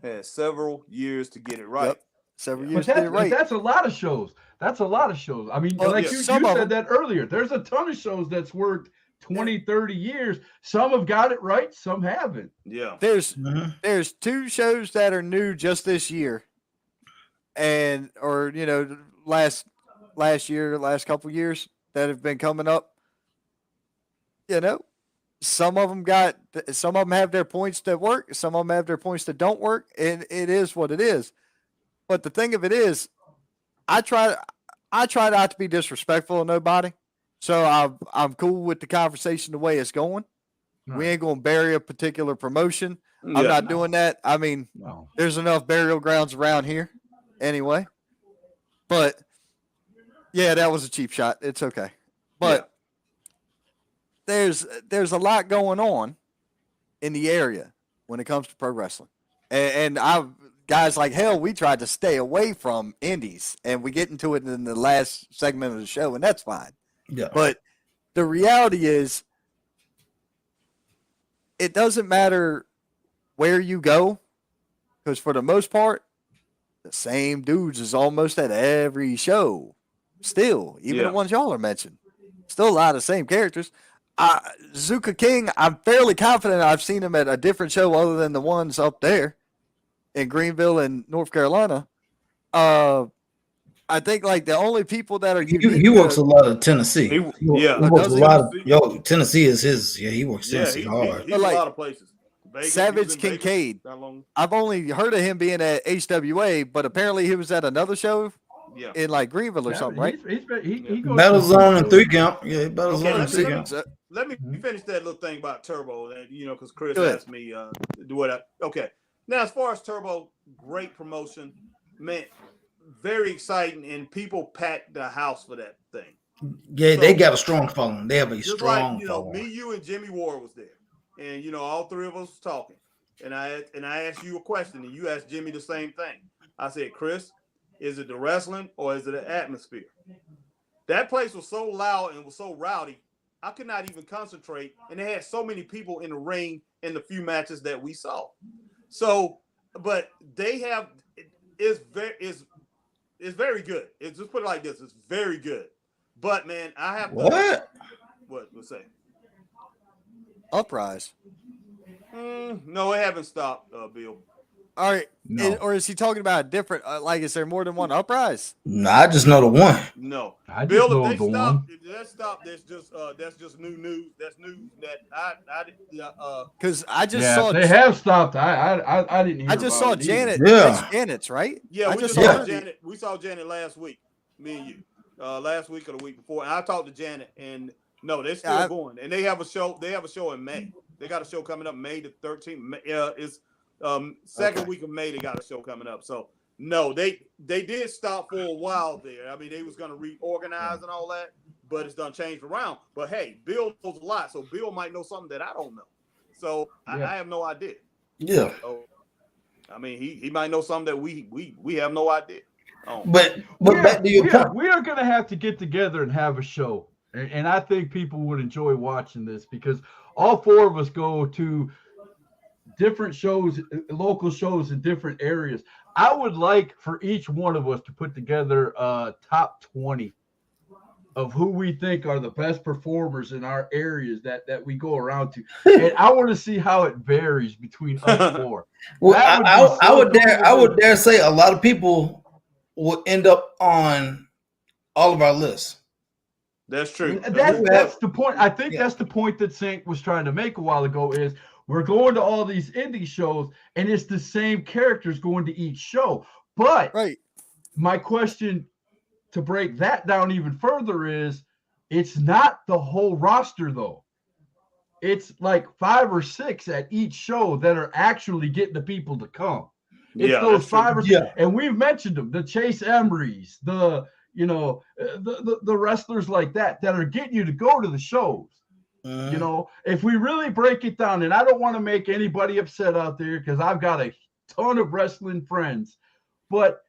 Had several years to get it right. Yep. Several But years to get it right. that's a lot of shows. That's a lot of shows. I mean, Oh, like yeah, you some of said them. that earlier. There's a ton of shows that's worked 20, 30 years. Some have got it right, some haven't. Yeah. There's 2 shows that are new just this year, and last couple years that have been coming up. Some of them have their points that work, some of them have their points that don't work, and it is what it is. But the thing of it is, I try not to be disrespectful of nobody. So I'm cool with the conversation the way it's going. We ain't gonna bury a particular promotion. I'm Yeah. not doing that. I mean, No. there's enough burial grounds around here anyway. But yeah, that was a cheap shot. It's okay. But there's a lot going on in the area when it comes to pro wrestling. And I've guys like hell, we tried to stay away from indies, and we get into it in the last segment of the show, and that's fine. Yeah. But the reality is, it doesn't matter where you go, because for the most part, the same dudes is almost at every show. Still, even the ones y'all are mentioning, still a lot of the same characters. Zuka King, I'm fairly confident I've seen him at a different show other than the ones up there in Greenville and North Carolina. I think like the only people that are he works a lot of Tennessee. He works Does a he? lot of Tennessee is his. Yeah, he works Tennessee hard. He's like, a lot of places. Vegas, Savage Kincaid. I've only heard of him being at HWA, but apparently he was at another show in like Greenville or something, right? He goes Battle to- Zone and 3 count. Yeah, Battle Okay, Zone and 3 count. Let me finish that little thing about Turbo, and because Chris Go ahead. asked me to do what okay. Now, as far as Turbo, great promotion, man, very exciting, and people packed the house for that thing. Yeah, they got a strong following. They have a Just strong like following. me, you, and Jimmy Ward was there, and all three of us was talking, and I asked you a question, and you asked Jimmy the same thing. I said, Chris, is it the wrestling or is it the atmosphere? That place was so loud and was so rowdy, I could not even concentrate, and they had so many people in the ring in the few matches that we saw. So, but they have it's very good. It's just put it like this: it's very good. But man, I have What? Let's say. Uprise. No, it haven't stopped, Bill. All right. No. Or is he talking about a different, like, is there more than one Uprise? No, I just know the one. No, I just Bill. know If the they one. stop, that's just new news. That's news that I Because I just Yeah, saw. if they have stopped. I didn't hear I just about saw it either. Janet. Yeah. That's Janet's, right? Yeah, I we just just saw saw her. Janet. We saw Janet last week, me and you. Last week or the week before. And I talked to Janet, and no, they're still going. And they have a show. They have a show in May. They got a show coming up May the 13th. It's second week of May. They got a show coming up. So no, they did stop for a while there. I mean, they was gonna reorganize and all that, but it's done changed around. But hey, Bill knows a lot, so Bill might know something that I don't know. So I have no idea. Yeah. So, I mean, he might know something that we have no idea. Oh. But back to your point. We are going to have to get together and have a show. And I think people would enjoy watching this because all four of us go to different shows, local shows in different areas. I would like for each one of us to put together a top 20 of who we think are the best performers in our areas that we go around to. And I want to see how it varies between us four. Well, That would be so I would dare say a lot of people will end up on all of our lists. That's true. That's the point. I think that's the point that Saint was trying to make a while ago is we're going to all these indie shows and it's the same characters going to each show. But my question to break that down even further is it's not the whole roster though. It's like 5 or 6 at each show that are actually getting the people to come. It's those 5 or 6, and we've mentioned them, the Chase Emerys, the wrestlers like that are getting you to go to the shows. If we really break it down, and I don't want to make anybody upset out there because I've got a ton of wrestling friends, but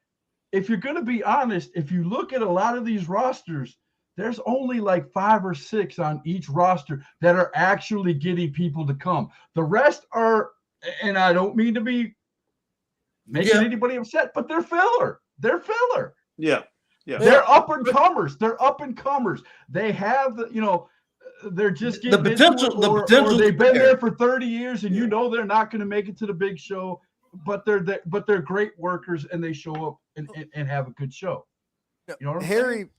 if you're going to be honest, if you look at a lot of these rosters, there's only like 5 or 6 on each roster that are actually getting people to come. The rest are, and I don't mean to be making anybody upset, but they're filler. They're filler. Yeah. They're up and comers. They have they're just getting the potential. or they've been there for 30 years, and they're not going to make it to the big show, but they're great workers, and they show up and have a good show. You know what I'm saying?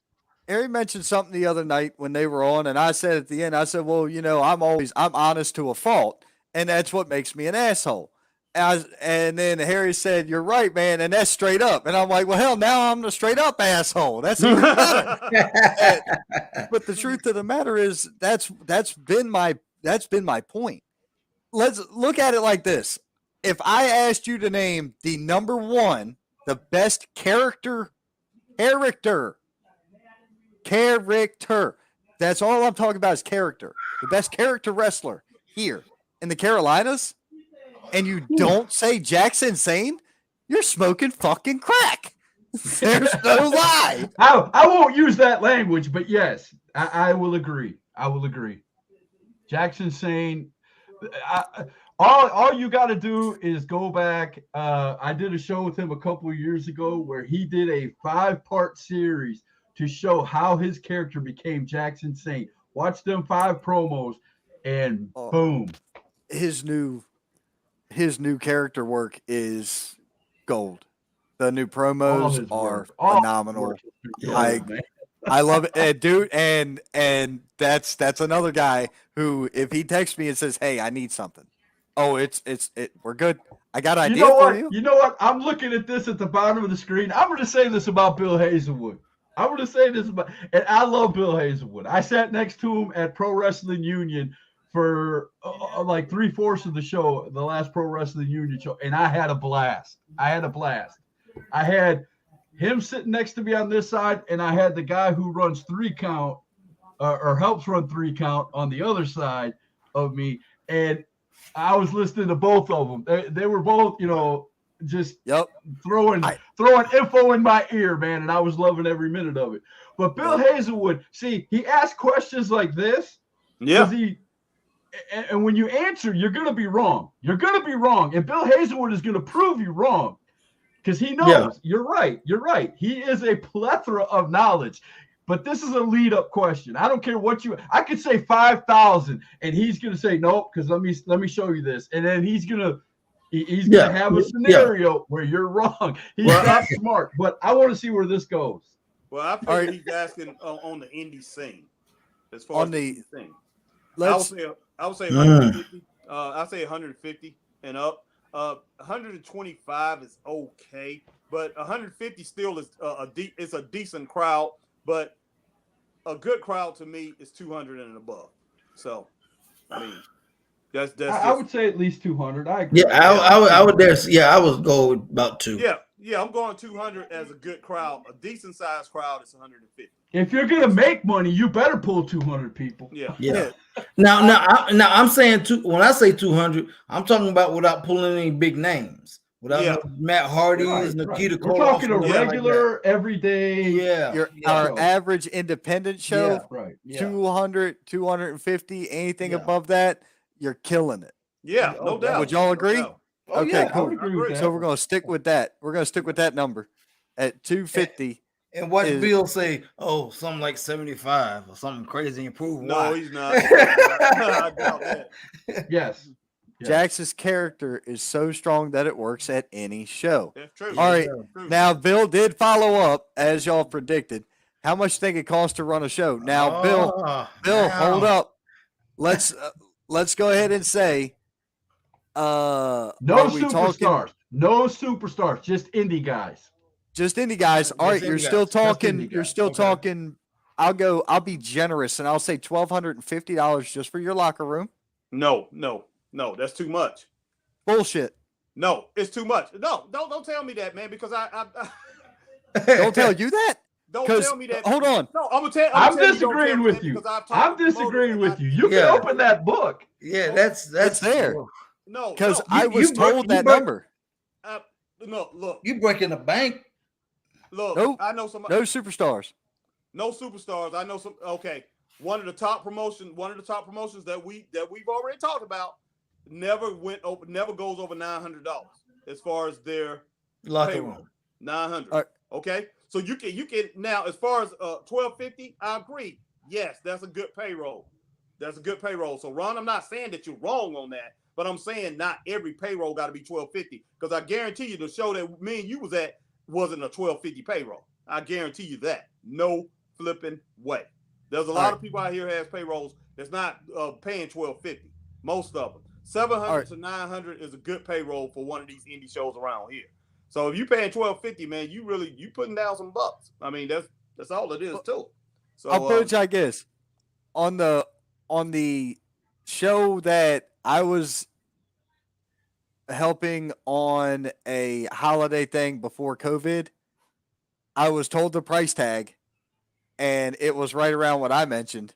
Harry mentioned something the other night when they were on, and I said at the end, I said, well, I'm honest to a fault, and that's what makes me an asshole. And then Harry said, you're right, man, and that's straight up. And I'm like, well, hell, now I'm the straight up asshole. That's even better. But the truth of the matter is that's been my point. let's look at it like this. If I asked you to name the number one, the best character, that's all I'm talking about is character. The best character wrestler here in the Carolinas, and you don't say Jackson Sane, you're smoking fucking crack. There's no lie. I won't use that language, but yes, I will agree. I will agree. Jackson Sane, all you got to do is go back. I did a show with him a couple of years ago where he did a 5-part series to show how his character became Jackson Sane. Watch them 5 promos, and boom. His new character work is gold. The new promos are phenomenal. I love it, dude. And that's another guy who, if he texts me and says, "Hey, I need something," we're good. I got an idea for you. You know what? I'm looking at this at the bottom of the screen. I'm going to say this about Bill Hazelwood. And I love Bill Hazelwood. I sat next to him at Pro Wrestling Union for like 3/4 of the show, the last Pro Wrestling Union show, and I had a blast. I had him sitting next to me on this side, and I had the guy who runs 3 count or helps run 3 count on the other side of me, and I was listening to both of them. They were both, just throwing info in my ear, man, and I was loving every minute of it. But Bill Hazelwood, see, he asked questions like this. Yeah. And when you answer, you're going to be wrong. You're going to be wrong. And Bill Hazelwood is going to prove you wrong because he knows. You're right. He is a plethora of knowledge. But this is a lead-up question. I don't care what I could say 5,000, and he's going to say, nope, because let me show you this. And then he's going to have a scenario where you're wrong. He's not smart. But I want to see where this goes. Well, I think he's asking on the indie scene. As far as the indie scene. I would say 150. I'd say 150 and up. 125 is okay, but 150 still is it's a decent crowd. But a good crowd to me is 200 and above. So, I mean, that's. I would say at least 200. I agree. Yeah, I would dare. Yeah, I would go about 2. Yeah, I'm going 200 as a good crowd. A decent sized crowd is 150. If you're gonna make money, you better pull 200 people. Yeah. Now, I'm saying when I say 200, I'm talking about without pulling any big names. Without Matt Hardy's, Nikita Koloff. We're talking a regular, everyday. Our average independent show, 200, 250, anything above that, you're killing it. Yeah, no doubt. Would y'all agree? Okay, cool. Agree so we're going to stick with that. We're going to stick with that number at 250. And watch Bill say, something like 75 or something crazy and prove no, why. He's not. I doubt that. Yes. Jax's character is so strong that it works at any show. That's true. All right. Now, Bill did follow up, as y'all predicted. How much do you think it costs to run a show? Now, Bill, hold up. Let's go ahead and say no superstars. No superstars, just indie guys. Just indie guys. All right, you're still talking. I'll be generous and I'll say $1,250 just for your locker room. No, that's too much. Bullshit. No, it's too much. No, don't tell me that, man, because I don't tell you that. Don't tell me that. Hold on. No, I'm gonna I'm disagreeing with you. I'm disagreeing with you. You can open that book. Yeah, that's there. No, because I was told that number. No, look. You breaking the bank. Look, nope. I know somebody. No superstars. No superstars. I know some. Okay, one of the top promotions that we've already talked about never goes over $900 as far as their locker room. 900. Right. Okay, so you can now as far as $1,250. I agree. Yes, that's a good payroll. So Ron, I'm not saying that you're wrong on that, but I'm saying not every payroll got to be $1,250 because I guarantee you the show that me and you was at wasn't a $1,250 payroll. I guarantee you that. No flipping way. There's a lot of people out here who has payrolls that's not paying $1,250. Most of them. $700 to $900 is a good payroll for one of these indie shows around here. So if you paying $1,250, man, you putting down some bucks. I mean, that's all it is too. So I'll put it like this. On the show that I was helping on a holiday thing before COVID. I was told the price tag, and it was right around what I mentioned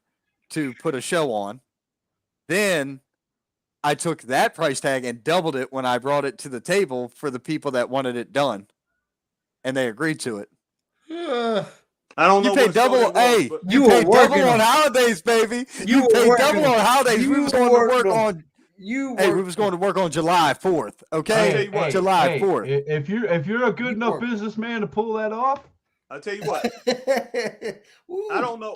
to put a show on. Then I took that price tag and doubled it when I brought it to the table for the people that wanted it done, and they agreed to it. I don't know. You pay what show double. that was, Hey, but- you You pay were double working on on- holidays, baby. You You were pay working double on- on holidays. you We was were going to work working on- on. You Hey, we were- was going to work on July 4th. Okay, tell you what, July 4th. If you're a good You enough work. businessman to pull that off, I'll tell you what. Ooh. I don't know.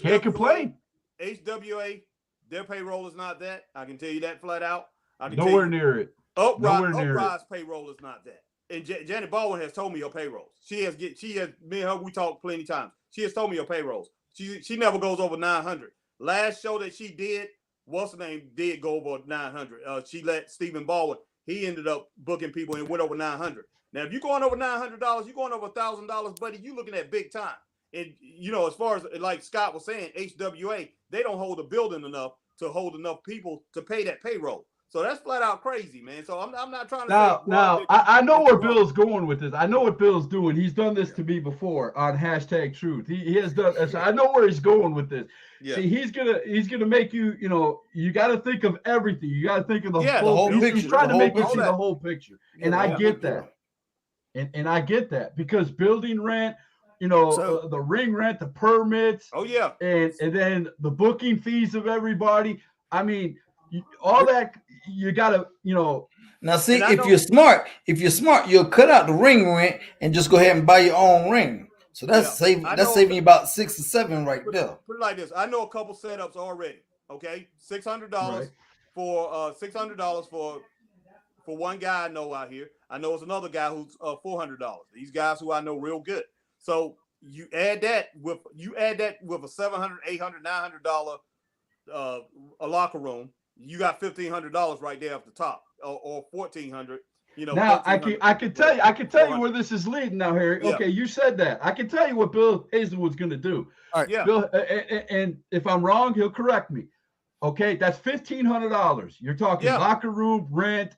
can't complain. HWA, their payroll is not that. I can tell you that flat out. I can Nowhere tell you, near it. Nowhere near it. Uprise payroll is not that. And Janet Baldwin has told me her payrolls. She has me and her, we talked plenty times. She has told me her payrolls. She never goes over 900. Last show that she did, what's her name, did go over 900. She let Stephen Baldwin, he ended up booking people and went over 900. Now, if you're going over $900, you're going over $1,000, buddy, you're looking at big time. And, you know, as far as like Scott was saying, HWA, they don't hold a building enough to hold enough people to pay that payroll. So that's flat out crazy, man. So I'm not trying to Now, say, I know where Bill's going with this. I know what Bill's doing. He's done this to me before on #Truth. He has done. So I know where he's going with this. yeah. See, he's gonna make you. You know, you got to think of everything. You got to think of the Yeah, whole the whole He's picture, trying the to whole make you see picture. the whole picture, and I Yeah, get yeah. that. And I get that because building rent, you know, So- the ring rent, the permits, Oh yeah. and then the booking fees of everybody. I mean, all that you gotta, you know. Now, see, And I if know- you're smart, you'll cut out the ring rent and just go ahead and buy your own ring. So that's Yeah, I know- saving you about 6 or 7 right there. Put it like this. I know a couple setups already. Okay, $600 Right. for $600 for one guy I know out here. I know it's another guy who's $400. These guys who I know real good. So you add that with a $700, $800, $900 a locker room. You got $1,500 right there off the top, or $1,400. You know. Now I can tell you $400. where this is leading now, Harry. Yeah. Okay, you said that. I can tell you what Bill Hazelwood's going to do. Yeah. Bill, and if I'm wrong, he'll correct me. Okay, that's $1,500. You're talking Yeah. locker room, rent,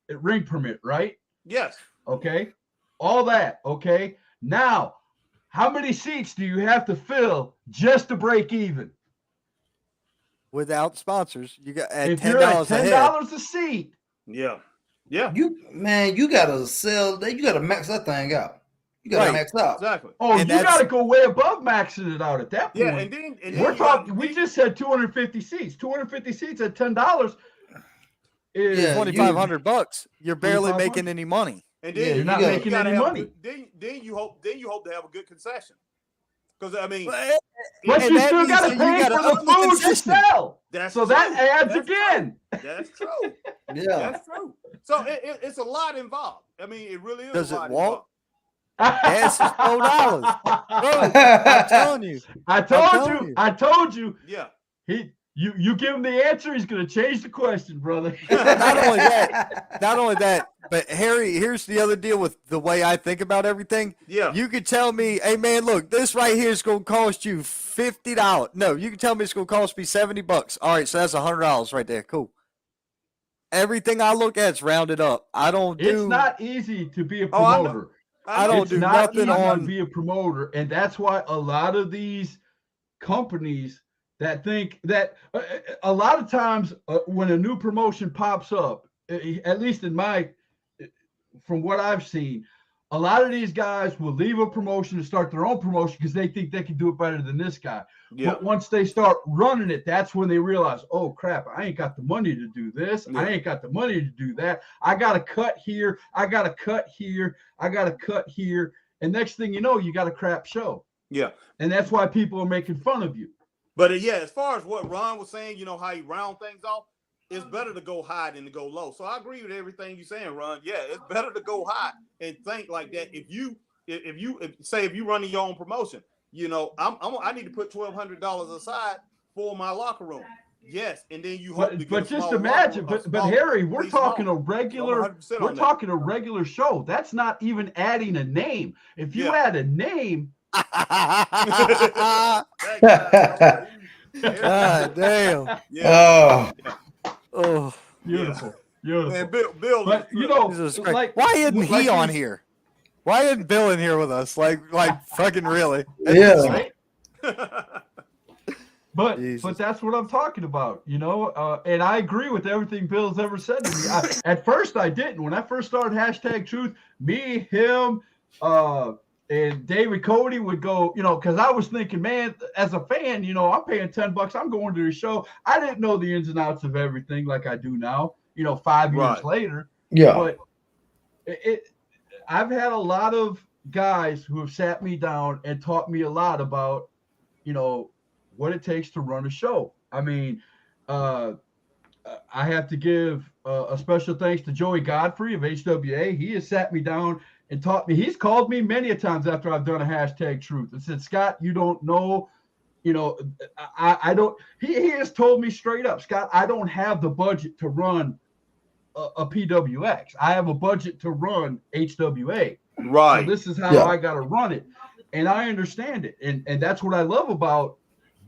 ring permit, right? Yes. Okay, all that. Okay, now how many seats do you have to fill just to break even? Without sponsors, you got at If you're at $10 a head. $10 a seat, Yeah. Yeah. You gotta sell that. You gotta max that thing out. You gotta Right. max out. Exactly. oh, And you that's- got to go way above maxing it out at that point. Yeah. And then We're you talking. got- We just said 250 seats. 250 seats at $10 is Yeah, $2,500. You're barely 2,500. making any money. And Yeah, then you're not gotta- making gotta any have a money. good- then you hope to have a good concession. Because I mean, But But and you that still means got to that you pay gotta for the up the food you concession. sell. that's So true. that adds That's again. True. That's true. Yeah. That's true. So it's a lot involved. I mean, it really is. Does a it lot walk? involved. Gas is $4. Bro, I'm telling you. I telling told you. I told you. Yeah. You give him the answer, he's going to change the question, brother. Not only that, but Harry, here's the other deal with the way I think about everything. Yeah. You could tell me, hey man, look, this right here is going to cost you $50. No, you can tell me it's going to cost me $70. All right, so that's $100 right there. Cool. Everything I look at is rounded up. I don't do. It's not easy to be a Oh, I know. promoter. I don't It's do not nothing easy on. to be a promoter, and that's why a lot of these companies that think that a lot of times when a new promotion pops up, at least from what I've seen, a lot of these guys will leave a promotion to start their own promotion because they think they can do it better than this guy. Yeah. But once they start running it, that's when they realize, oh crap, I ain't got the money to do this. Yeah. I ain't got the money to do that. I got to cut here. I got to cut here. I got to cut here. And next thing you know, you got a crap show. Yeah. And that's why people are making fun of you. But yeah, as far as what Ron was saying, you know how he round things off, it's better to go high than to go low. So I agree with everything you're saying, Ron. Yeah, it's better to go high and think like that. If you running your own promotion, you know, I need to put $1,200 aside for my locker room. Yes, and then you hope to get But a just small imagine, locker room, but Harry, we're pretty talking small. a regular, I'm 100% we're on that. talking a regular show. That's not even adding a name. If you Yeah. add a name, God Yeah. damn. Yeah. Oh, Oh, beautiful. Beautiful. Man, Bill. But you know, Jesus Christ. like Why isn't like he on you- here? Why isn't Bill in here with us? Like fucking really? Yeah. right? But Jesus. that's what I'm talking about, you know. And I agree with everything Bill's ever said to me. At first, I didn't. When I first started #Truth, me, him, and David Cody would go, you know, because I was thinking, man, as a fan, you know, I'm paying $10. I'm going to the show. I didn't know the ins and outs of everything like I do now, you know, 5 years Right. later. Yeah. But I've had a lot of guys who have sat me down and taught me a lot about, you know, what it takes to run a show. I mean, I have to give a special thanks to Joey Godfrey of HWA. He has sat me down and taught me. He's called me many a times after I've done a #Truth and said, Scott, you don't know, you know, I don't. He has told me straight up, Scott, I don't have the budget to run a PWX. I have a budget to run HWA. Right. So this is how Yeah. I got to run it. And I understand it. And that's what I love about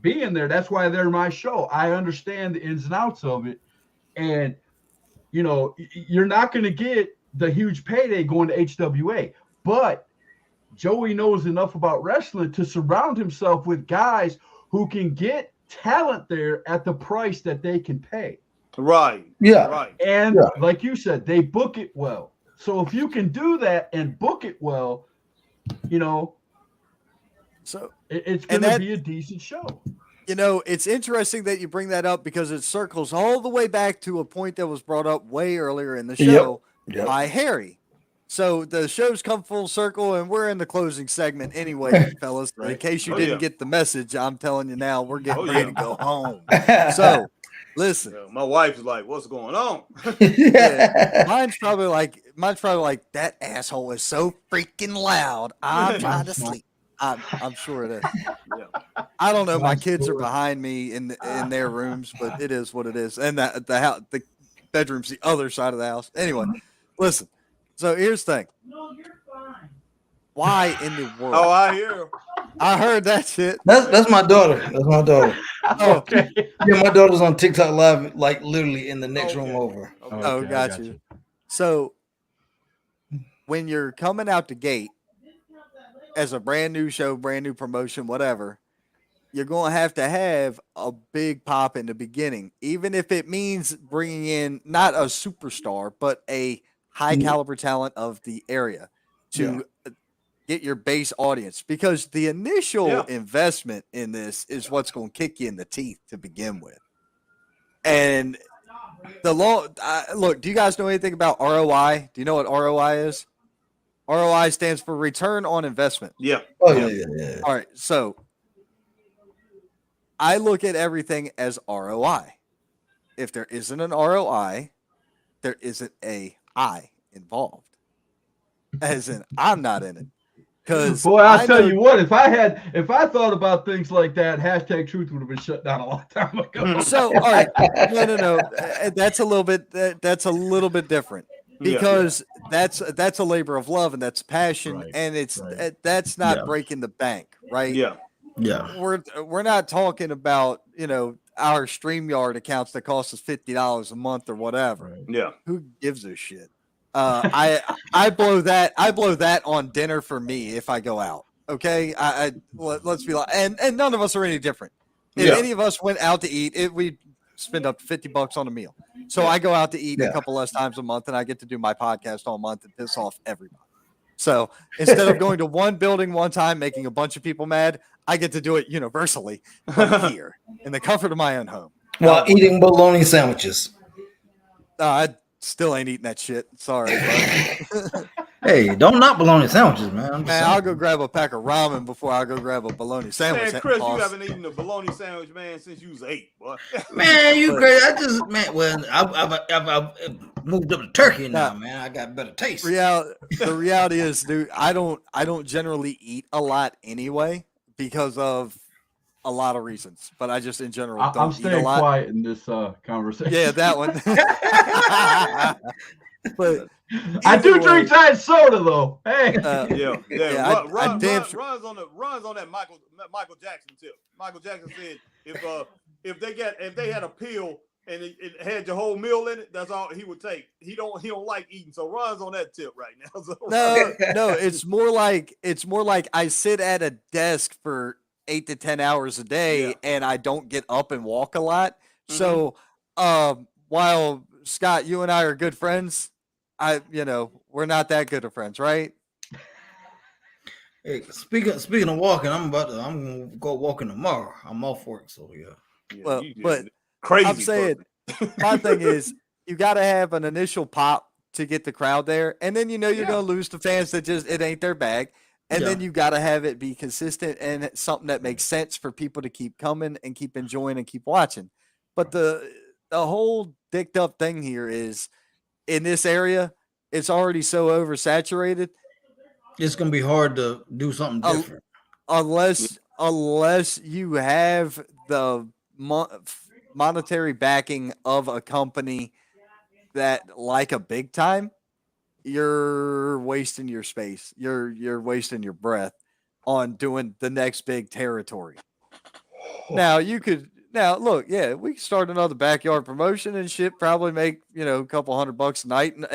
being there. That's why they're my show. I understand the ins and outs of it. And, you know, you're not going to get the huge payday going to HWA. But Joey knows enough about wrestling to surround himself with guys who can get talent there at the price that they can pay. Right. Yeah. Right. And Yeah. like you said, they book it well. So if you can do that and book it well, you know, So it's And going to that- be a decent show. you know, it's interesting that you bring that up because it circles all the way back to a point that was brought up way earlier in the Yep. show Yep. by Harry. So the show's come full circle, and we're in the closing segment anyway, fellas. In Right. case you Oh, didn't yeah. get the message, I'm telling you now, we're getting Oh, ready yeah. to go home. So listen, Yeah, my wife is like, "What's going on?" yeah. mine's probably like that asshole is so freaking loud. I'm trying to sleep. I'm sure it is. Yeah. I don't know. My Mine's kids are cool. behind me in their rooms, but it is what it is. And the bedroom's the other side of the house. Anyway, listen. So here's the thing. No, you're fine. Why in the world? Oh, I hear. I heard that shit. That's my daughter. That's my daughter. Oh, Okay. Yeah, my daughter's on TikTok live, like literally in the next room Okay. over. Okay. oh, Okay, I got got you. you. So when you're coming out the gate as a brand new show, brand new promotion, whatever, you're going to have a big pop in the beginning, even if it means bringing in not a superstar, but a high caliber talent of the area to get your base audience, because the initial Yeah. investment in this is what's going to kick you in the teeth to begin with. And the look, do you guys know anything about ROI? Do you know what ROI is? ROI stands for return on investment. Yeah. Oh yeah. All right, so I look at everything as ROI. If there isn't an ROI, there isn't a I involved. As in, I'm not in it. Because Boy, I'll tell you what, if I thought about things like that, #Truth would have been shut down a long time ago. So, all right, no. That's a little bit. That's a little bit different Yeah. because that's a labor of love and that's passion, Right, and it's right. that's not Yeah. breaking the bank, right? Yeah. Yeah. We're not talking about our StreamYard accounts that cost us $50 a month or whatever. Right. Yeah. Who gives a shit? I blow that on dinner for me if I go out. Okay, let's be like, and none of us are any different. If Yeah. any of us went out to eat, we spend up to $50 on a meal. So I go out to eat a Yeah. couple less times a month, and I get to do my podcast all month and piss off everybody. So instead of going to one building one time, making a bunch of people mad, I get to do it universally from here in the comfort of my own home. While eating bologna sandwiches. I still ain't eating that shit. Sorry, bud. Hey, don't knock bologna sandwiches, man. I'm just Man, saying. I'll go grab a pack of ramen before I go grab a bologna sandwich. Man, Chris, you Boss. haven't eaten a bologna sandwich, man, since you was 8, boy. Man, you crazy. I've moved up to turkey now, Nah. man. I got better taste. The reality is, dude, I don't generally eat a lot anyway because of a lot of reasons, but I just in general don't I'm eat a staying lot. quiet in this conversation. Yeah, that one. But I do either drink way, diet soda though. Hey, Yeah. Yeah, I damn sure- runs on that Michael Jackson tip. Michael Jackson said if they had a pill and it had your whole meal in it, that's all he would take. He don't like eating, so Ron's on that tip right now. So No, it's more like I sit at a desk for 8 to 10 hours a day, Yeah. and I don't get up and walk a lot. So, while Scott, you and I are good friends, we're not that good of friends, right? Hey, speaking of walking, I'm gonna go walking tomorrow. I'm off work, so yeah. Well, you just but crazy. I'm saying my thing is you got to have an initial pop to get the crowd there, and then you're Yeah. going to lose the fans that just it ain't their bag, and then Yeah. you got to have it be consistent and something that makes sense for people to keep coming and keep enjoying and keep watching. But the whole dicked up thing here is in this area, it's already so oversaturated. It's gonna be hard to do something different. Unless you have the monetary backing of a company that like a big time, you're wasting your space. You're wasting your breath on doing the next big territory. Now look, yeah, we can start another backyard promotion and shit, probably make, a couple $100 a night, and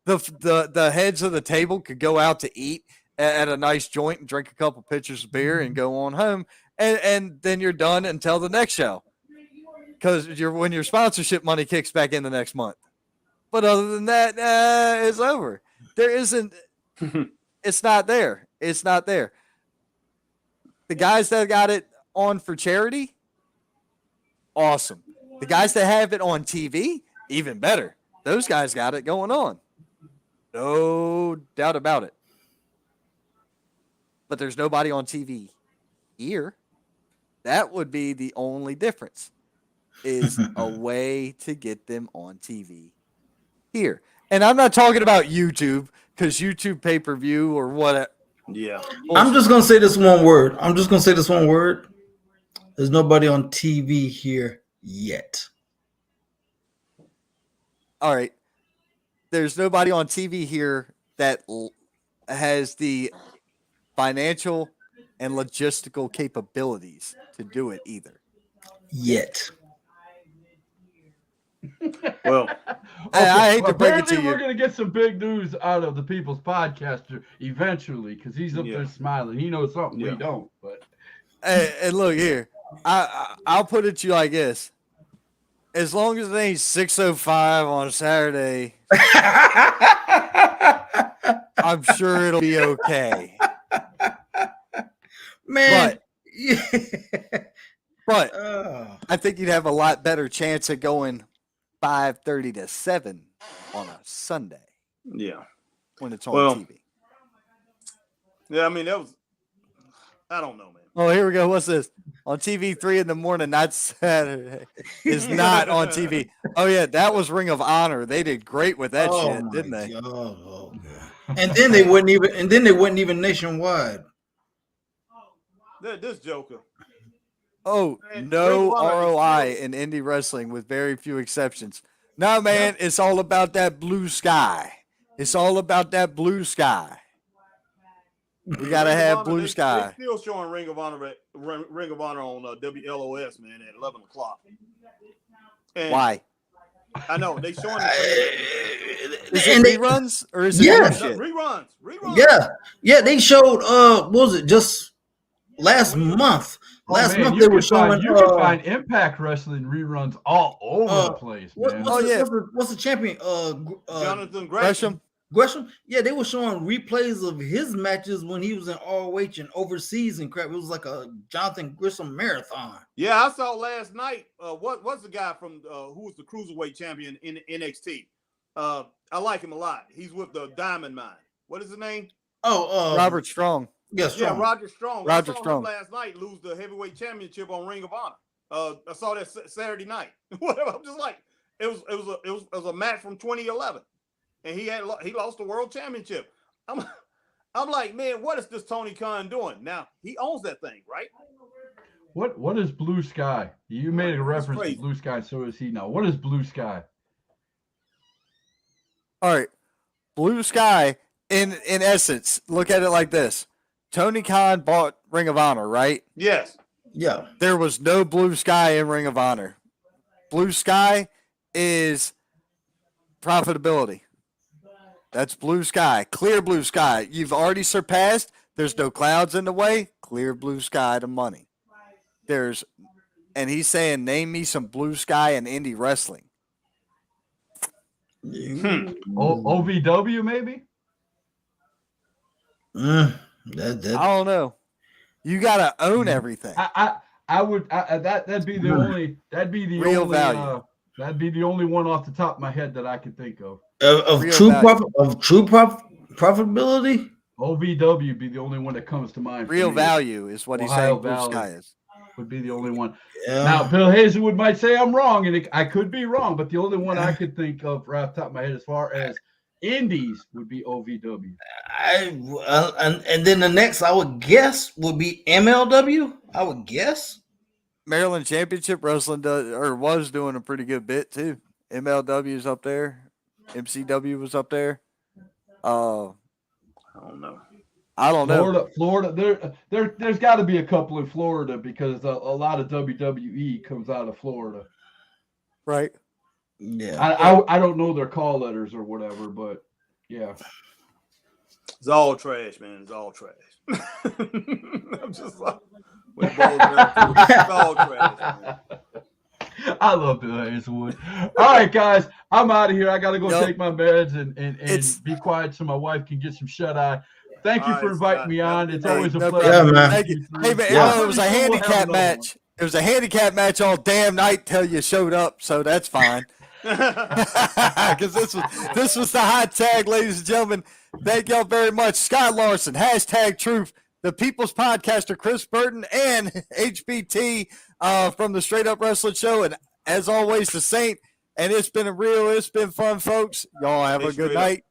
the heads of the table could go out to eat at a nice joint and drink a couple pitchers of beer and go on home, and then you're done until the next show, because when your sponsorship money kicks back in the next month. But other than that, it's over. There isn't. It's not there. It's not there. The guys that got it on for charity, awesome. The guys that have it on TV, even better. Those guys got it going on. No doubt about it. But there's nobody on TV here. That would be the only difference, is a way to get them on TV here. And I'm not talking about YouTube, because YouTube pay-per-view or what. Yeah. I'm just gonna say this one word. There's nobody on TV here yet. All right. There's nobody on TV here that has the financial and logistical capabilities to do it either. Yet. Well, I hate to break it to apparently you. we're gonna get some big news out of the People's Podcaster eventually, because he's up there smiling. He knows something we don't. But And look here, I'll put it to you like this: as long as it ain't 6:05 on a Saturday, I'm sure it'll be okay. Man. But I think you'd have a lot better chance of going 5:30 to 7 on a Sunday. Yeah. When it's on TV. Yeah, I mean, that was, I don't know, man. Oh, here we go. What's this? On TV 3 in the morning, not Saturday. Is not on TV. Oh, yeah, that was Ring of Honor. They did great with that shit, didn't they? God. And then they wouldn't even nationwide. This Joker. Oh, Man, no Ring of Honor ROI is in indie wrestling with very few exceptions. No, man, it's all about that blue sky. It's all about that blue sky. We got to Ring of have Honor, blue sky. They still showing Ring of Honor on WLOS, man, at 11 o'clock. And Why? I know they showing Is it reruns or is it new shit? reruns. Yeah. They showed what was it, just last month? Last month they were showing. You can find Impact Wrestling reruns all over the place, man. What's the champion? Jonathan Gresham. Yeah, they were showing replays of his matches when he was in ROH and overseas and crap. It was like a Jonathan Gresham marathon. Yeah, I saw last night. What's the guy from who was the cruiserweight champion in NXT? I like him a lot. He's with the Diamond Mine. What is his name? Robert Strong. Yes, yeah, Roger Strong. Roger I saw Strong him last night lose the heavyweight championship on Ring of Honor. I saw that Saturday night. Whatever. I'm just like, it was a match from 2011, and he lost the world championship. I'm like, man, what is this Tony Khan doing? Now he owns that thing, right? What is Blue Sky? You made a reference crazy. to Blue Sky, so is he now. What is Blue Sky? All right. Blue Sky, in essence, look at it like this. Tony Khan bought Ring of Honor, right? Yes. Yeah. There was no Blue Sky in Ring of Honor. blue sky is profitability. That's blue sky, clear blue sky. You've already surpassed. There's no clouds in the way. Clear blue sky to money. And he's saying, name me some blue sky in indie wrestling. OVW maybe. I don't know. You gotta own everything. That'd be the only Real value. That'd be the only one off the top of my head that I could think of. Of Real true value. profitability. OVW be the only one that comes to mind. for Real me. value is what he's Ohio saying. Blue Valley. sky is. Would be the only one. Yeah. Now, Bill Hazelwood might say I'm wrong, and I could be wrong, but the only one I could think of right off the top of my head as far as indies would be OVW. And then the next I would guess would be MLW. I would guess. Maryland Championship Wrestling was doing a pretty good bit too. MLW is up there. MCW was up there. I don't know. I don't know. Florida. There's got to be a couple in Florida because a lot of WWE comes out of Florida. Right. Yeah. I don't know their call letters or whatever, but yeah. It's all trash, man. It's all trash. I'm just like, when it boils down to it, it's all trash, man. I love Bill Hazelwood. All right, guys, I'm out of here. I got to go Yep. take my meds and be quiet so my wife can get some shut eye. Thank you All for right, inviting Scott. me on. It's Hey, always a no pleasure. problem. Yeah, man. Thank you. Hey, man, Yeah. it was a handicap match. It was a handicap match all damn night till you showed up, so that's fine. Because this was the hot tag, ladies and gentlemen. Thank y'all very much. Scott Larson, #Truth, the People's Podcaster, Chris Burton, and HBT from the Straight Up Wrestling Show. And as always, the Saint. And it's been fun, folks. Y'all have a good night.